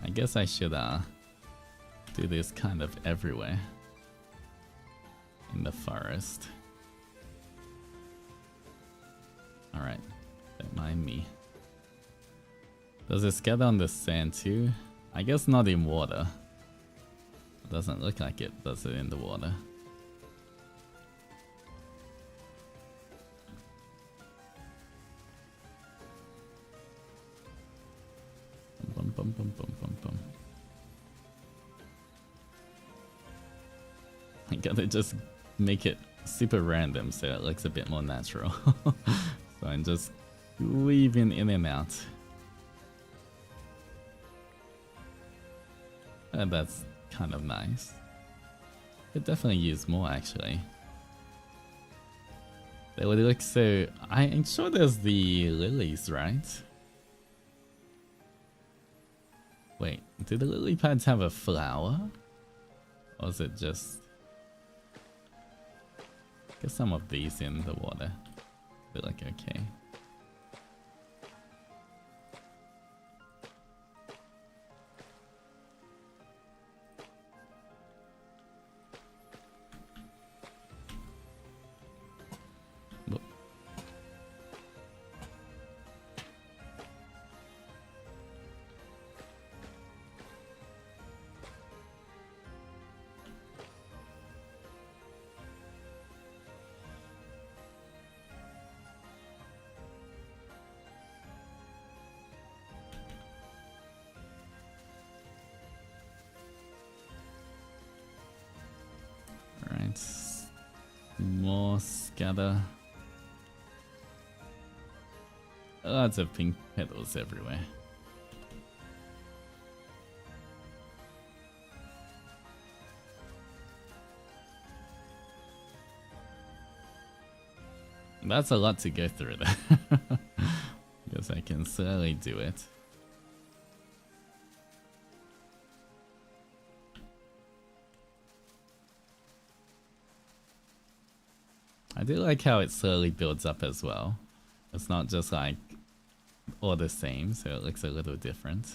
S1: I guess I should do this kind of everywhere in the forest. Alright, don't mind me. Does it scatter on the sand too? I guess not in water. It doesn't look like it does it in the water. Bum, bum, bum, bum, bum, bum. I gotta just make it super random so it looks a bit more natural. So I'm just weaving in and out. And that's kind of nice. Could definitely use more actually. They would look so... I'm sure there's the lilies, right? Wait, do the lily pads have a flower? Or is it just... Get some of these in the water. Feel like okay. More scatter. Lots of pink petals everywhere. That's a lot to go through there. Guess I can slowly do it. I do like how it slowly builds up as well. It's not just like all the same, so it looks a little different.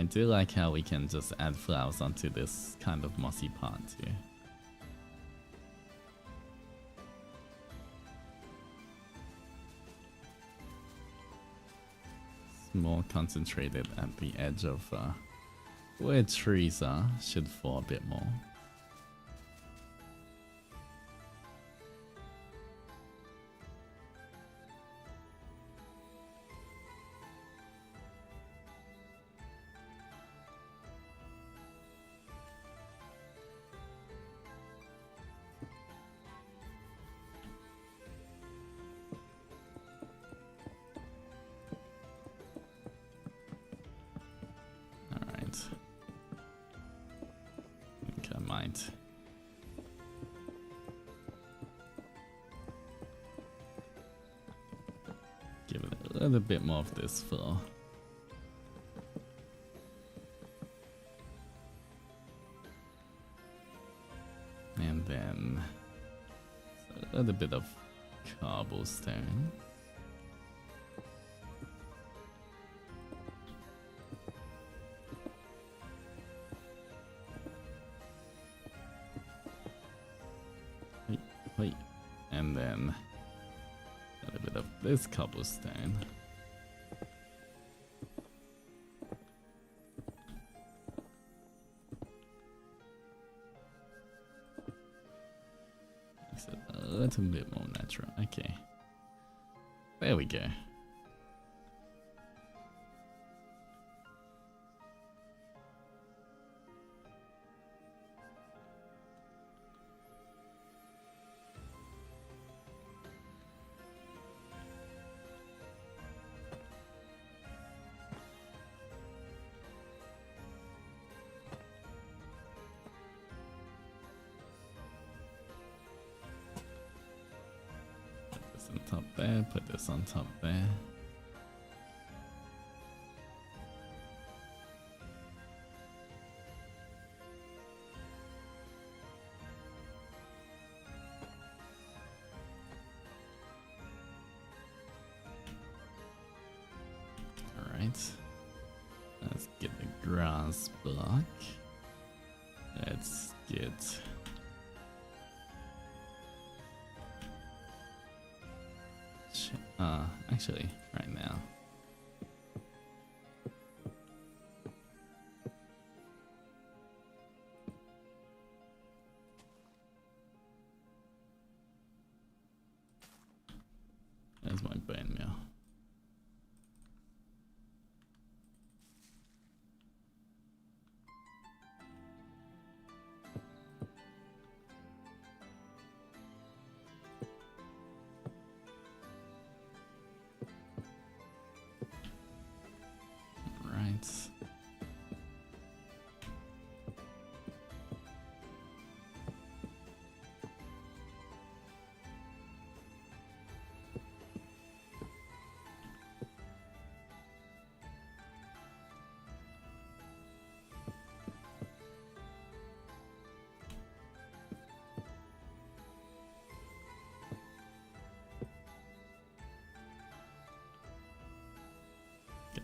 S1: I do like how we can just add flowers onto this kind of mossy part too. It's more concentrated at the edge of where trees are, should fall a bit more. Give it a little bit more of this floor. And then a little bit of cobblestone. Wait, and then a little bit of this cobblestone. Makes it a little bit more natural. Okay, there we go. On top there, put this on top there. Alright, let's get the grass block. Let's get actually, right now. There's my bone meal.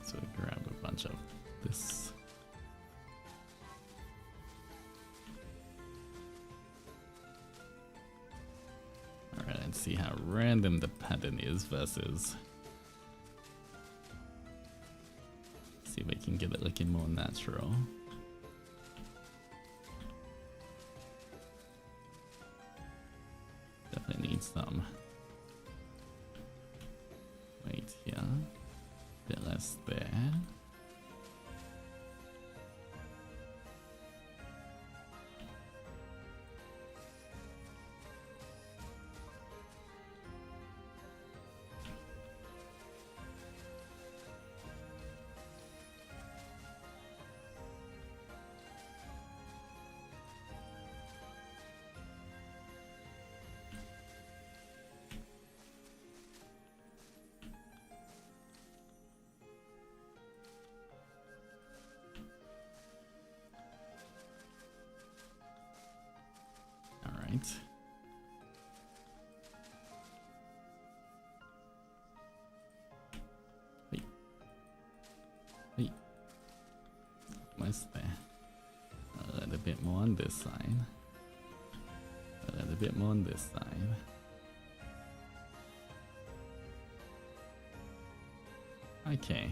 S1: So grab a bunch of this. Alright, let's see how random the pattern is versus. See if we can get it looking more natural. Definitely need some weight here. Bit less there. almost there. A little bit more on this side. A little bit more on this side. Okay.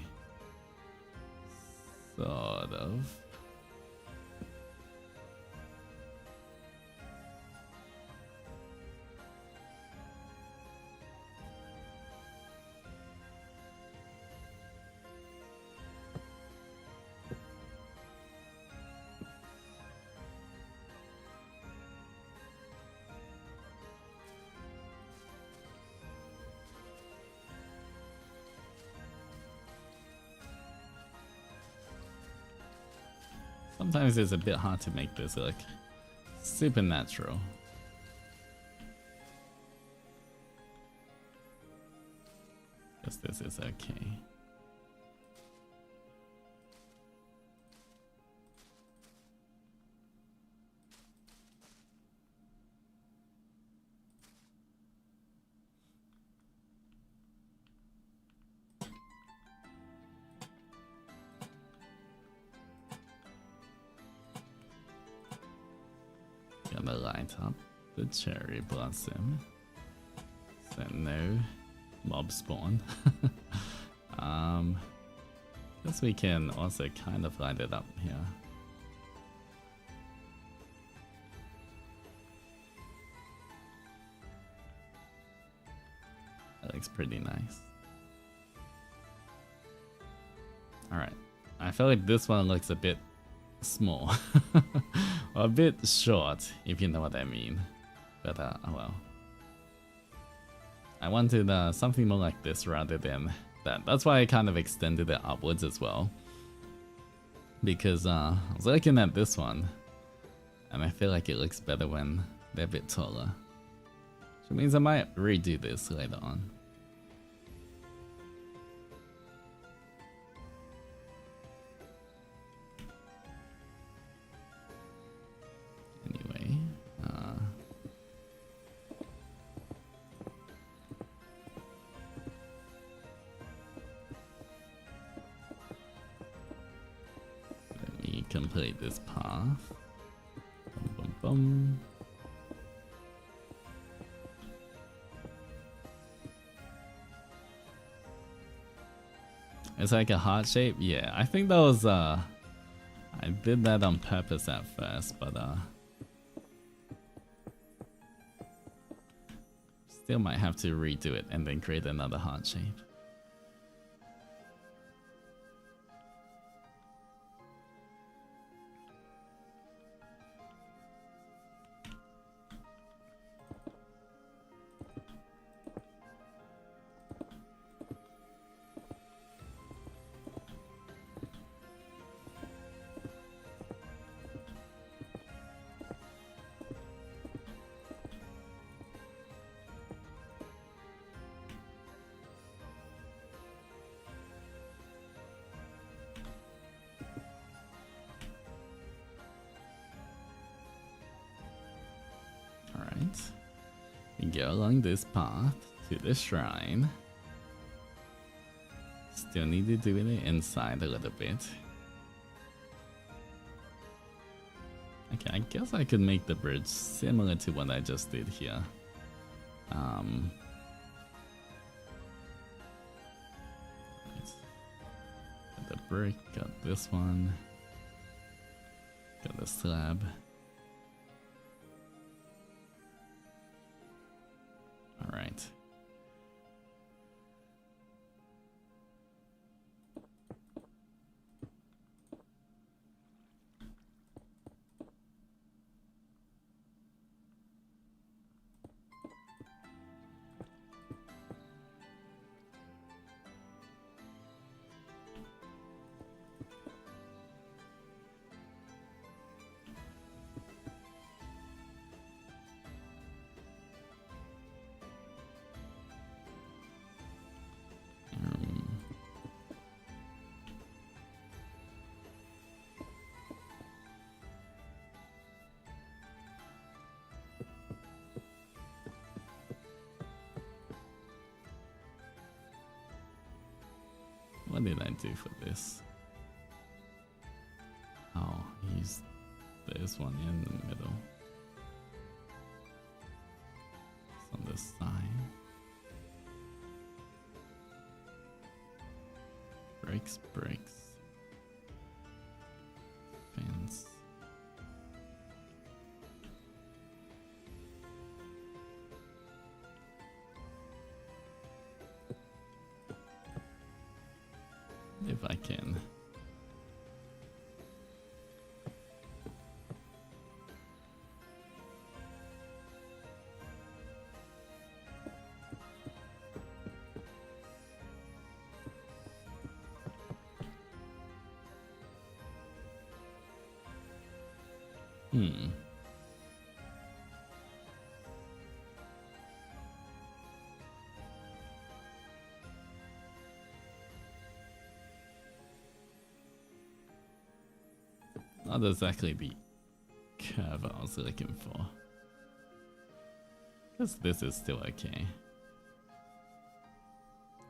S1: Sort of. Sometimes it's a bit hard to make this look supernatural. Guess this is okay. Gonna light up the cherry blossom. So no mob spawn. Guess we can also kind of light it up here. That looks pretty nice. Alright. I feel like this one looks a bit small. A bit short, if you know what I mean. But oh well. I wanted something more like this rather than that. That's why I kind of extended it upwards as well. Because I was looking at this one, and I feel like it looks better when they're a bit taller. Which means I might redo this later on. Anyway, let me complete this path. Bum, bum, bum. It's like a heart shape? Yeah, I think that was, I did that on purpose at first, but, still might have to redo it and then create another heart shape. We go along this path to the shrine. Still need to do it inside a little bit. Okay, I guess I could make the bridge similar to what I just did here. Got the brick, got this one, got the slab. Alright. What did I do for this? use this one in the middle. It's on this side. Bricks, bricks. Fence. If I can. Not exactly the curve I was looking for. Guess this is still okay.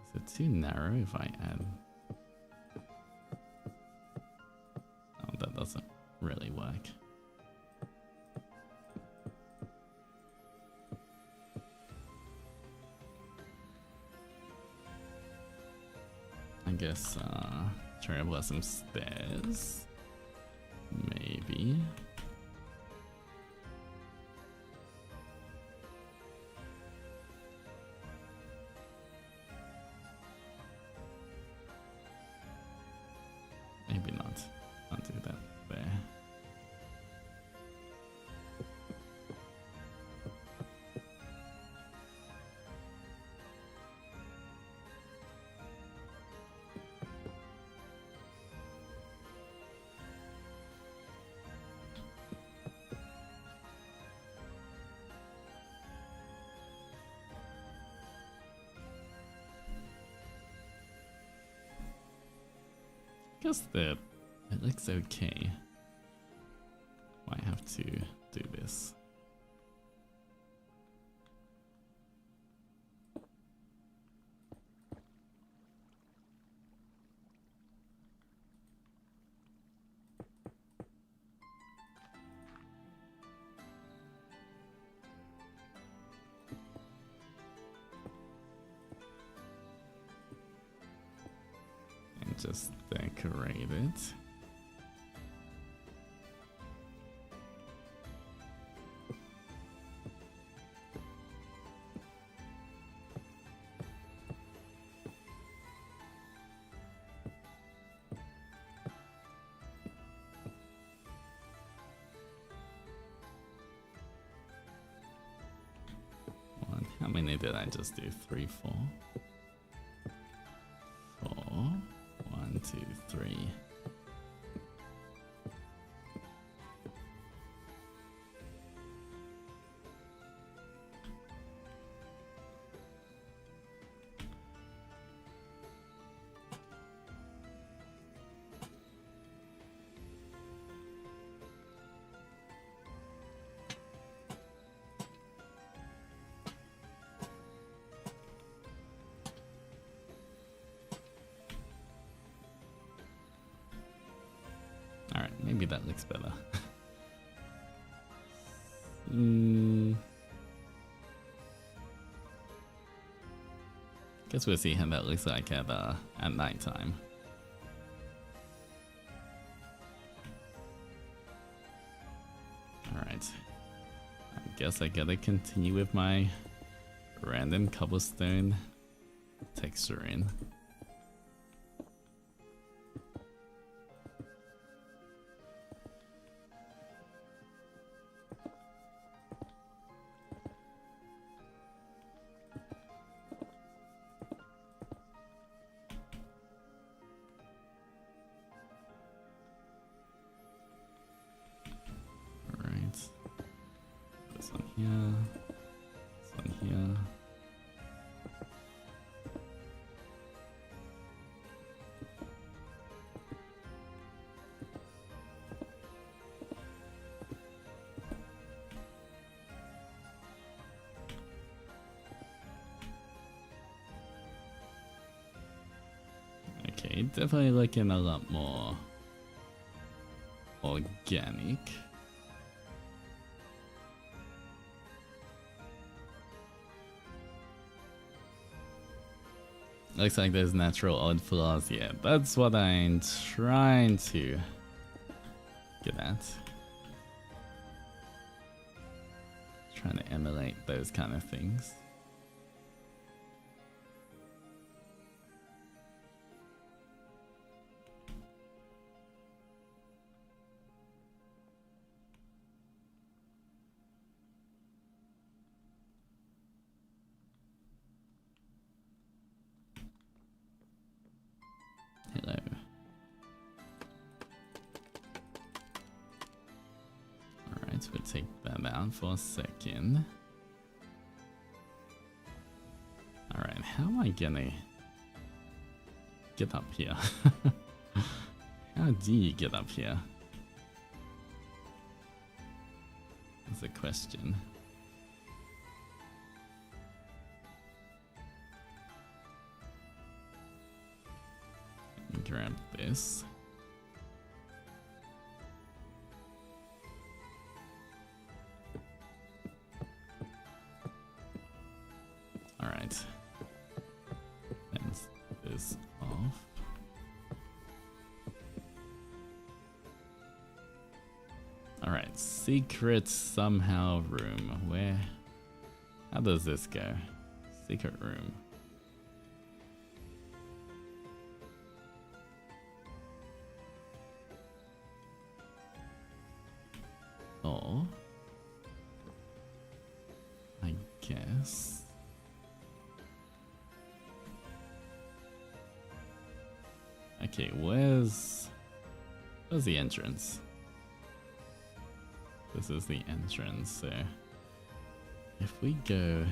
S1: Is it too narrow if I add? Oh, that doesn't really work. I guess try to some stairs. Maybe. Maybe not. I'll do that there. Guess that it looks okay. Might have to do this. Just decorate it. How many did I just do? 3, 4? 1, 2, 3. Maybe that looks better. Guess we'll see how that looks like at night time. Alright. I guess I gotta continue with my random cobblestone texturing. Okay, definitely looking a lot more organic. Looks like there's natural odd flaws. Yeah, that's what I'm trying to get at. Trying to emulate those kind of things. Hello. Alright, we'll take that out for a second. Alright, how am I gonna get up here? How do you get up here? That's a question. Grab this. All right. Fence this off. All right. Secret somehow room. Where? How does this go? Secret room. Oh, I guess. Okay, where's the entrance? This is the entrance, so if we go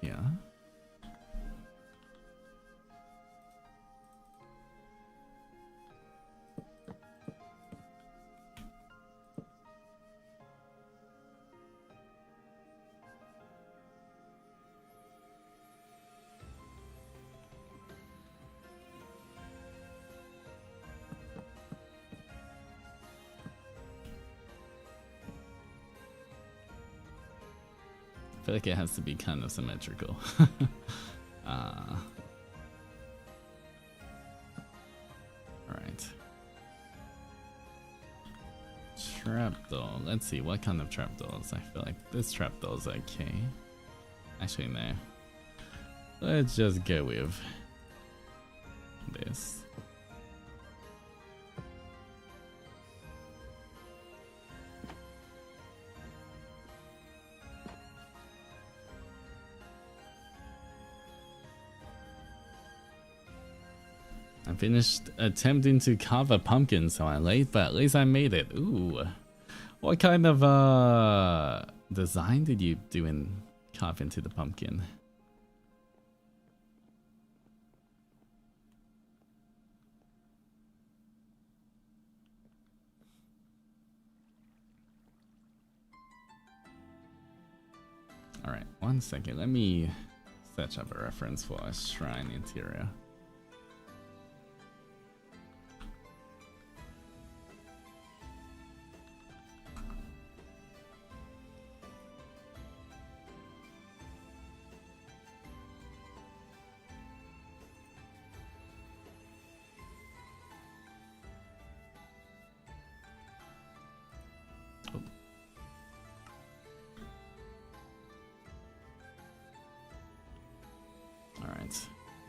S1: here. I feel like it has to be kind of symmetrical. Alright. Trapdoor. Let's see, what kind of trapdoors? I feel like this trapdoor's okay. Actually, no. Let's just go with this. I finished attempting to carve a pumpkin, so I'm late, but at least I made it. Ooh. What kind of design did you do in carve into the pumpkin? Alright, one second. Let me search up a reference for a shrine interior.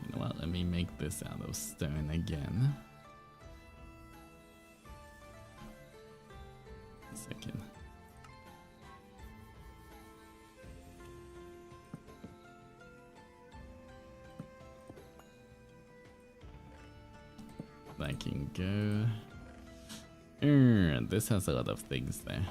S1: You know what, let me make this out of stone again. A second. That can go. This has a lot of things there.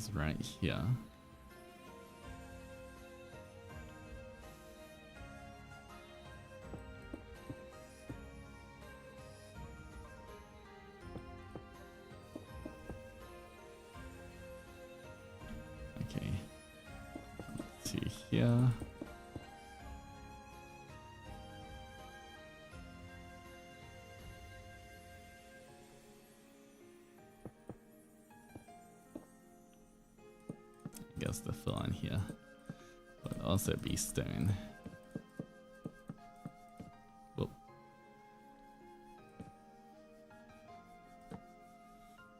S1: is right here. Okay. To here. Guess the fill on here would also be stone. Whoop.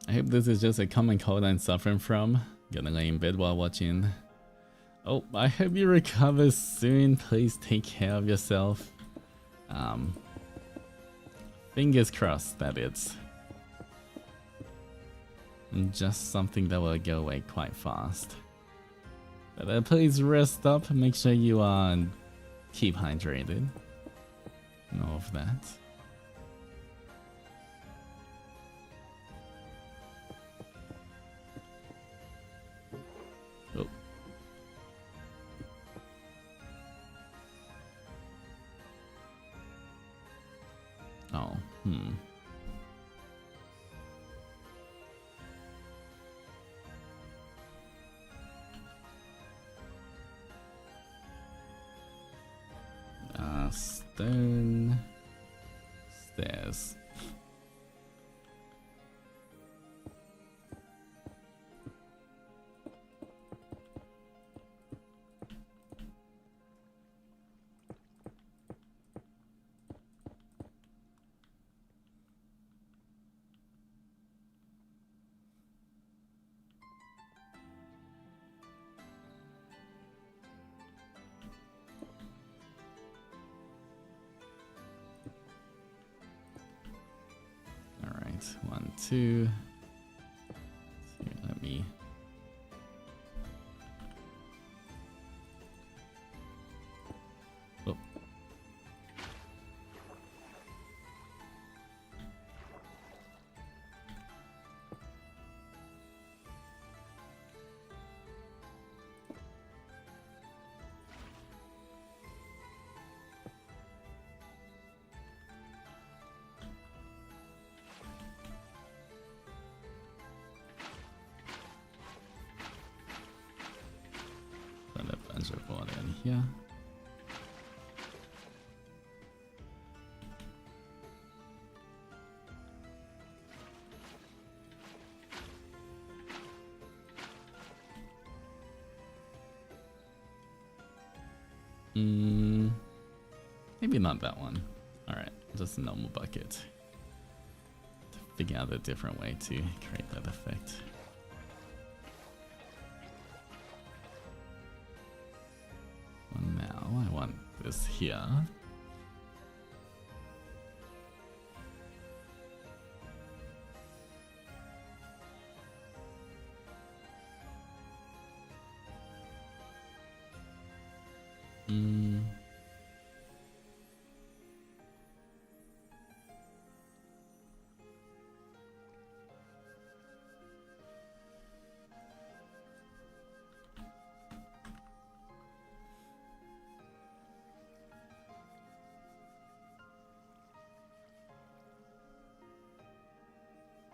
S1: I hope this is just a common cold I'm suffering from. Gonna lay in bed while watching. Oh, I hope you recover soon. Please take care of yourself. Fingers crossed that it's just something that will go away quite fast. But please rest up, make sure you keep hydrated and all of that. Oh. Oh, stone stairs. One, two. Here, let me. Oh. Water in here. Maybe not that one. Alright, just a normal bucket. To figure out a different way to create that effect. Now I want this here.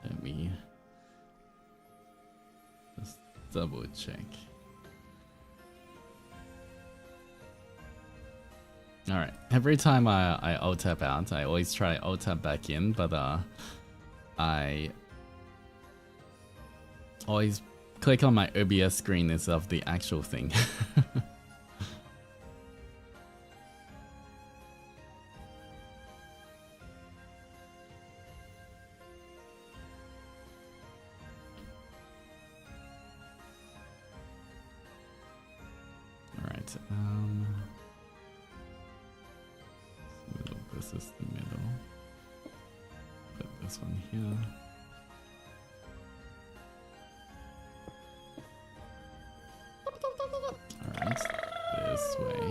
S1: Let me just double check. Alright, every time I O-tap out, I always try O-tap back in, but I always click on my OBS screen instead of the actual thing. Alright, this is the middle. Put this one here. Alright, this way.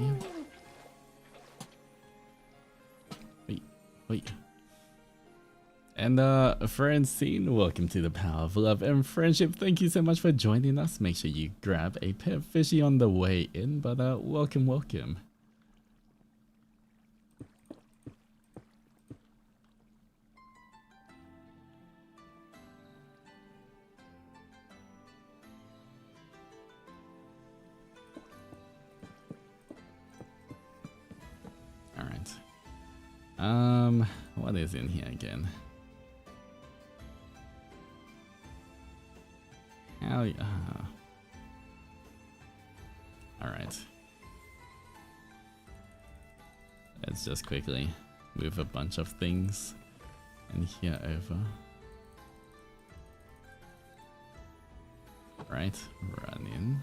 S1: Wait. And Francine, welcome to the Power of Love and Friendship. Thank you so much for joining us. Make sure you grab a pet fishy on the way in, but welcome, welcome. All right. What is in here again? Hell yeah. Alright. Let's just quickly move a bunch of things in here over. Right, run in.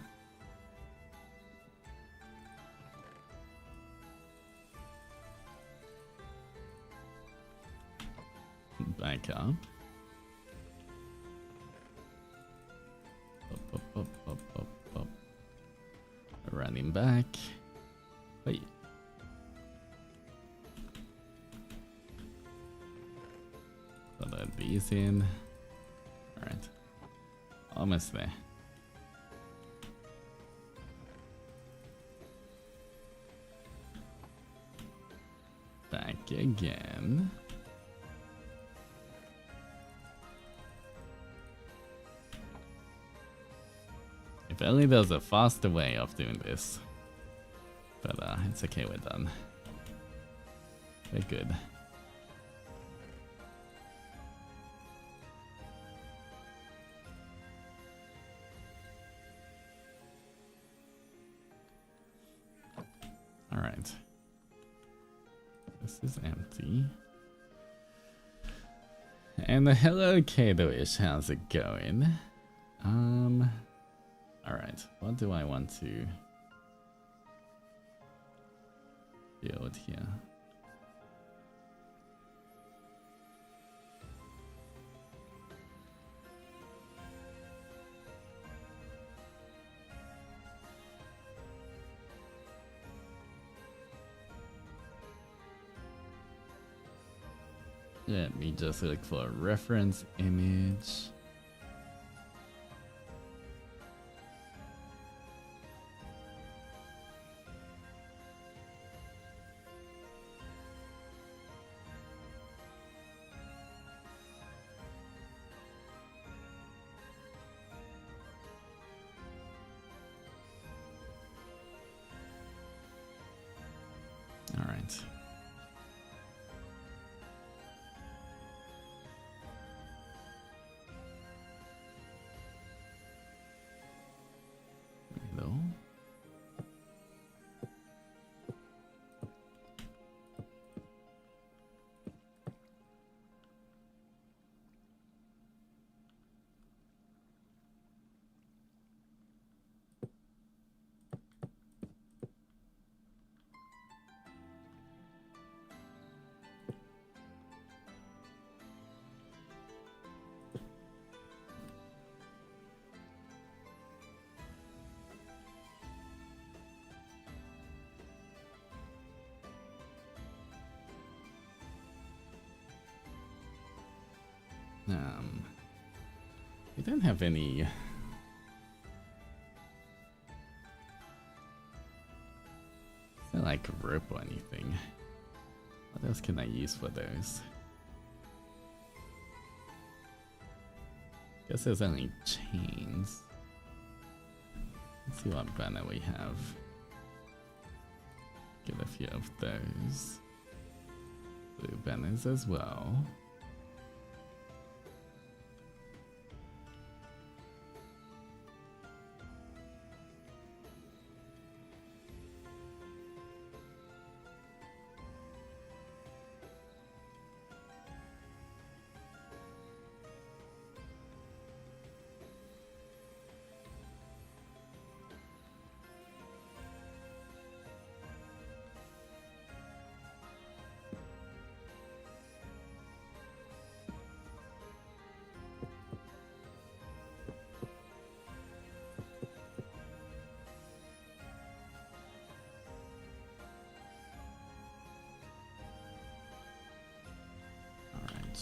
S1: Back up. Up. Running back. Wait. Put these in. Alright. Almost there. Back again. If only there was a faster way of doing this. But it's okay, we're done. We're good. Alright. This is empty. And hello Kato-ish, how's it going? Alright, what do I want to build here? Let me just look for a reference image. We don't have any like rope or anything. What else can I use for those? Guess there's only chains. Let's see what banner we have. Get a few of those. Blue banners as well.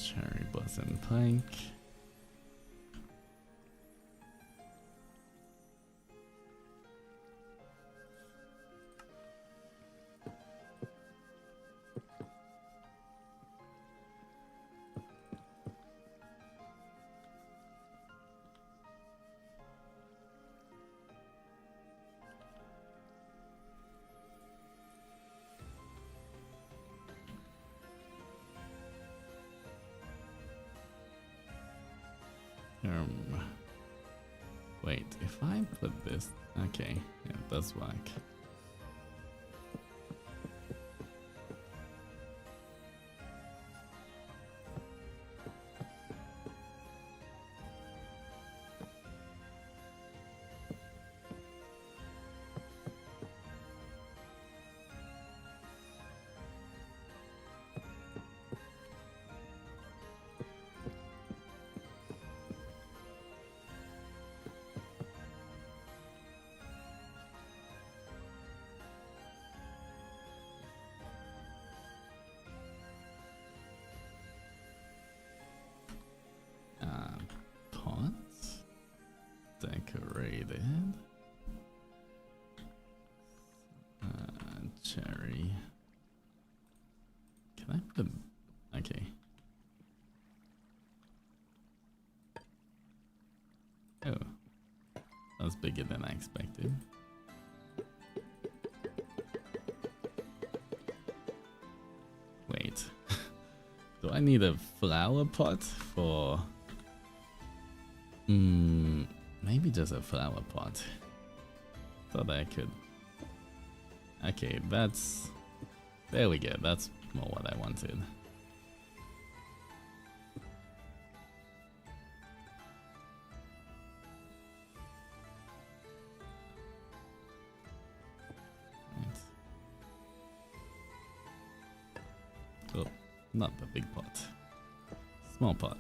S1: Cherry blossom pike. Wait, if I put this, okay, yeah, that's whack. Pots decorated. Cherry. Can I put a, okay. Oh, that's bigger than I expected. Wait, do I need a flower pot for? Maybe just a flower pot. Thought I could. Okay, that's. There we go. That's more what I wanted. Right. Oh, not the big pot. Small pot.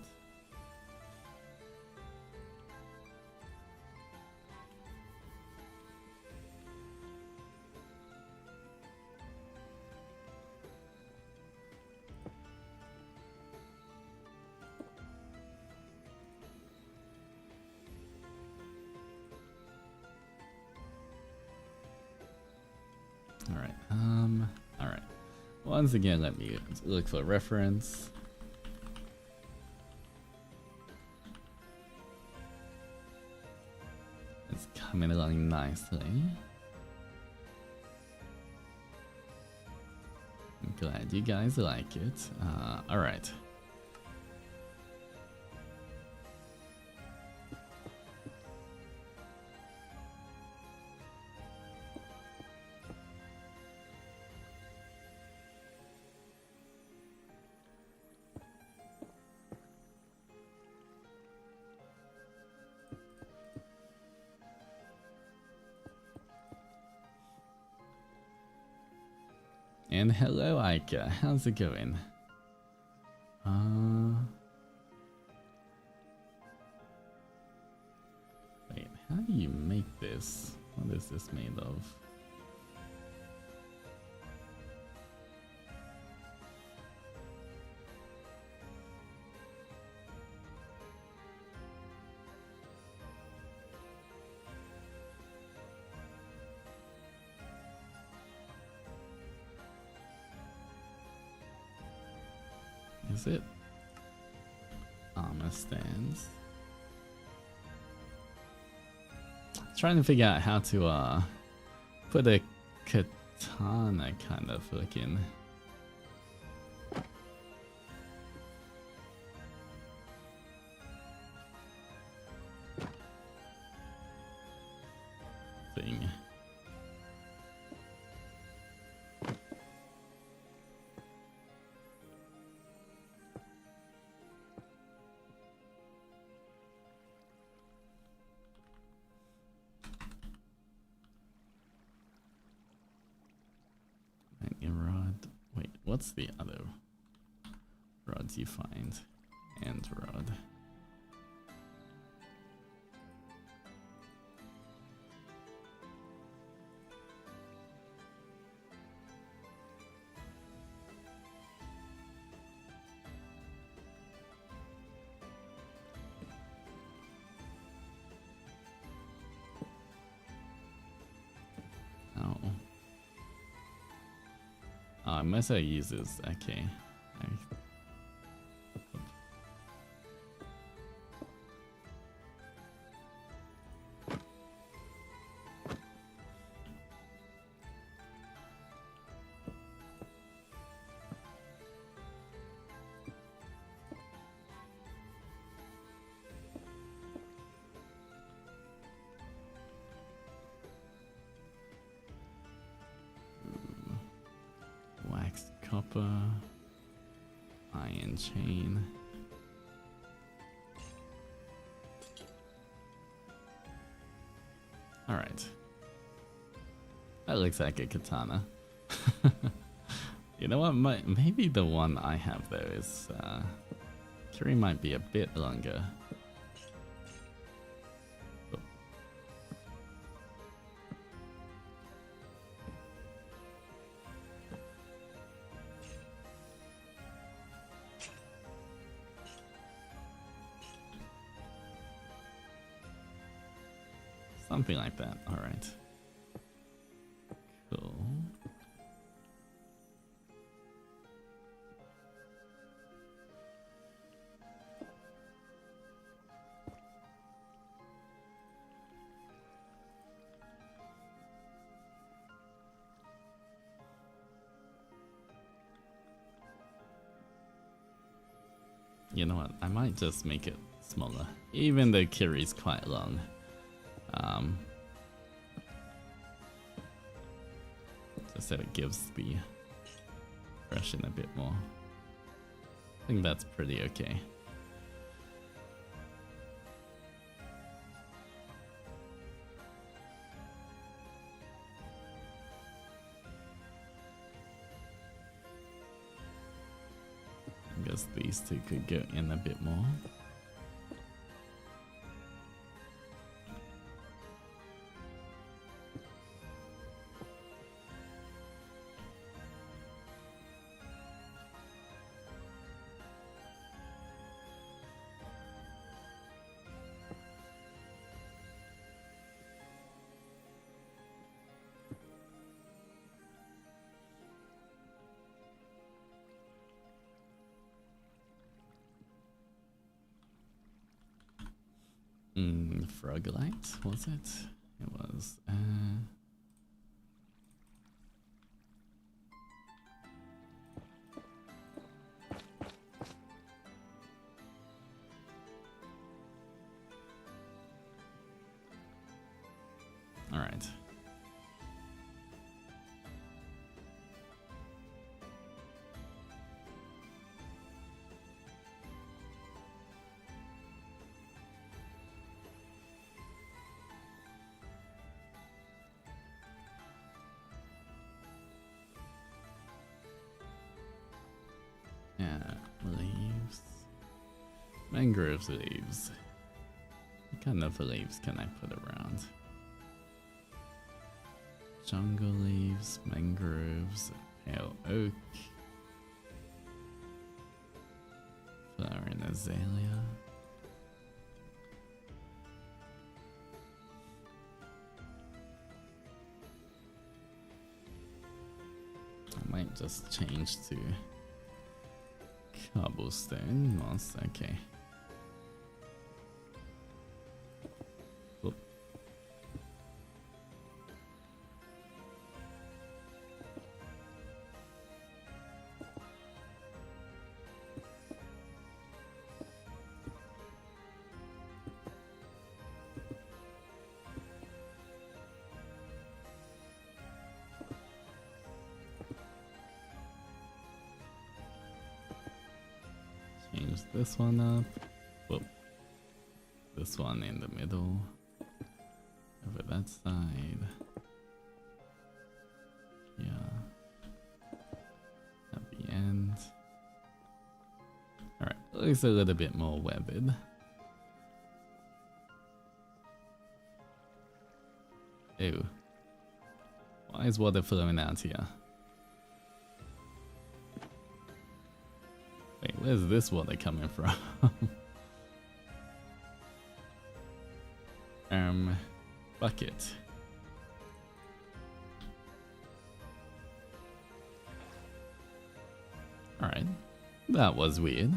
S1: Alright. Once again, let me look for reference. It's coming along nicely. I'm glad you guys like it. Alright. And hello, Aika. How's it going? Wait, how do you make this? What is this made of? Is it armor stands? Trying to figure out how to put a katana kind of looking thing. What's the other rods you find? And rod. meta uses. Okay. Waxed copper, iron chain. All right. That looks like a katana. You know what? Maybe the one I have though is Kiri might be a bit longer. Oh. Something like that. All right. Cool. You know what? I might just make it smaller, even though Kiri's quite long. Just so it gives the impression a bit more. I think that's pretty okay. I guess these two could go in a bit more. Frogolite, was it? It was. All right. Leaves. Mangrove leaves. What kind of leaves can I put around? Jungle leaves, mangroves, pale oak, flowering azalea. I might just change to cobblestone moss. Okay. Whoop. Change this one up. Whoop. This one in the middle. Over that side. Yeah. At the end. Alright, looks a little bit more webbed. Ew. Why is water flowing out here? Wait, where's this water coming from? Bucket. That was weird.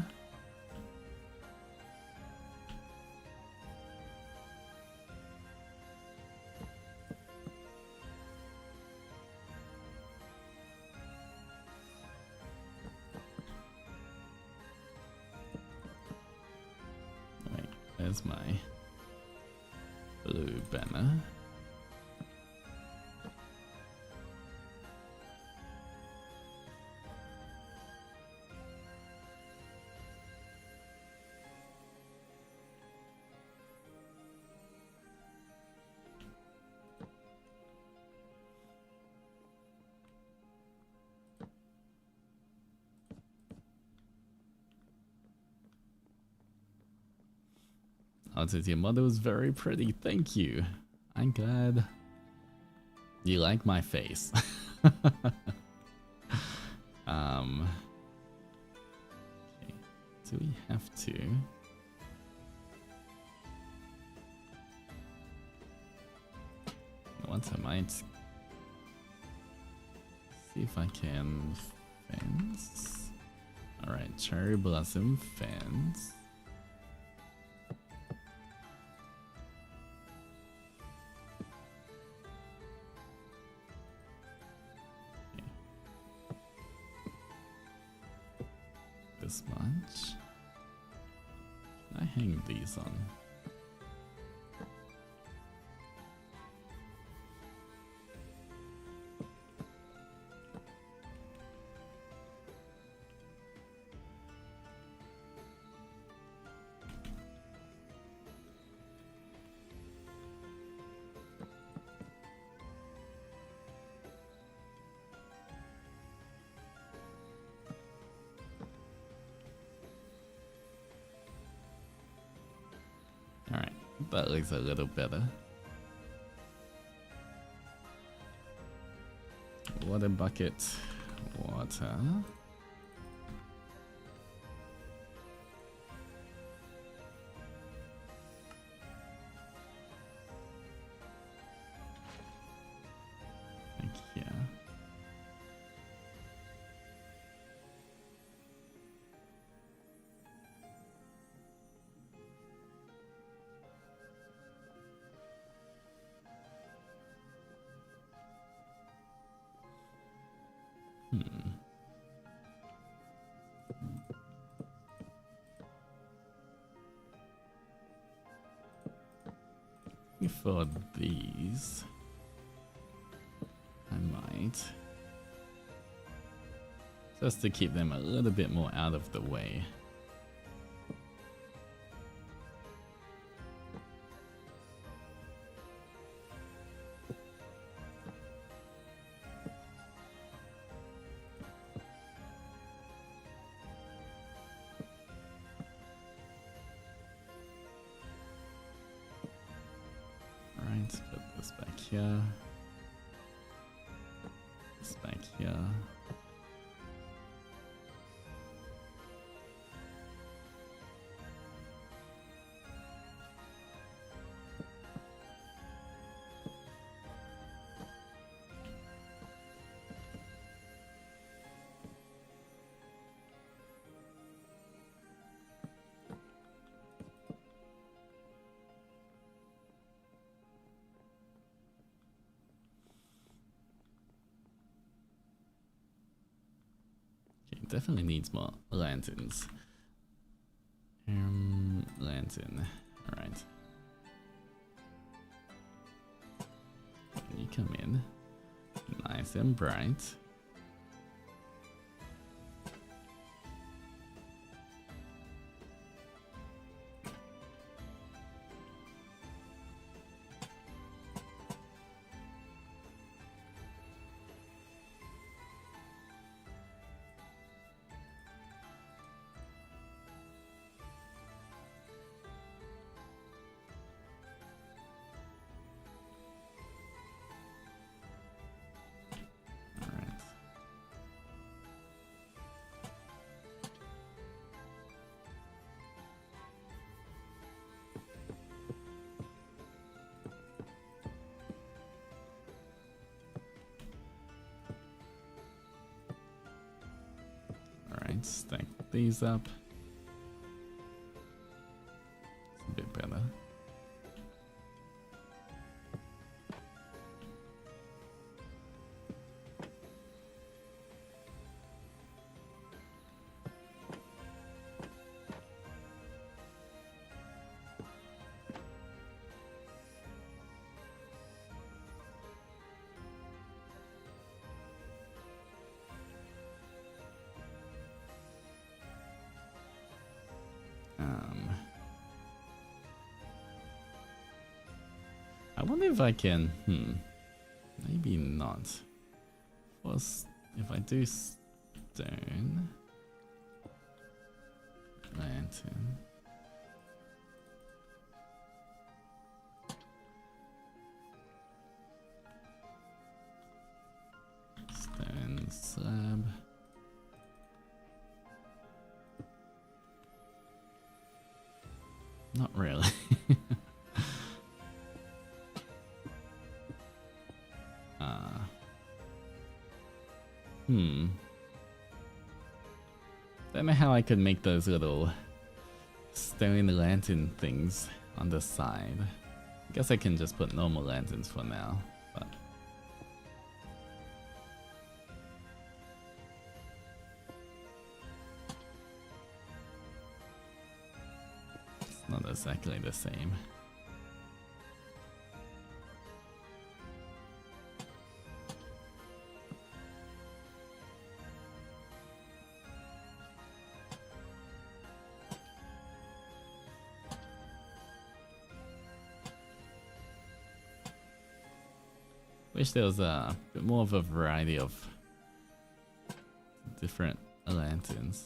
S1: Wait, there's my blue banner. Altus, your mother was very pretty. Thank you. I'm glad you like my face. Okay. Do we have to? Once I might see if I can fence. Alright, cherry blossom fence. This much. Can I hang these on? That looks a little better. Water bucket, water. Thank you. For these, I might, just to keep them a little bit more out of the way. Put this back here. This back here. Definitely needs more lanterns. Lantern. Alright. You come in. Nice and bright. Stack these up. It's a bit better. I wonder if I can, maybe not. First, if I do stone, lantern, stone slab, not really. Don't know how I could make those little stone lantern things on the side. I guess I can just put normal lanterns for now, but it's not exactly the same. Wish there was a bit more of a variety of different lanterns.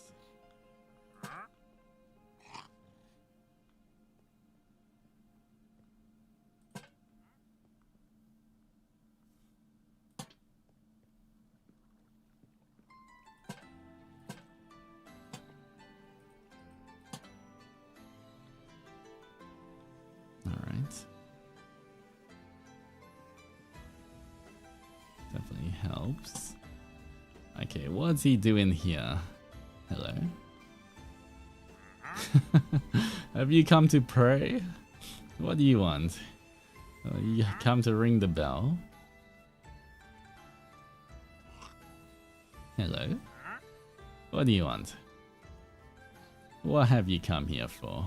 S1: Definitely helps. Okay, what's he doing here? Hello? Have you come to pray? What do you want? Oh, you come to ring the bell? Hello? What do you want? What have you come here for?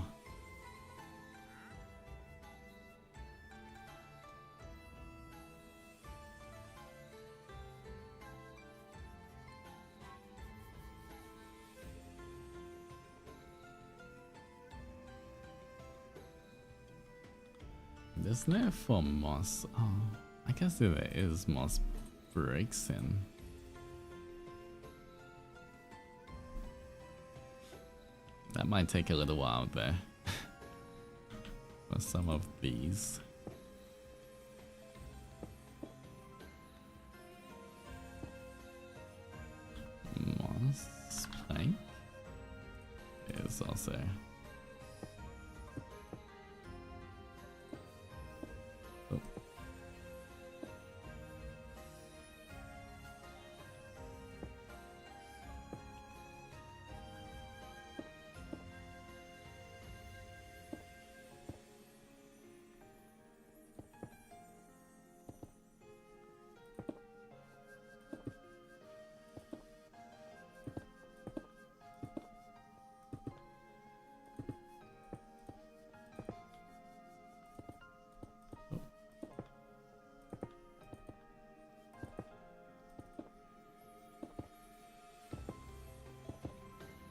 S1: There's no for moss. Oh, I guess there is moss bricks in. That might take a little while there for some of these. Moss plank is also.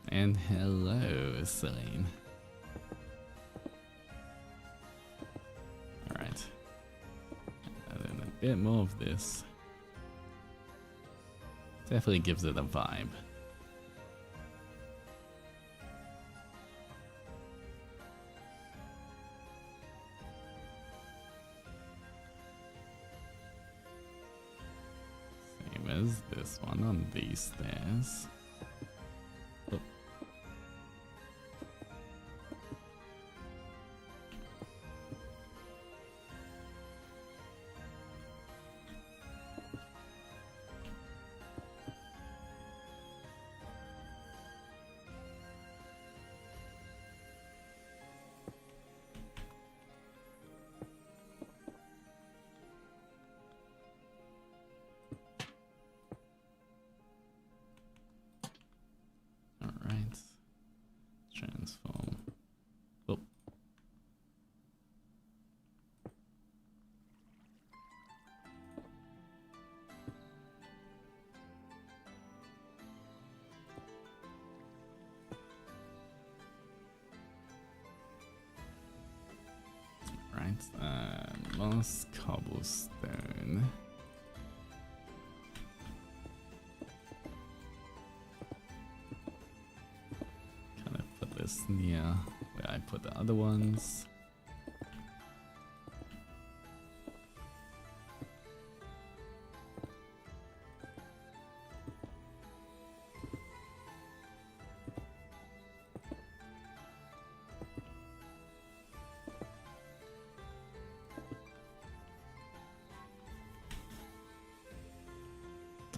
S1: And hello, Celine. Alright. And then a bit more of this. Definitely gives it a vibe. Same as this one on these stairs. Oh. Alright, lost cobblestone. Kind of put this near where I put the other ones.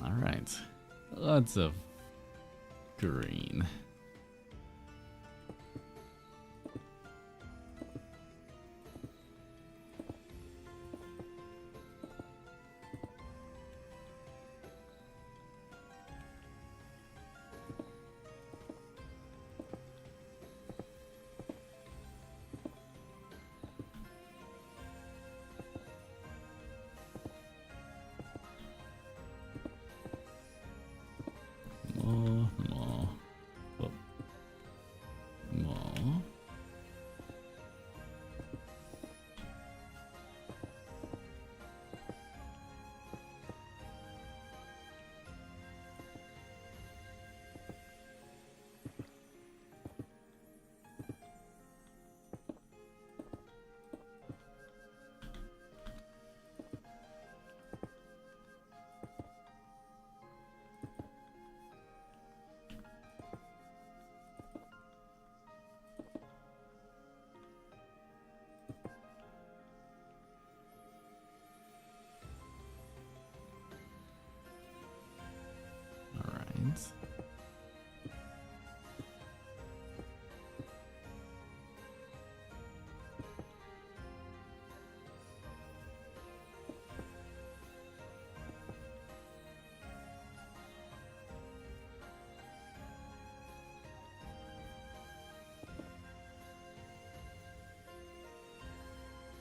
S1: Alright, lots of green.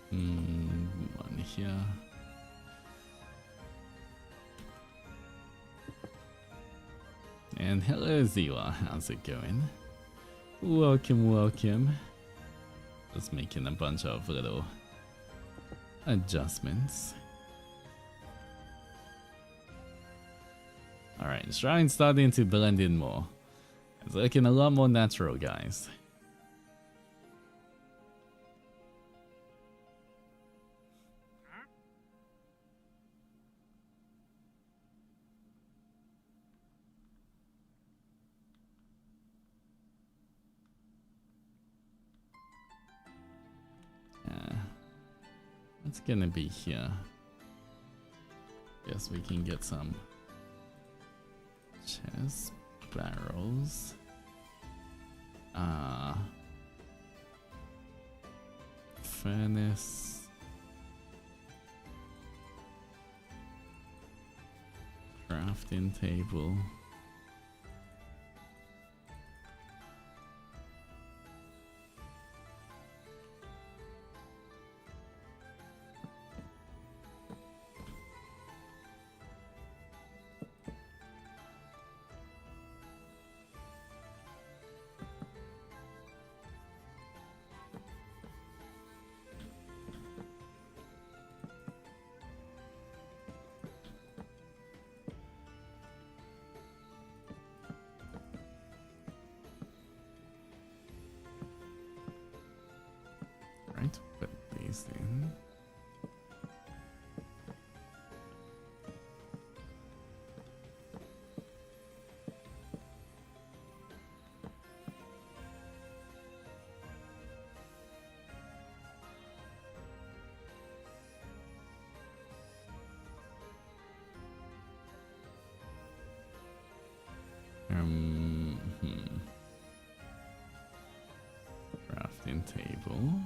S1: One here. And hello Ziwa, how's it going? Welcome, welcome. Just making a bunch of little adjustments. Alright, shrine's starting to blend in more. It's looking a lot more natural, guys. It's gonna be here. Guess we can get some chest barrels. Furnace. Crafting table. Right, put these in. Crafting table.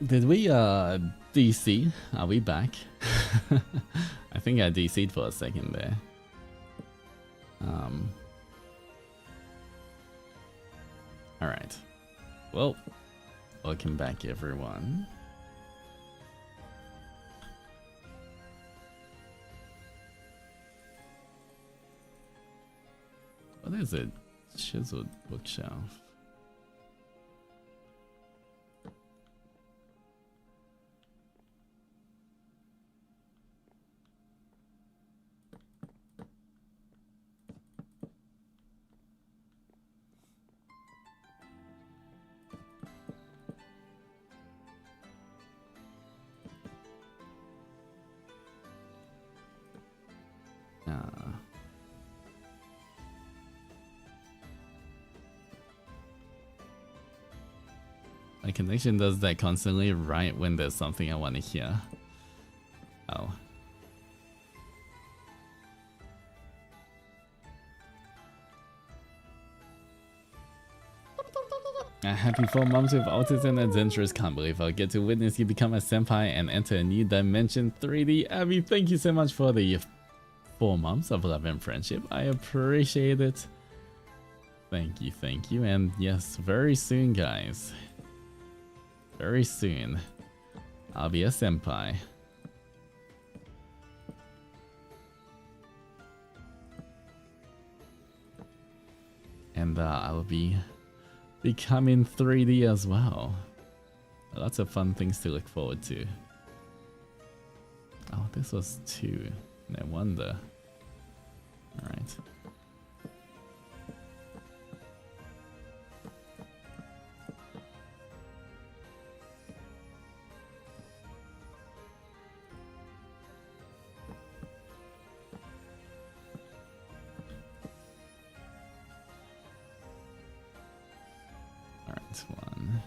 S1: Did we DC? Are we back? I think I DC'd for a second there. Alright. Well, welcome back everyone. What is it? Chiseled bookshelf. My connection does that constantly right when there's something I want to hear. Oh. A happy 4 months with Altus and Adventurers. Can't believe I'll get to witness you become a senpai and enter a new dimension. 3D Abby, thank you so much for the 4 months of love and friendship. I appreciate it. Thank you, and yes, very soon, guys. Very soon, I'll be a senpai. And I will be becoming 3D as well. Lots of fun things to look forward to. Oh, this was 2. No wonder. Alright. One.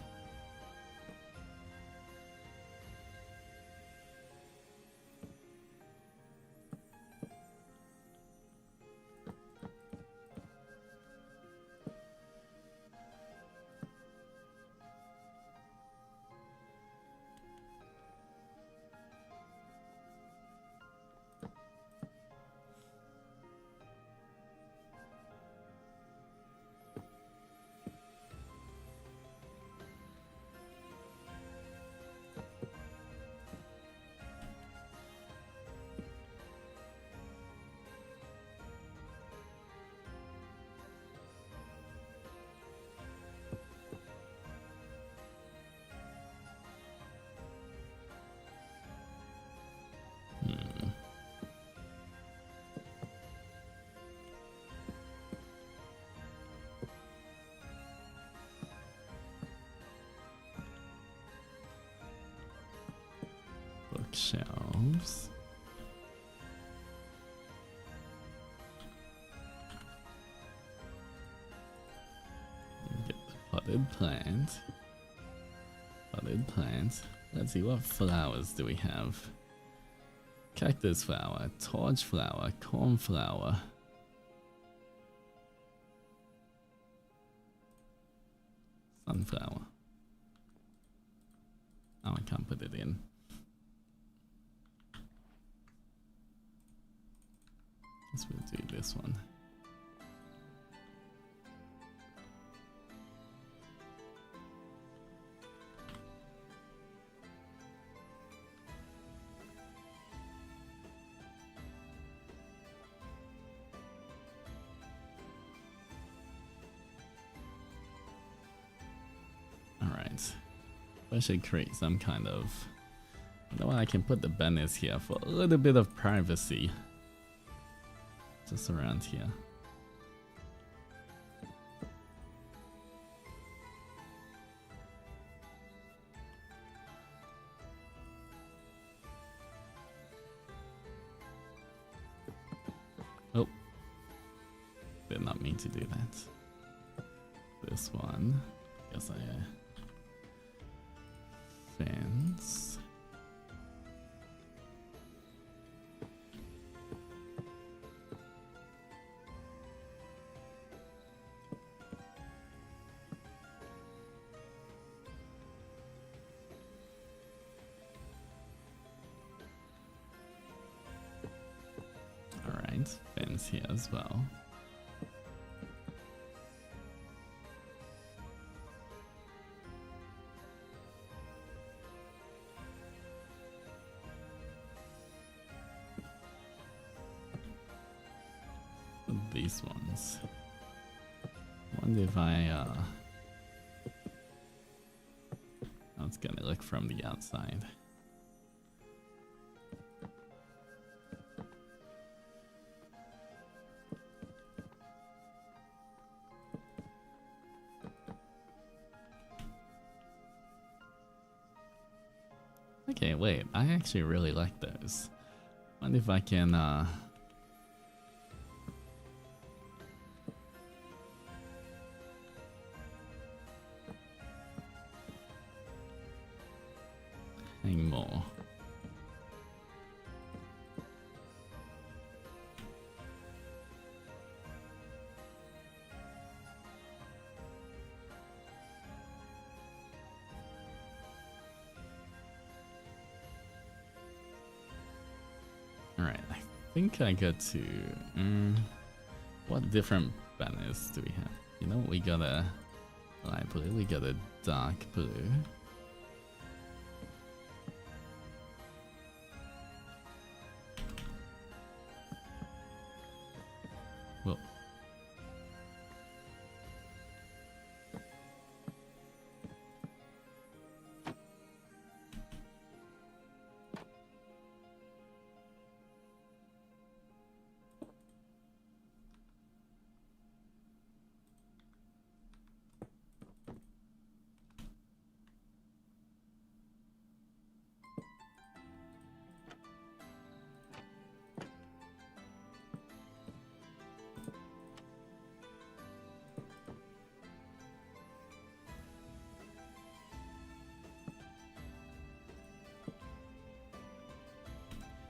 S1: Bookshelves. Get the potted plant. Potted plant. Let's see, what flowers do we have? Cactus flower, torch flower, cornflower. Sunflower. Oh, I can't put it in. Guess we'll do this one. Alright. I should create some kind of... You know what, I can put the banners here for a little bit of privacy. Just around here. Oh. Did not mean to do that. This one. Guess fence. Right, fence here as well. These ones. Wonder if I was gonna look from the outside. Okay, wait, I actually really like those. Wonder if I can hang more. Alright, I think I got to... what different banners do we have? You know, we got a light blue, we got a dark blue. Well,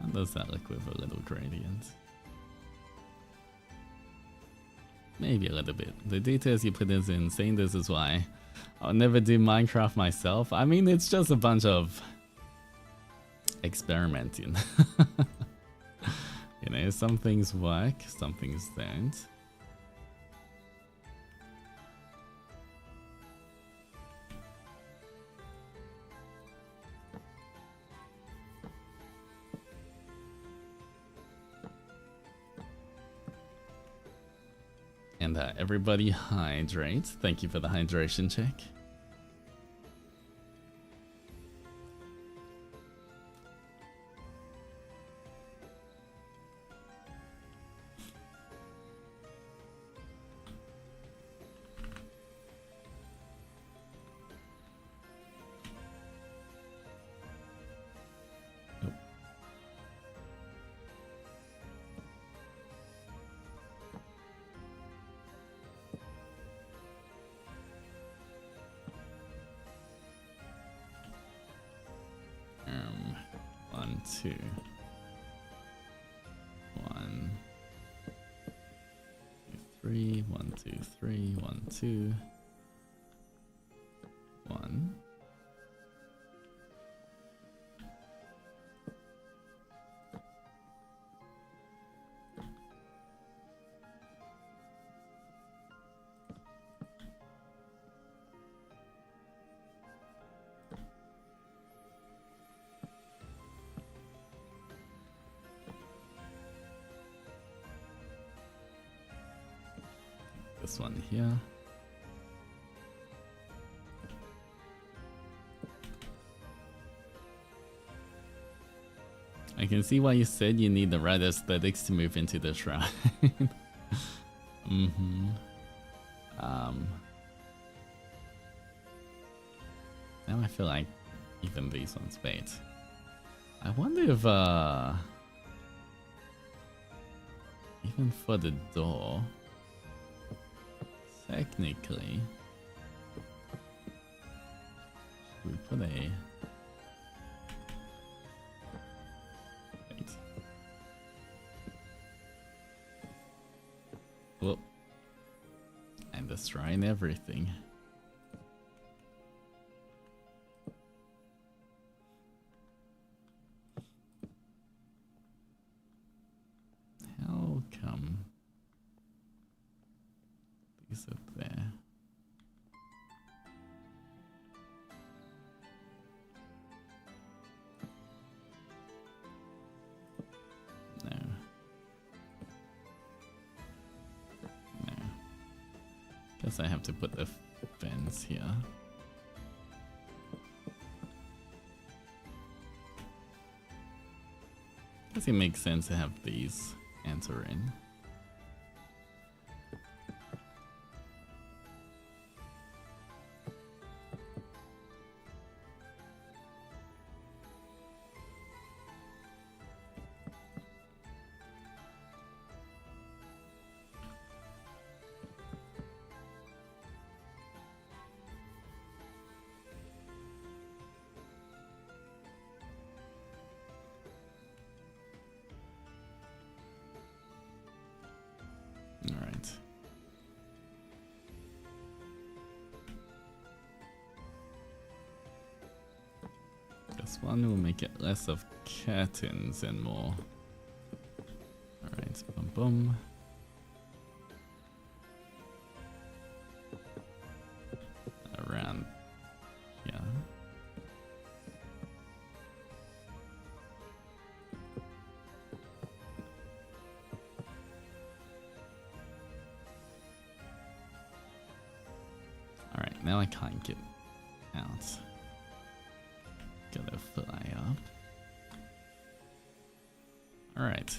S1: how does that look with a little gradient? Maybe a little bit. The details you put is insane. This is why I'll never do Minecraft myself. I mean, it's just a bunch of experimenting. You know, some things work, some things don't. And everybody hydrate. Thank you for the hydration check. Nope. One, two. 1, 2, 3. 1, 2, 3. 1, 2. 1. This one here. I can see why you said you need the right aesthetics to move into the shrine. Now I feel like even these ones, wait. I wonder if even for the door, technically, should we put a... Wait. Whoop. I'm destroying everything. How Is it there? No. No. Guess I have to put the fence here. Guess it makes sense to have these enter in. Alright. This one will make it less of curtains and more. Alright, boom boom. Around here. Alright, now I can't get out. Gotta fly up. Alright.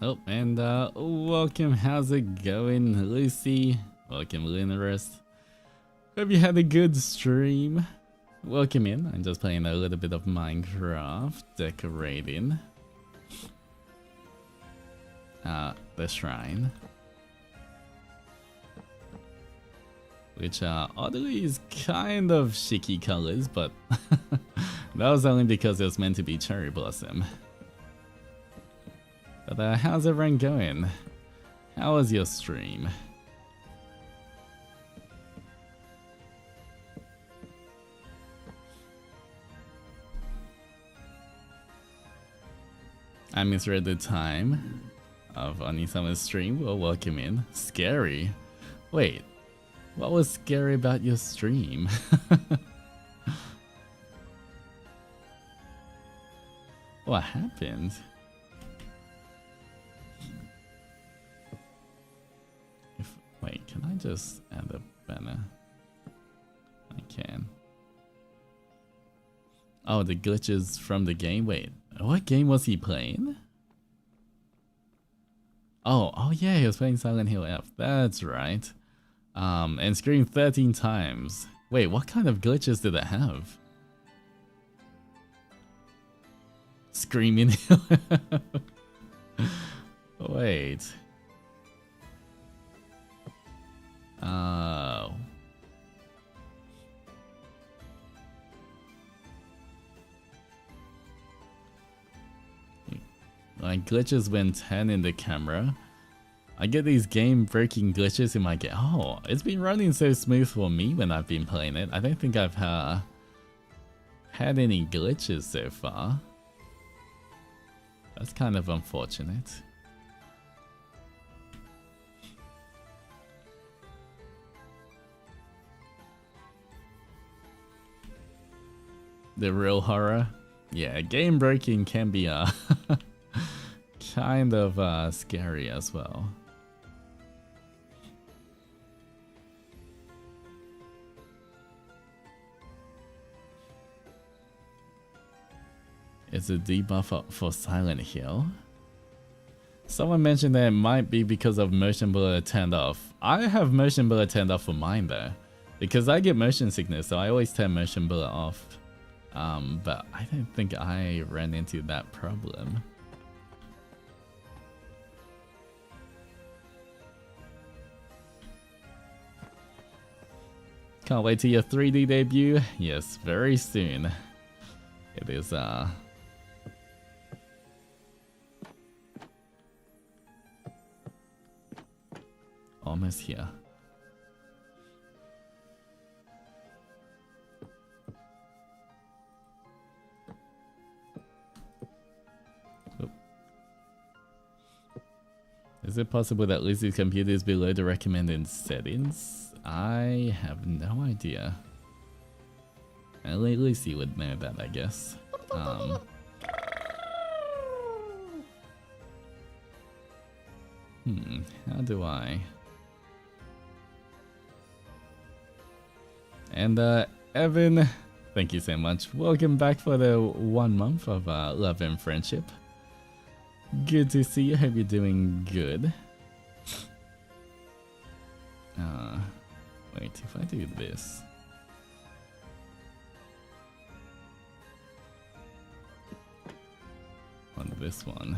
S1: Oh, and welcome, how's it going, Lucy? Welcome, Lunaris. Hope you had a good stream. Welcome in. I'm just playing a little bit of Minecraft, decorating the shrine, which oddly is kind of chicky colors, but that was only because it was meant to be cherry blossom. But how's everyone going? How was your stream? I misread the time of Onisama's stream. Well, welcome in. Scary. Wait, what was scary about your stream? What happened? Wait, can I just add a banner? I can. Oh, the glitches from the game? Wait, what game was he playing? Oh yeah, he was playing Silent Hill F. That's right. And screamed 13 times. Wait, what kind of glitches did it have? Screaming. Wait. Oh. Like glitches when 10 in the camera. I get these game breaking glitches in my game. Oh, it's been running so smooth for me when I've been playing it. I don't think I've had any glitches so far. That's kind of unfortunate. The real horror? Yeah, game breaking can be kind of scary as well. It's a debuff for Silent Hill. Someone mentioned that it might be because of motion blur turned off. I have motion blur turned off for mine though, because I get motion sickness, so I always turn motion blur off. But I don't think I ran into that problem. Can't wait till your 3D debut. Yes, very soon. It is almost here. Is it possible that Lizzie's computer is below the recommended settings? I have no idea. Lizzie would know that, I guess. How do I? And Evan, thank you so much. Welcome back for the 1 month of love and friendship. Good to see you. Hope you're doing good. Wait, if I do this. On this one.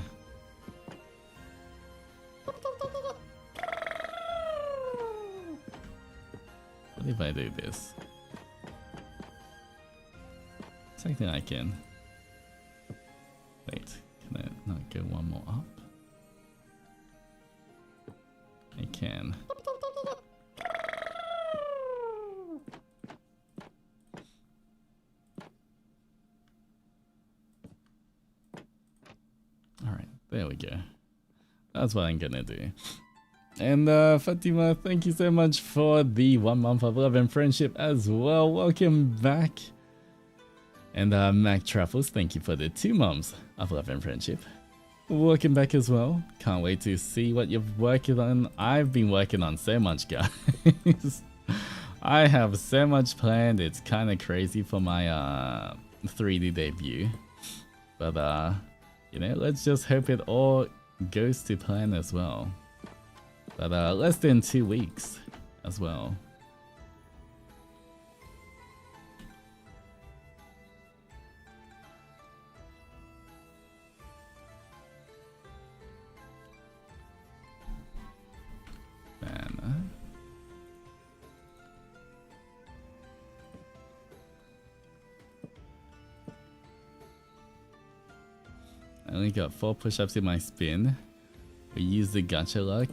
S1: What if I do this? Technically I can. Wait, can I not go one more up? I can. Alright, there we go. That's what I'm gonna do. And Fatima, thank you so much for the 1 month of love and friendship as well. Welcome back. And Mac Truffles, thank you for the 2 months of love and friendship. Welcome back as well. Can't wait to see what you're working on. I've been working on so much, guys. I have so much planned. It's kind of crazy for my 3D debut. But you know, let's just hope it all goes to plan as well. But less than 2 weeks as well. Man. I only got 4 push-ups in my spin. We use the gacha luck.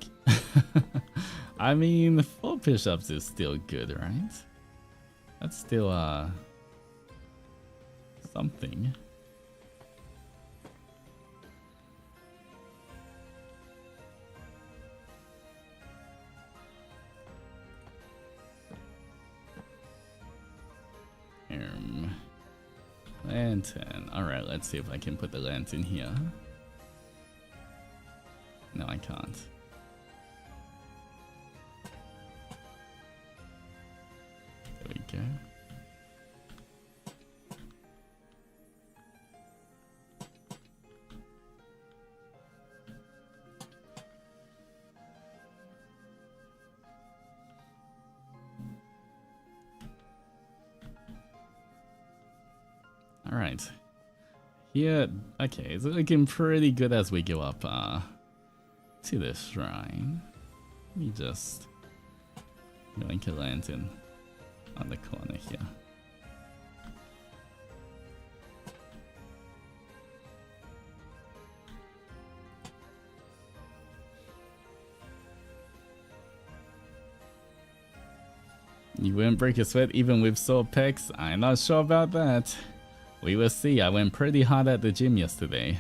S1: I mean, 4 push-ups is still good, right? That's still something. Lantern. Alright, let's see if I can put the lantern here. No, I can't. There we go. Alright. Here, okay, it's looking pretty good as we go up to the shrine. Let me just yoink a lantern on the corner here. You wouldn't break a sweat even with sore pecs? I'm not sure about that. We will see. I went pretty hard at the gym yesterday.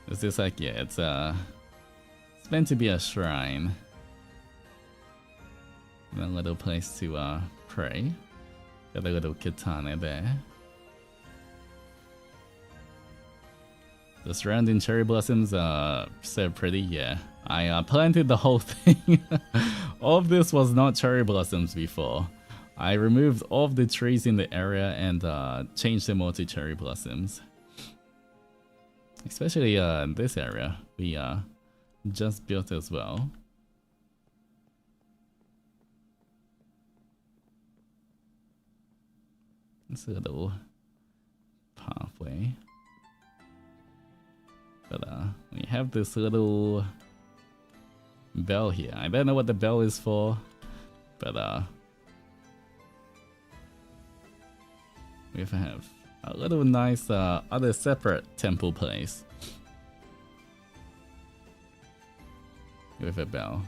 S1: It's just like, yeah, it's meant to be a shrine. And a little place to pray. Got a little katana there. The surrounding cherry blossoms are so pretty, yeah. I planted the whole thing. All of this was not cherry blossoms before. I removed all of the trees in the area and changed them all to cherry blossoms. Especially in this area, we just built as well. It's a little pathway. But we have this little bell here. I don't know what the bell is for, but we have a little nice other separate temple place with a bell.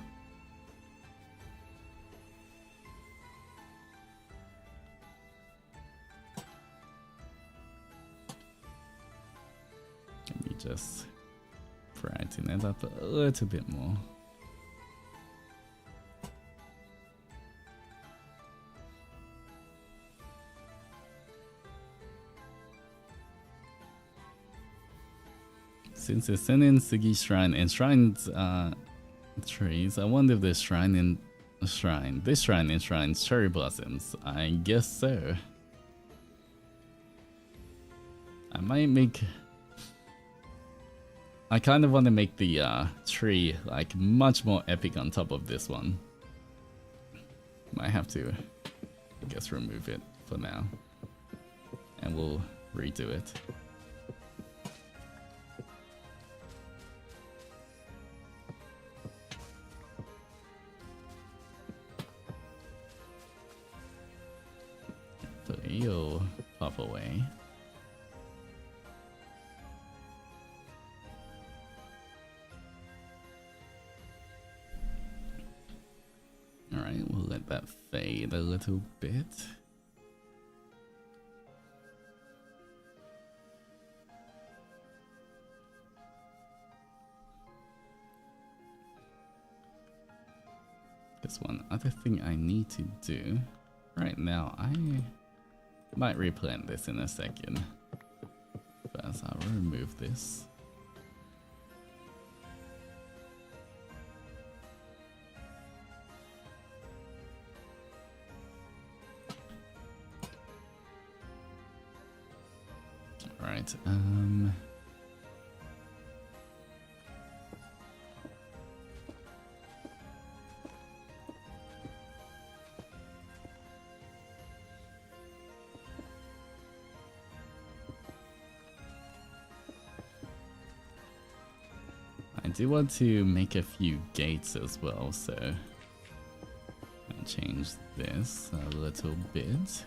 S1: Let me just try brighten it up a little bit more. Since it's an Insugi shrine and shrines trees, I wonder if this shrine enshrines cherry blossoms. I guess so. I might make... I kind of want to make the tree like much more epic on top of this one. Might have to, I guess, remove it for now. And we'll redo it. You'll pop away. Alright, we'll let that fade a little bit. There's one other thing I need to do. Right now, I might replant this in a second. First, I'll remove this. Alright, I do want to make a few gates as well, so I'll change this a little bit.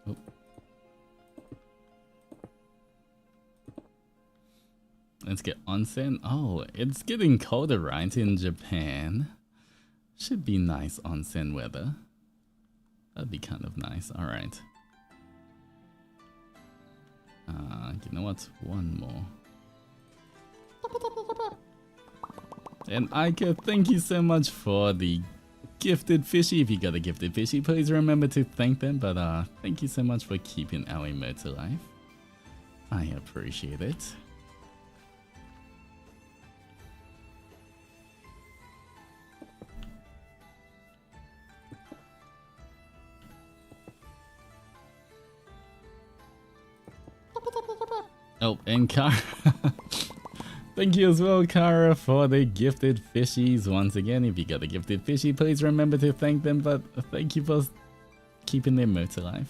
S1: Oh. Let's get onsen. Oh, it's getting colder, right, in Japan? Should be nice onsen weather. That'd be kind of nice. All right. You know what? One more. And Aika, thank you so much for the gifted fishy. If you got a gifted fishy, please remember to thank them. But thank you so much for keeping our emote alive. I appreciate it. Oh, and Kara. Thank you as well, Kara, for the gifted fishies. Once again, if you got a gifted fishy, please remember to thank them. But thank you for keeping their emote alive.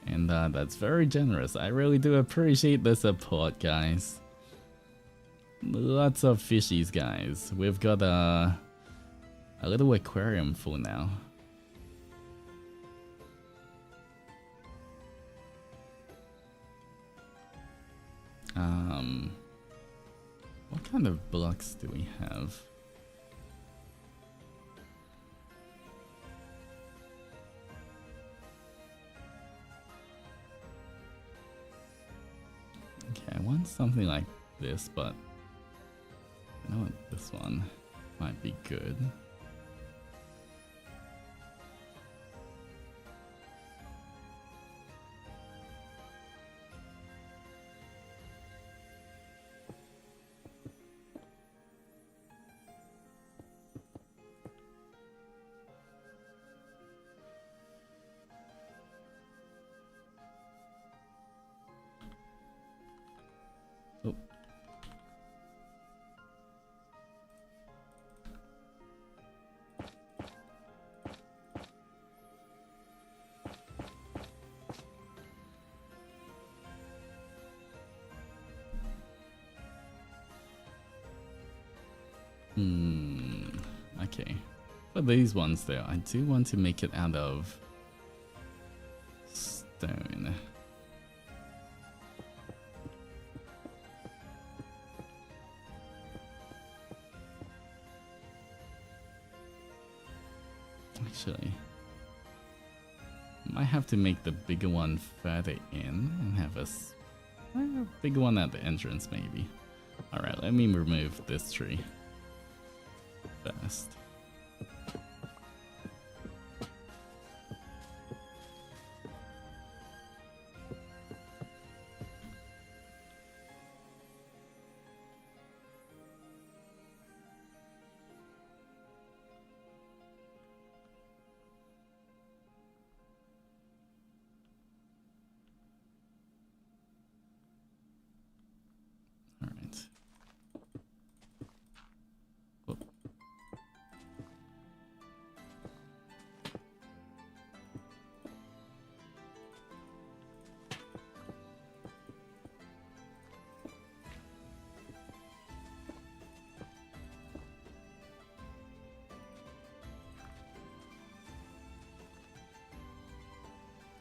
S1: And that's very generous. I really do appreciate the support, guys. Lots of fishies, guys. We've got a little aquarium full now. What kind of blocks do we have? Okay, I want something like this, but you know what? This one might be good. Okay. For these ones though, I do want to make it out of stone. Actually, might have to make the bigger one further in and have a bigger one at the entrance maybe. Alright, let me remove this tree first.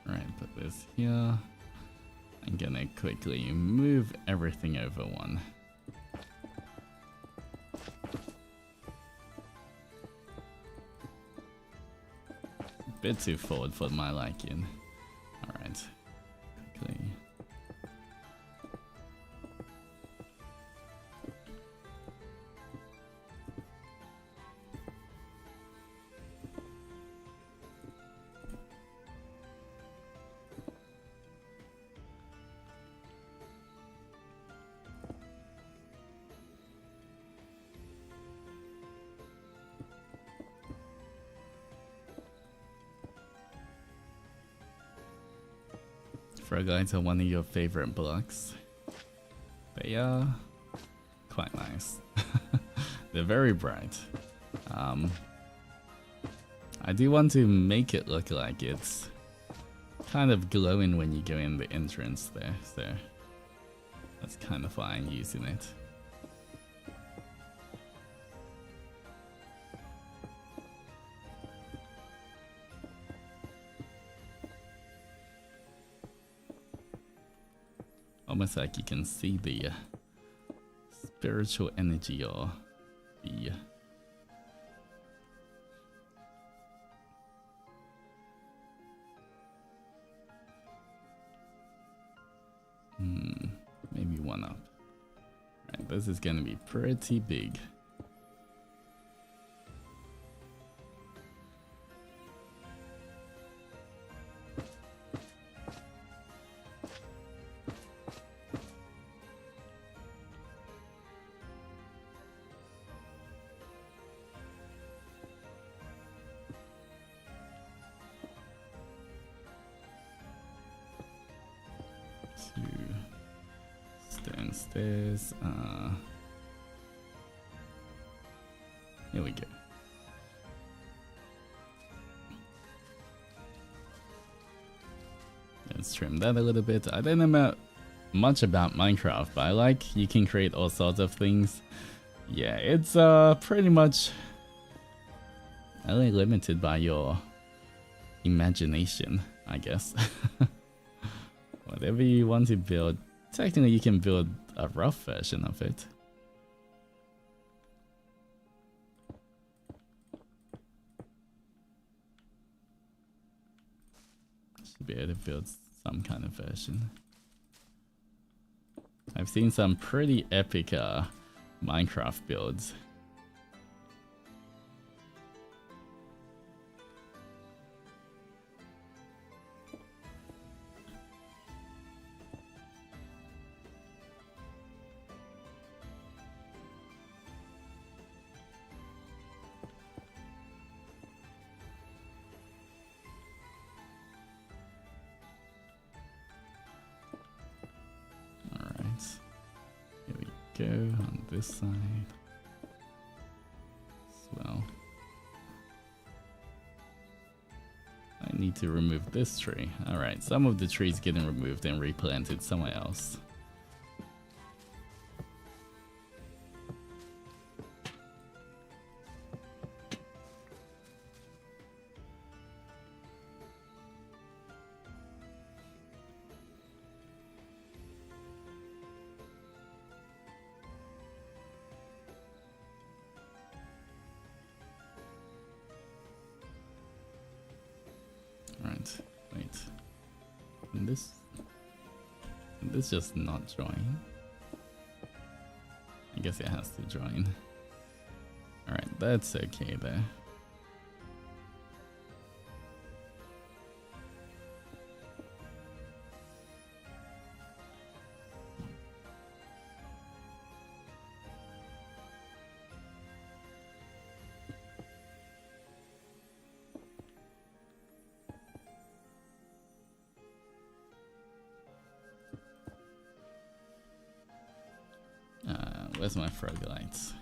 S1: Alright, put this here. I'm gonna quickly move everything over one. Bit too forward for my liking. Alright. Quickly. Fragmites are one of your favorite blocks. They are quite nice. They're very bright. I do want to make it look like it's kind of glowing when you go in the entrance there, so that's kind of why I'm using it. Almost like you can see the spiritual energy or the maybe one up. Right, this is gonna be pretty big. Stairs. Here we go. Let's trim that a little bit. I don't know much about Minecraft, but I like you can create all sorts of things. Yeah, it's pretty much only limited by your imagination, I guess. Whatever you want to build. Technically, you can build a rough version of it. Should be able to build some kind of version. I've seen some pretty epic Minecraft builds. Go on this side as well. I need to remove this tree. Alright, some of the trees getting removed and replanted somewhere else. Can this just not join? I guess it has to join. Alright, that's okay there. Where's my frog lights?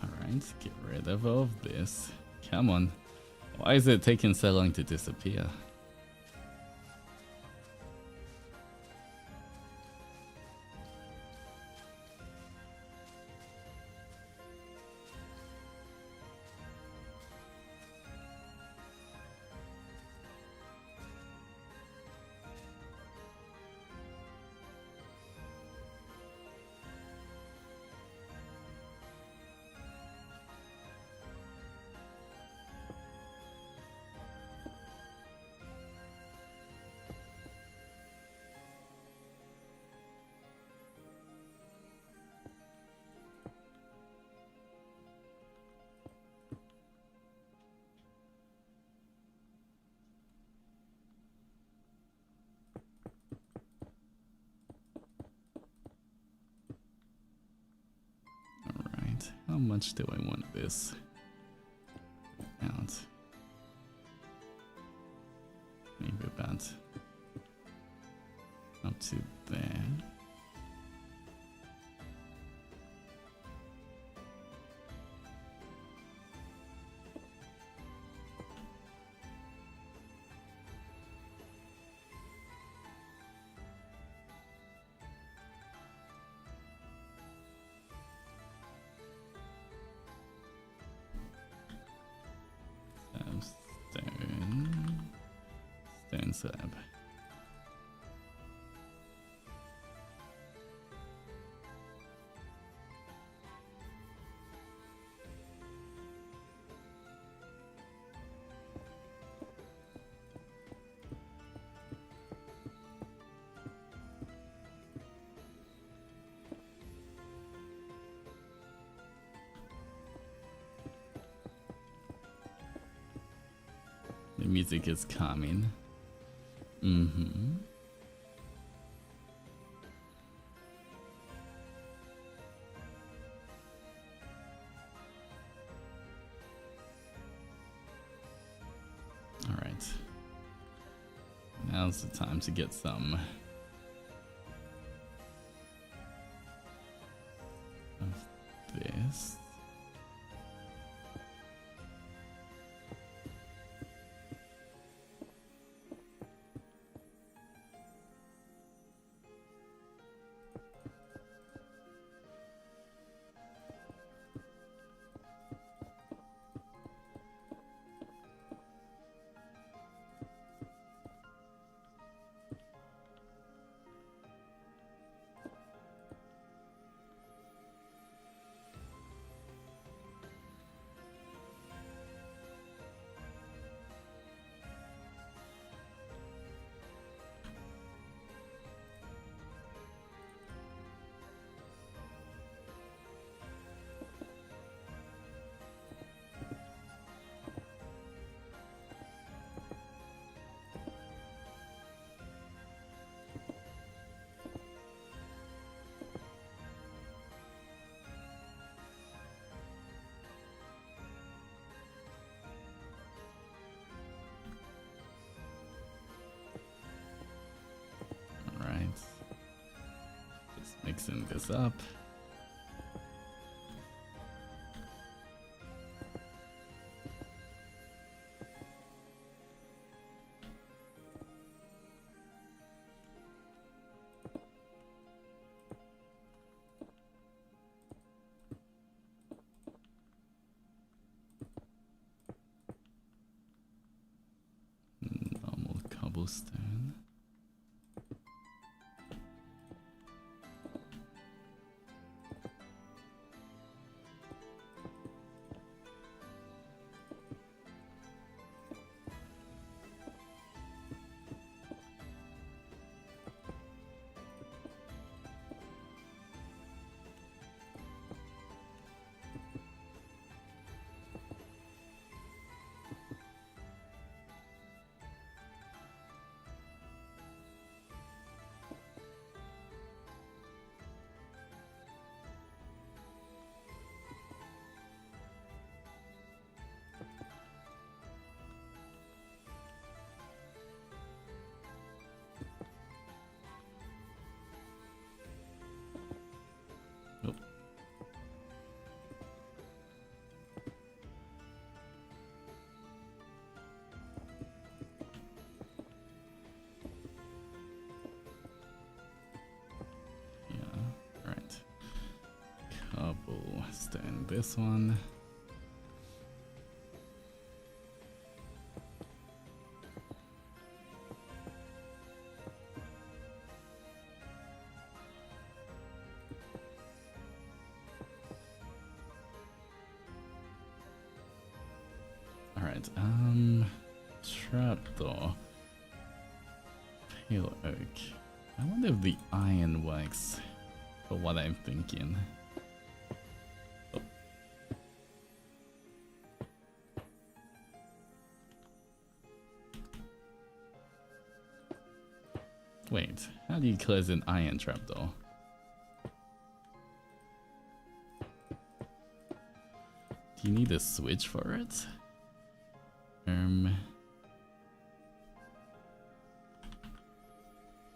S1: Alright, get rid of all of this. Come on. Why is it taking so long to disappear? How much do I want this out? Maybe about up to there. Stone slab. The music is calming. Mm-hmm. All right. Now's the time to get some of this. Just mixing this up. cobblestone. Cobblestone, this one. Alright, trapdoor. Pale oak. I wonder if the iron works for what I'm thinking. Wait, how do you close an iron trapdoor? Do you need a switch for it?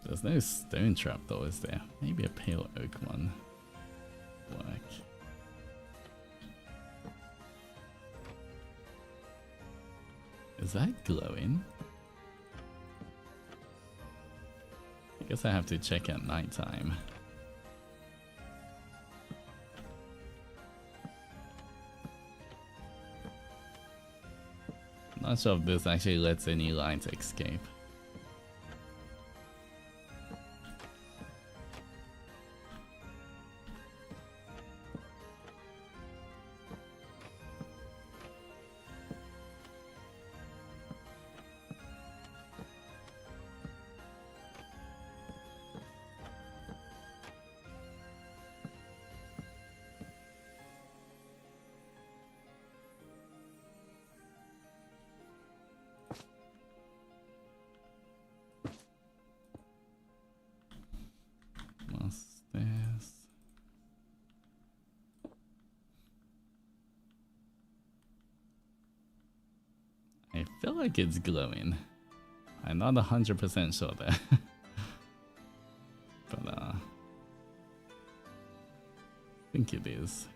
S1: There's no stone trapdoor, is there? Maybe a pale oak one work. Is that glowing? I guess I have to check at nighttime. Not sure if this actually lets any light escape. I feel like it's glowing. I'm not 100% sure there. But I think it is.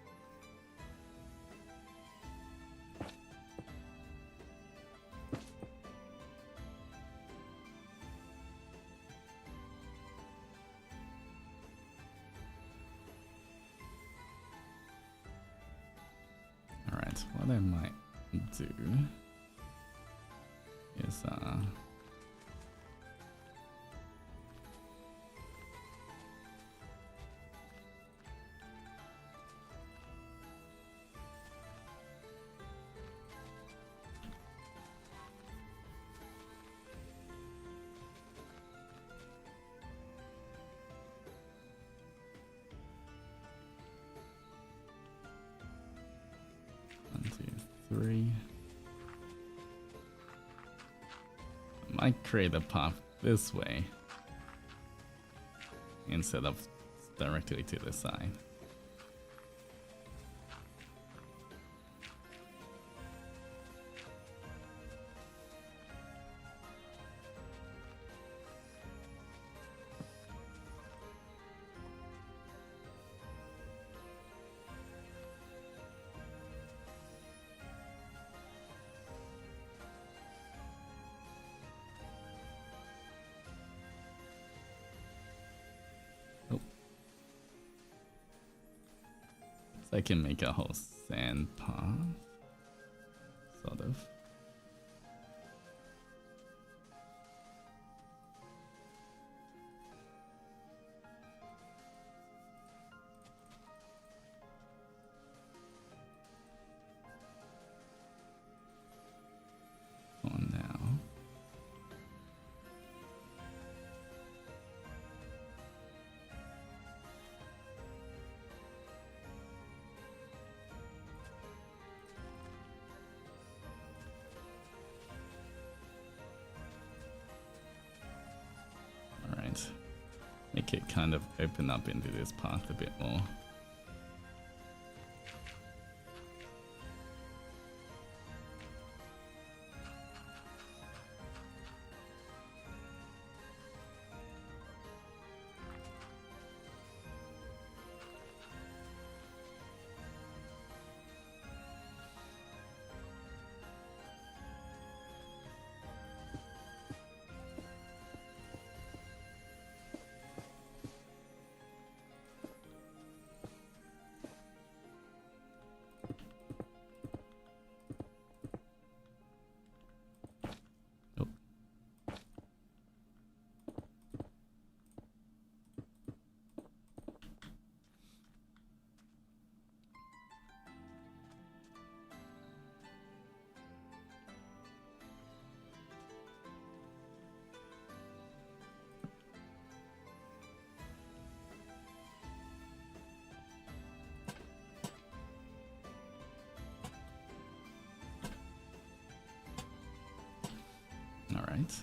S1: Alright, what I might do is one, two, three. Might create a path this way instead of directly to the side. I can make a whole sand path, sort of. make it kind of open up into this path a bit more. All right.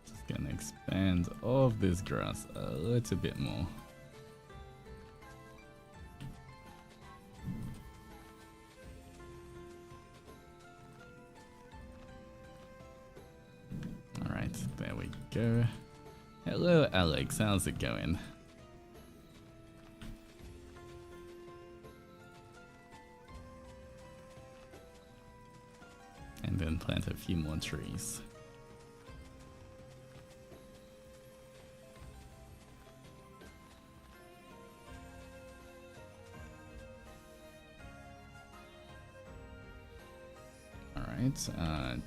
S1: Just gonna expand all of this grass a little bit more. There we go. Hello Alex, how's it going? And then plant a few more trees. Alright,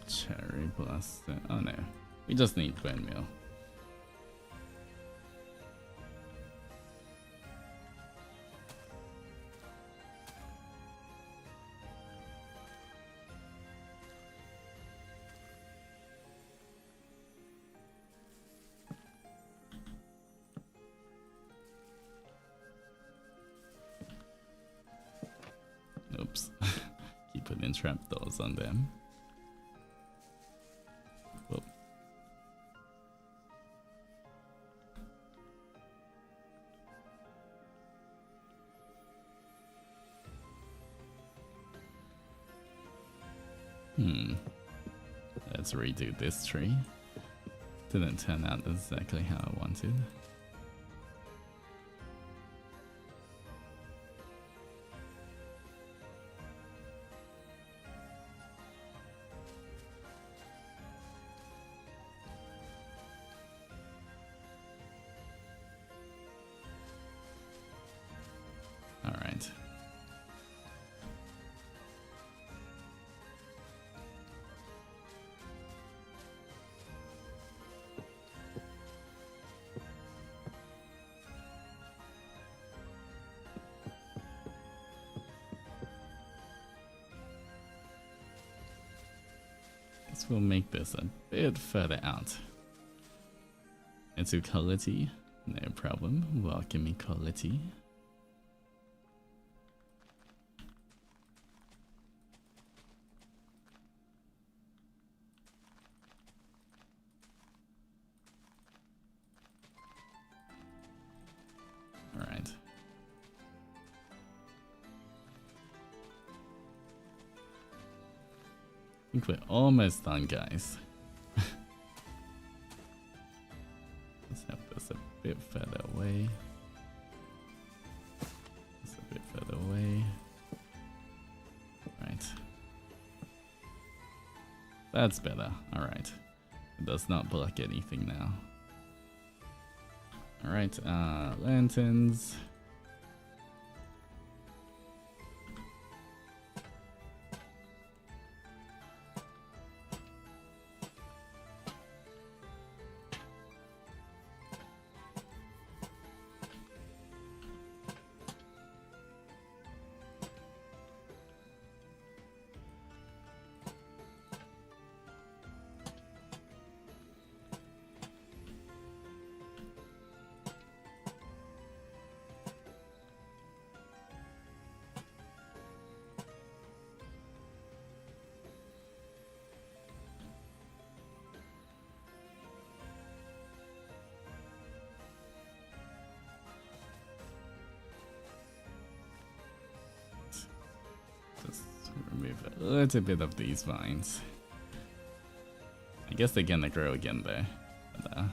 S1: cherry blossom. Oh no. We just need bone meal. Oops. Keep putting trapdoors on them. Whoop. Let's redo this tree. Didn't turn out exactly how I wanted. All right. Guess we'll make this a bit further out. Into quality, no problem. Welcome equality. Alright. I think we're almost done, guys. Let's have this a bit further away. This a bit further away. Right. That's better. Alright. It does not block anything now. Alright, lanterns. remove a little bit of these vines. I guess they're gonna grow again there. But,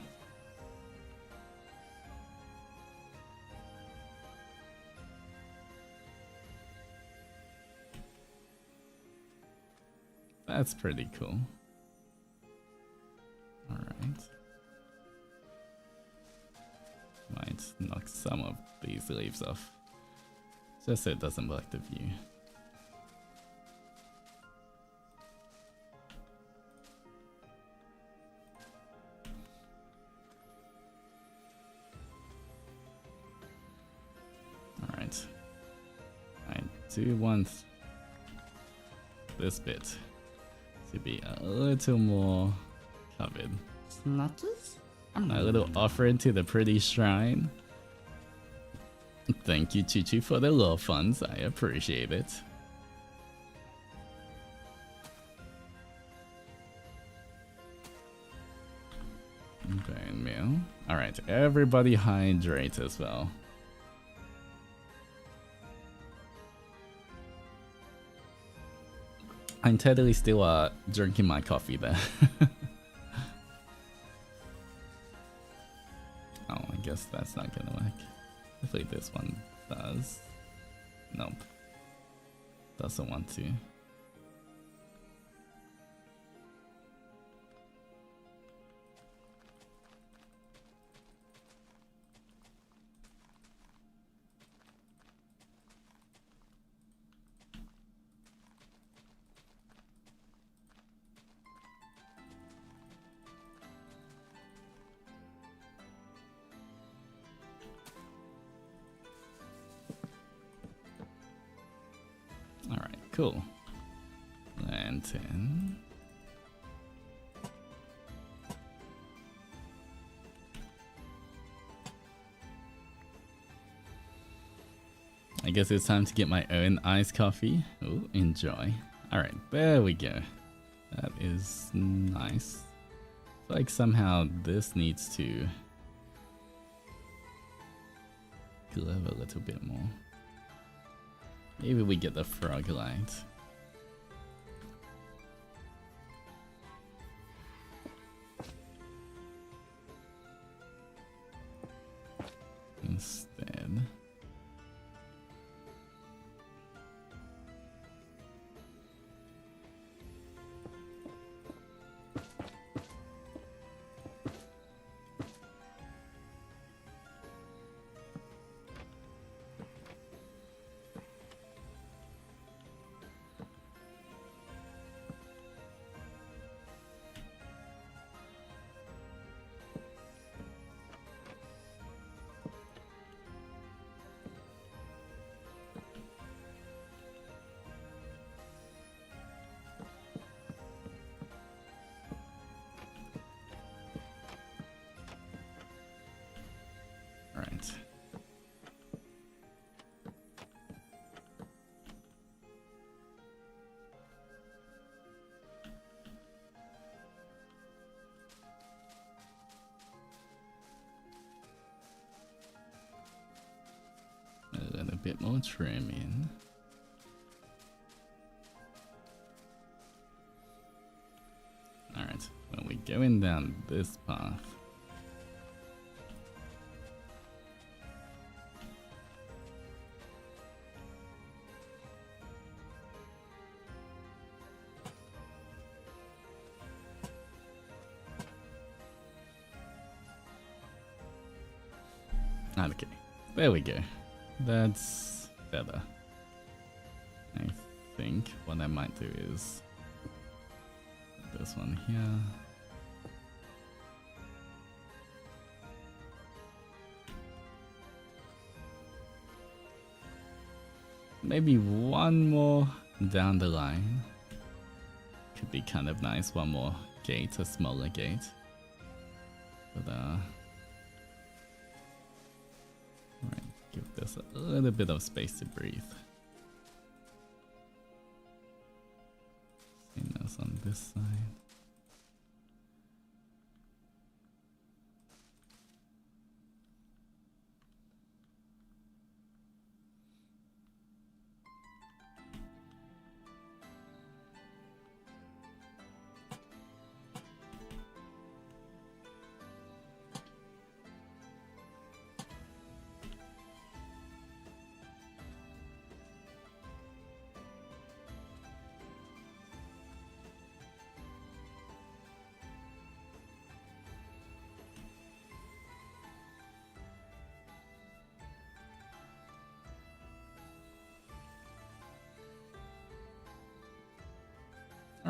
S1: that's pretty cool. Alright. Might knock some of these leaves off. Just so it doesn't block the view. Alright. I do want this bit to be a little more covered.
S2: Snatches?
S1: A little offering to the pretty shrine. Thank you, Chuchu, for the love funds. I appreciate it. Bone meal. Alright, everybody hydrate as well. I'm totally still drinking my coffee there. Oh, I guess that's not gonna work. Hopefully this one does. Nope. Doesn't want to. Alright, cool. Lantern. I guess it's time to get my own iced coffee. Oh, enjoy. Alright, there we go. That is nice. I feel like somehow this needs to glow a little bit more. Maybe we get the frog light. Instead. Right. A little bit more trimming. Alright, when we're going down this path. Okay, there we go. That's better. I think what I might do is put this one here. Maybe one more down the line. Could be kind of nice. One more gate, a smaller gate. But right, give this a little bit of space to breathe. Same as on this side.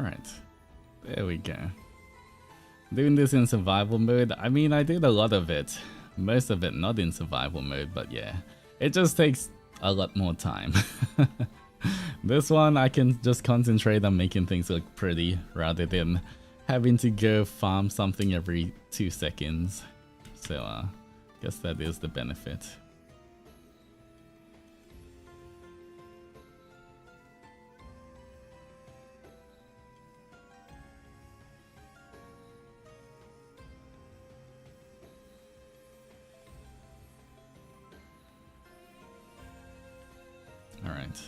S1: Alright. There we go. Doing this in survival mode, I mean, I did a lot of it. Most of it not in survival mode, but yeah. It just takes a lot more time. This one, I can just concentrate on making things look pretty rather than having to go farm something every 2 seconds. So, guess that is the benefit. Alright.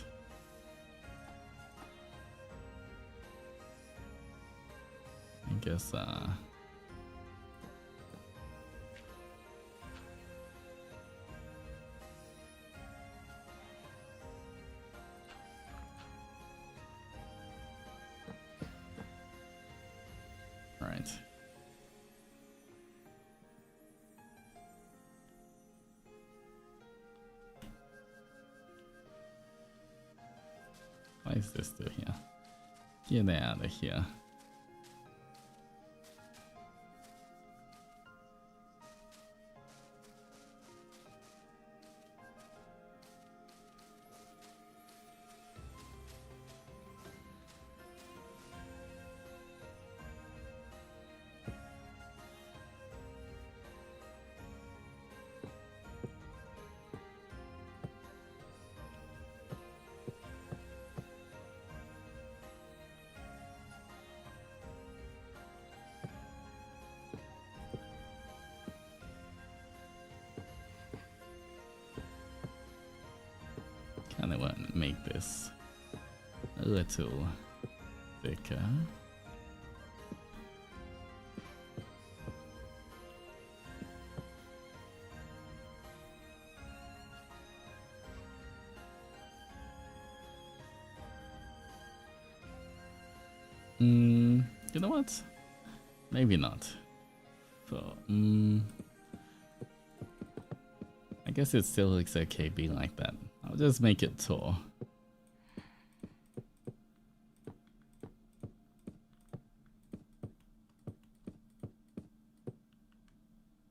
S1: I guess, Alright. Why is this still here? Get out of here. Kinda want to make this a little thicker. You know what? Maybe not. So, I guess it still looks okay being like that. I'll just make it tall.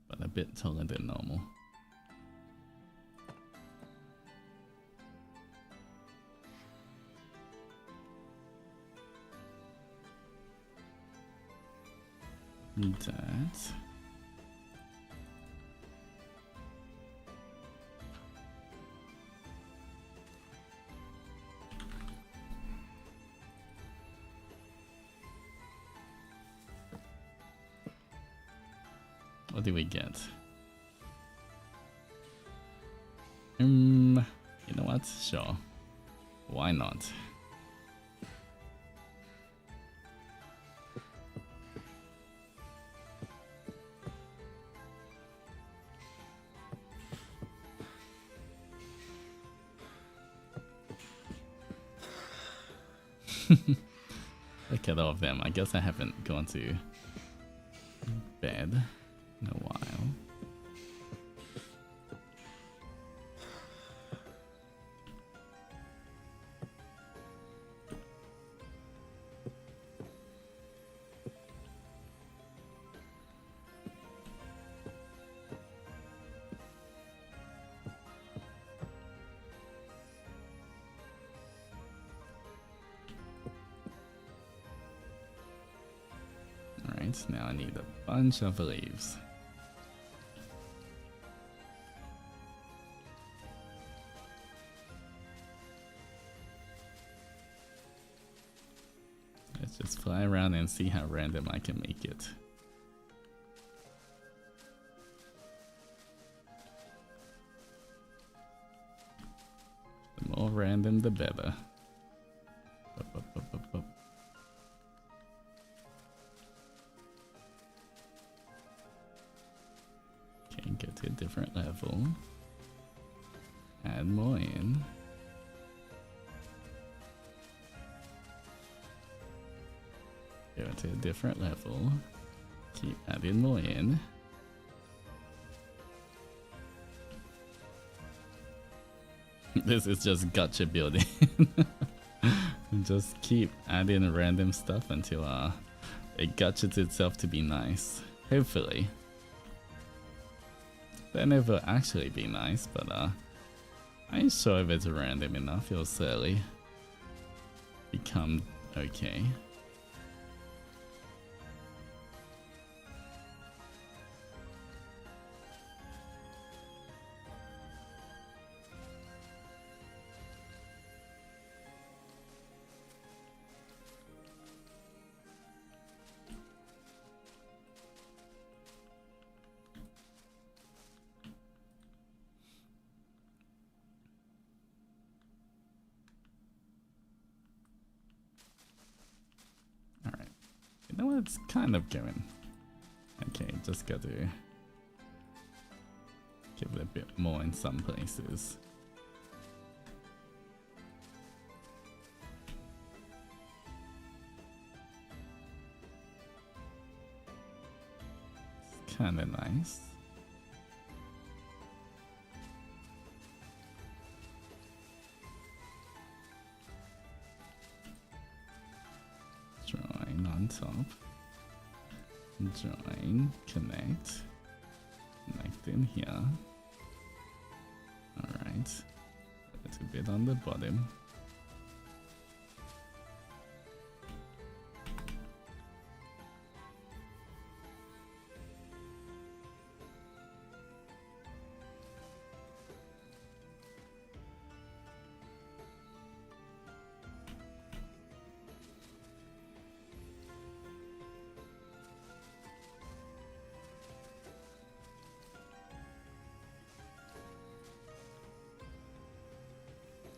S1: But a bit taller than normal. That. What do we get? You know what? Sure. Why not? Look at all of them. I guess I haven't gone to bed in a while. Now I need a bunch of leaves. Let's just fly around and see how random I can make it. The more random, the better. Get to a different level. Add more in. Go to a different level. Keep adding more in. This is just gotcha building. Just keep adding random stuff until it gadgets itself to be nice. Hopefully. Then it will actually be nice, but I ain't sure if it's random enough. It'll certainly become okay. You know what? It's kind of going. Okay, just got to give it a bit more in some places. It's kind of nice. Join on top. Join, connect in here. Alright. A little bit on the bottom.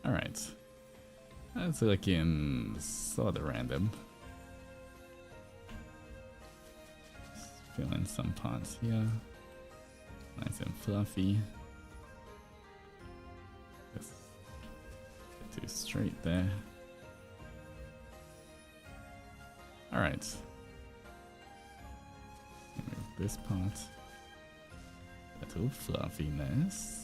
S1: Alright. That's looking sort of random. Just fill in some parts here. Nice and fluffy. Just get too straight there. Alright. Remove this part. Little fluffiness.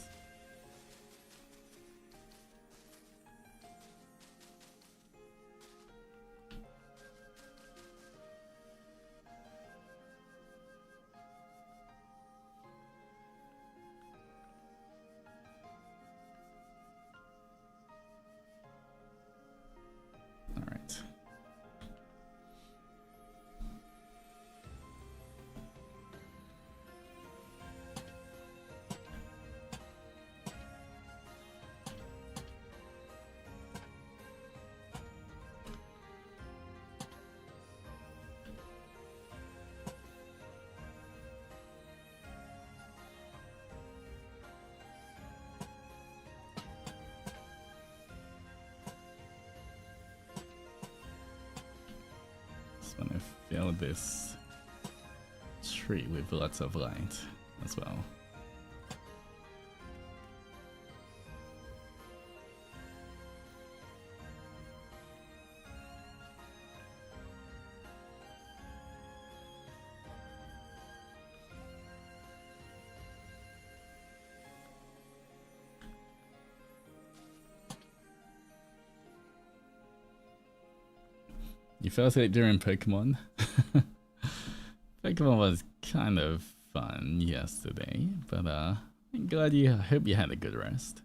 S1: Want to fill this tree with lots of light as well. You fell asleep during Pokemon? Pokemon was kind of fun yesterday, but I'm glad I hope you had a good rest.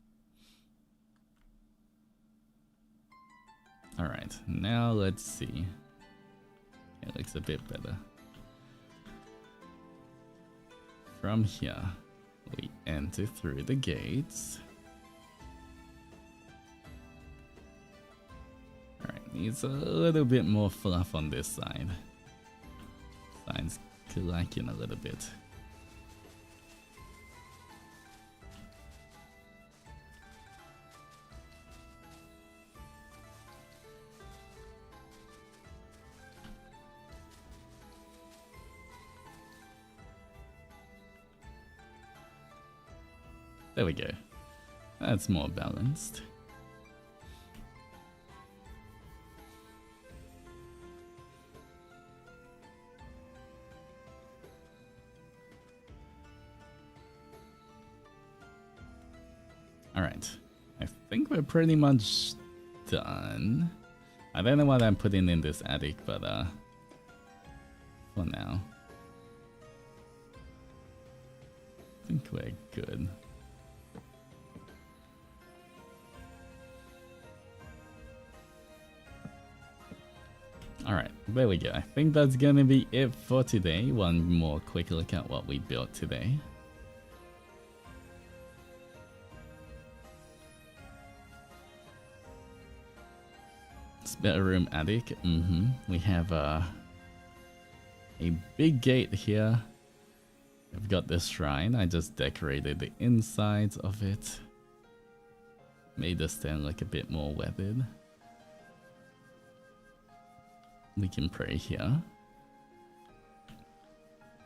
S1: Alright, now let's see. It looks a bit better. From here, we enter through the gates. Needs a little bit more fluff on this side. Side's lacking a little bit. There we go. That's more balanced. Alright, I think we're pretty much done. I don't know what I'm putting in this attic, but for now, I think we're good. Alright, there we go. I think that's gonna be it for today. One more quick look at what we built today. Spare room attic. We have a big gate here. We've got this shrine. I just decorated the insides of it. Made the stand look a bit more weathered. We can pray here.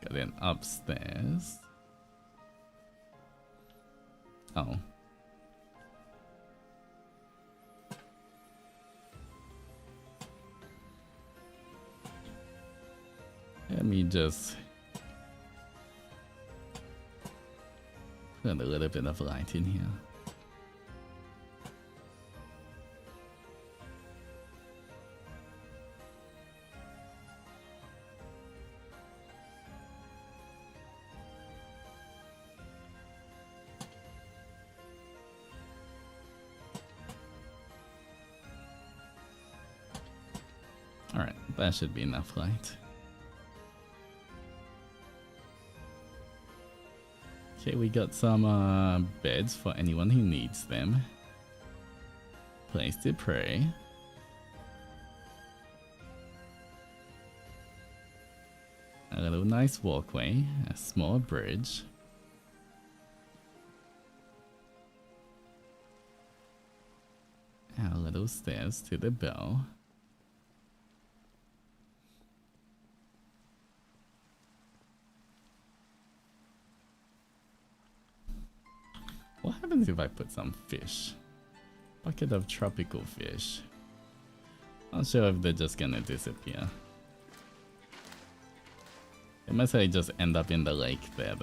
S1: Got an upstairs. Oh. Let me just put a little bit of light in here. Alright, that should be enough light. Okay, we got some beds for anyone who needs them. Place to pray. A little nice walkway, a small bridge. And a little stairs to the bell. What happens if I put some fish? Bucket of tropical fish. Not sure if they're just gonna disappear. They must have just end up in the lake there.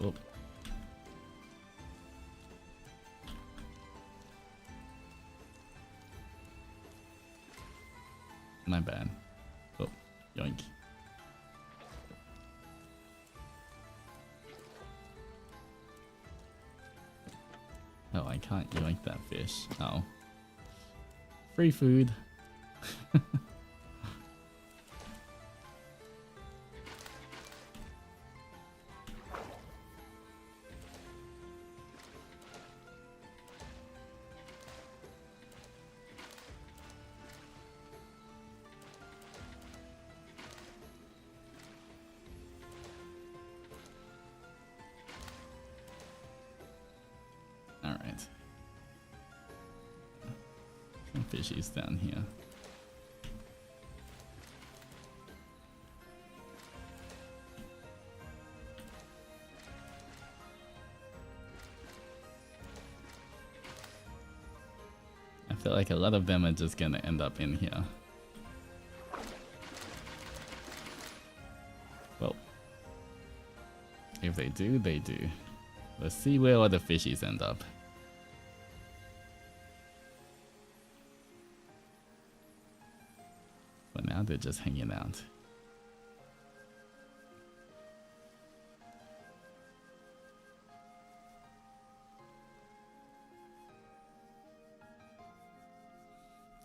S1: Whoop. My bad. Oh, yoink. Oh, I can't yoink that fish. Oh. Free food. Alright. Some fishies down here. I feel like a lot of them are just gonna end up in here. Well, if they do, they do. Let's see where all the fishies end up. For now, they're just hanging out.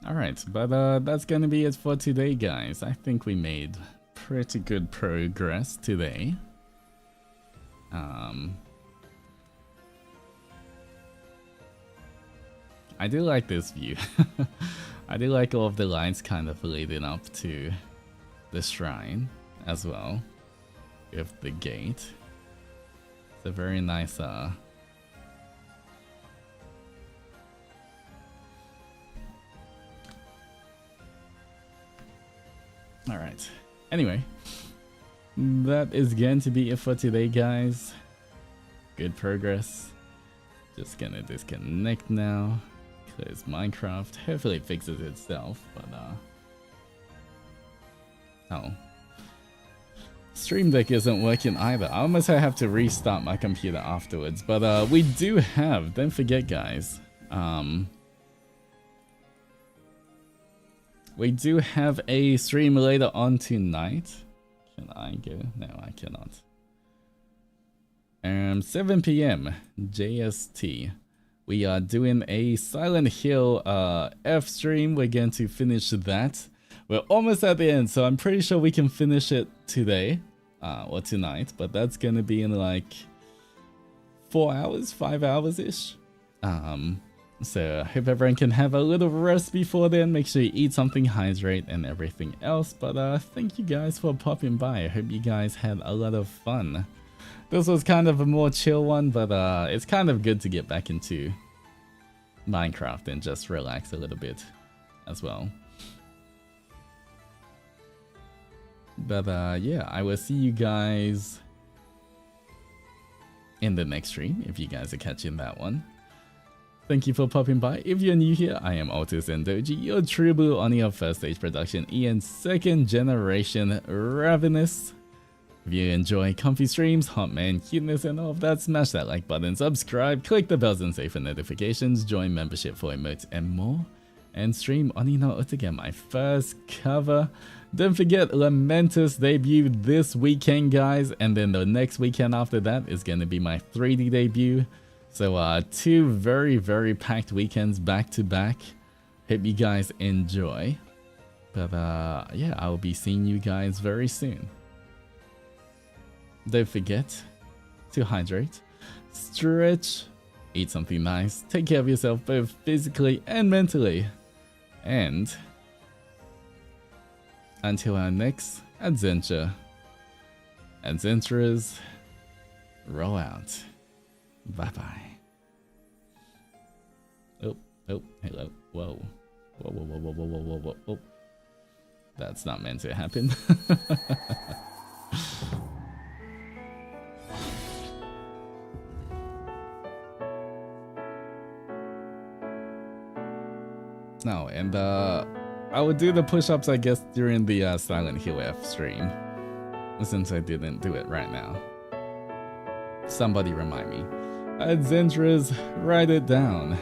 S1: Alright, but that's gonna be it for today, guys. I think we made pretty good progress today. I do like this view. I do like all of the lines kind of leading up to the shrine as well, with the gate. It's a very nice Alright. Anyway, that is going to be it for today, guys. Good progress. Just gonna disconnect now. Close Minecraft. Hopefully it fixes itself, but oh. Stream Deck isn't working either. I almost have to restart my computer afterwards, but we do have, don't forget guys, We do have a stream later on tonight. Can I go? No, I cannot. 7 p.m. JST. We are doing a Silent Hill F stream. We're going to finish that. We're almost at the end, so I'm pretty sure we can finish it today or tonight. But that's going to be in like 4 hours, 5 hours-ish. So I hope everyone can have a little rest before then. Make sure you eat something, hydrate, and everything else. But thank you guys for popping by. I hope you guys had a lot of fun. This was kind of a more chill one, but it's kind of good to get back into Minecraft and just relax a little bit as well. But yeah, I will see you guys in the next stream if you guys are catching that one. Thank you for popping by. If you're new here, I am Altus Zendoji, your true blue Oni of first stage production and second generation Ravenous. If you enjoy comfy streams, hot man cuteness and all of that, smash that like button, subscribe, click the bells and save for notifications, join membership for emotes and more, and stream Onimaru to get my first cover. Don't forget Lamentus debut this weekend, guys, and then the next weekend after that is going to be my 3D debut. So 2 very, very packed weekends back to back. Hope you guys enjoy. But yeah, I'll be seeing you guys very soon. Don't forget to hydrate, stretch, eat something nice, take care of yourself both physically and mentally. And until our next adventure, adventurers, roll out. Bye bye. Oh, hello. Whoa. Whoa. Oh. That's not meant to happen. No, and I would do the push-ups, I guess, during the Silent Hill F stream, since I didn't do it right now. Somebody remind me. Adventurers, write it down.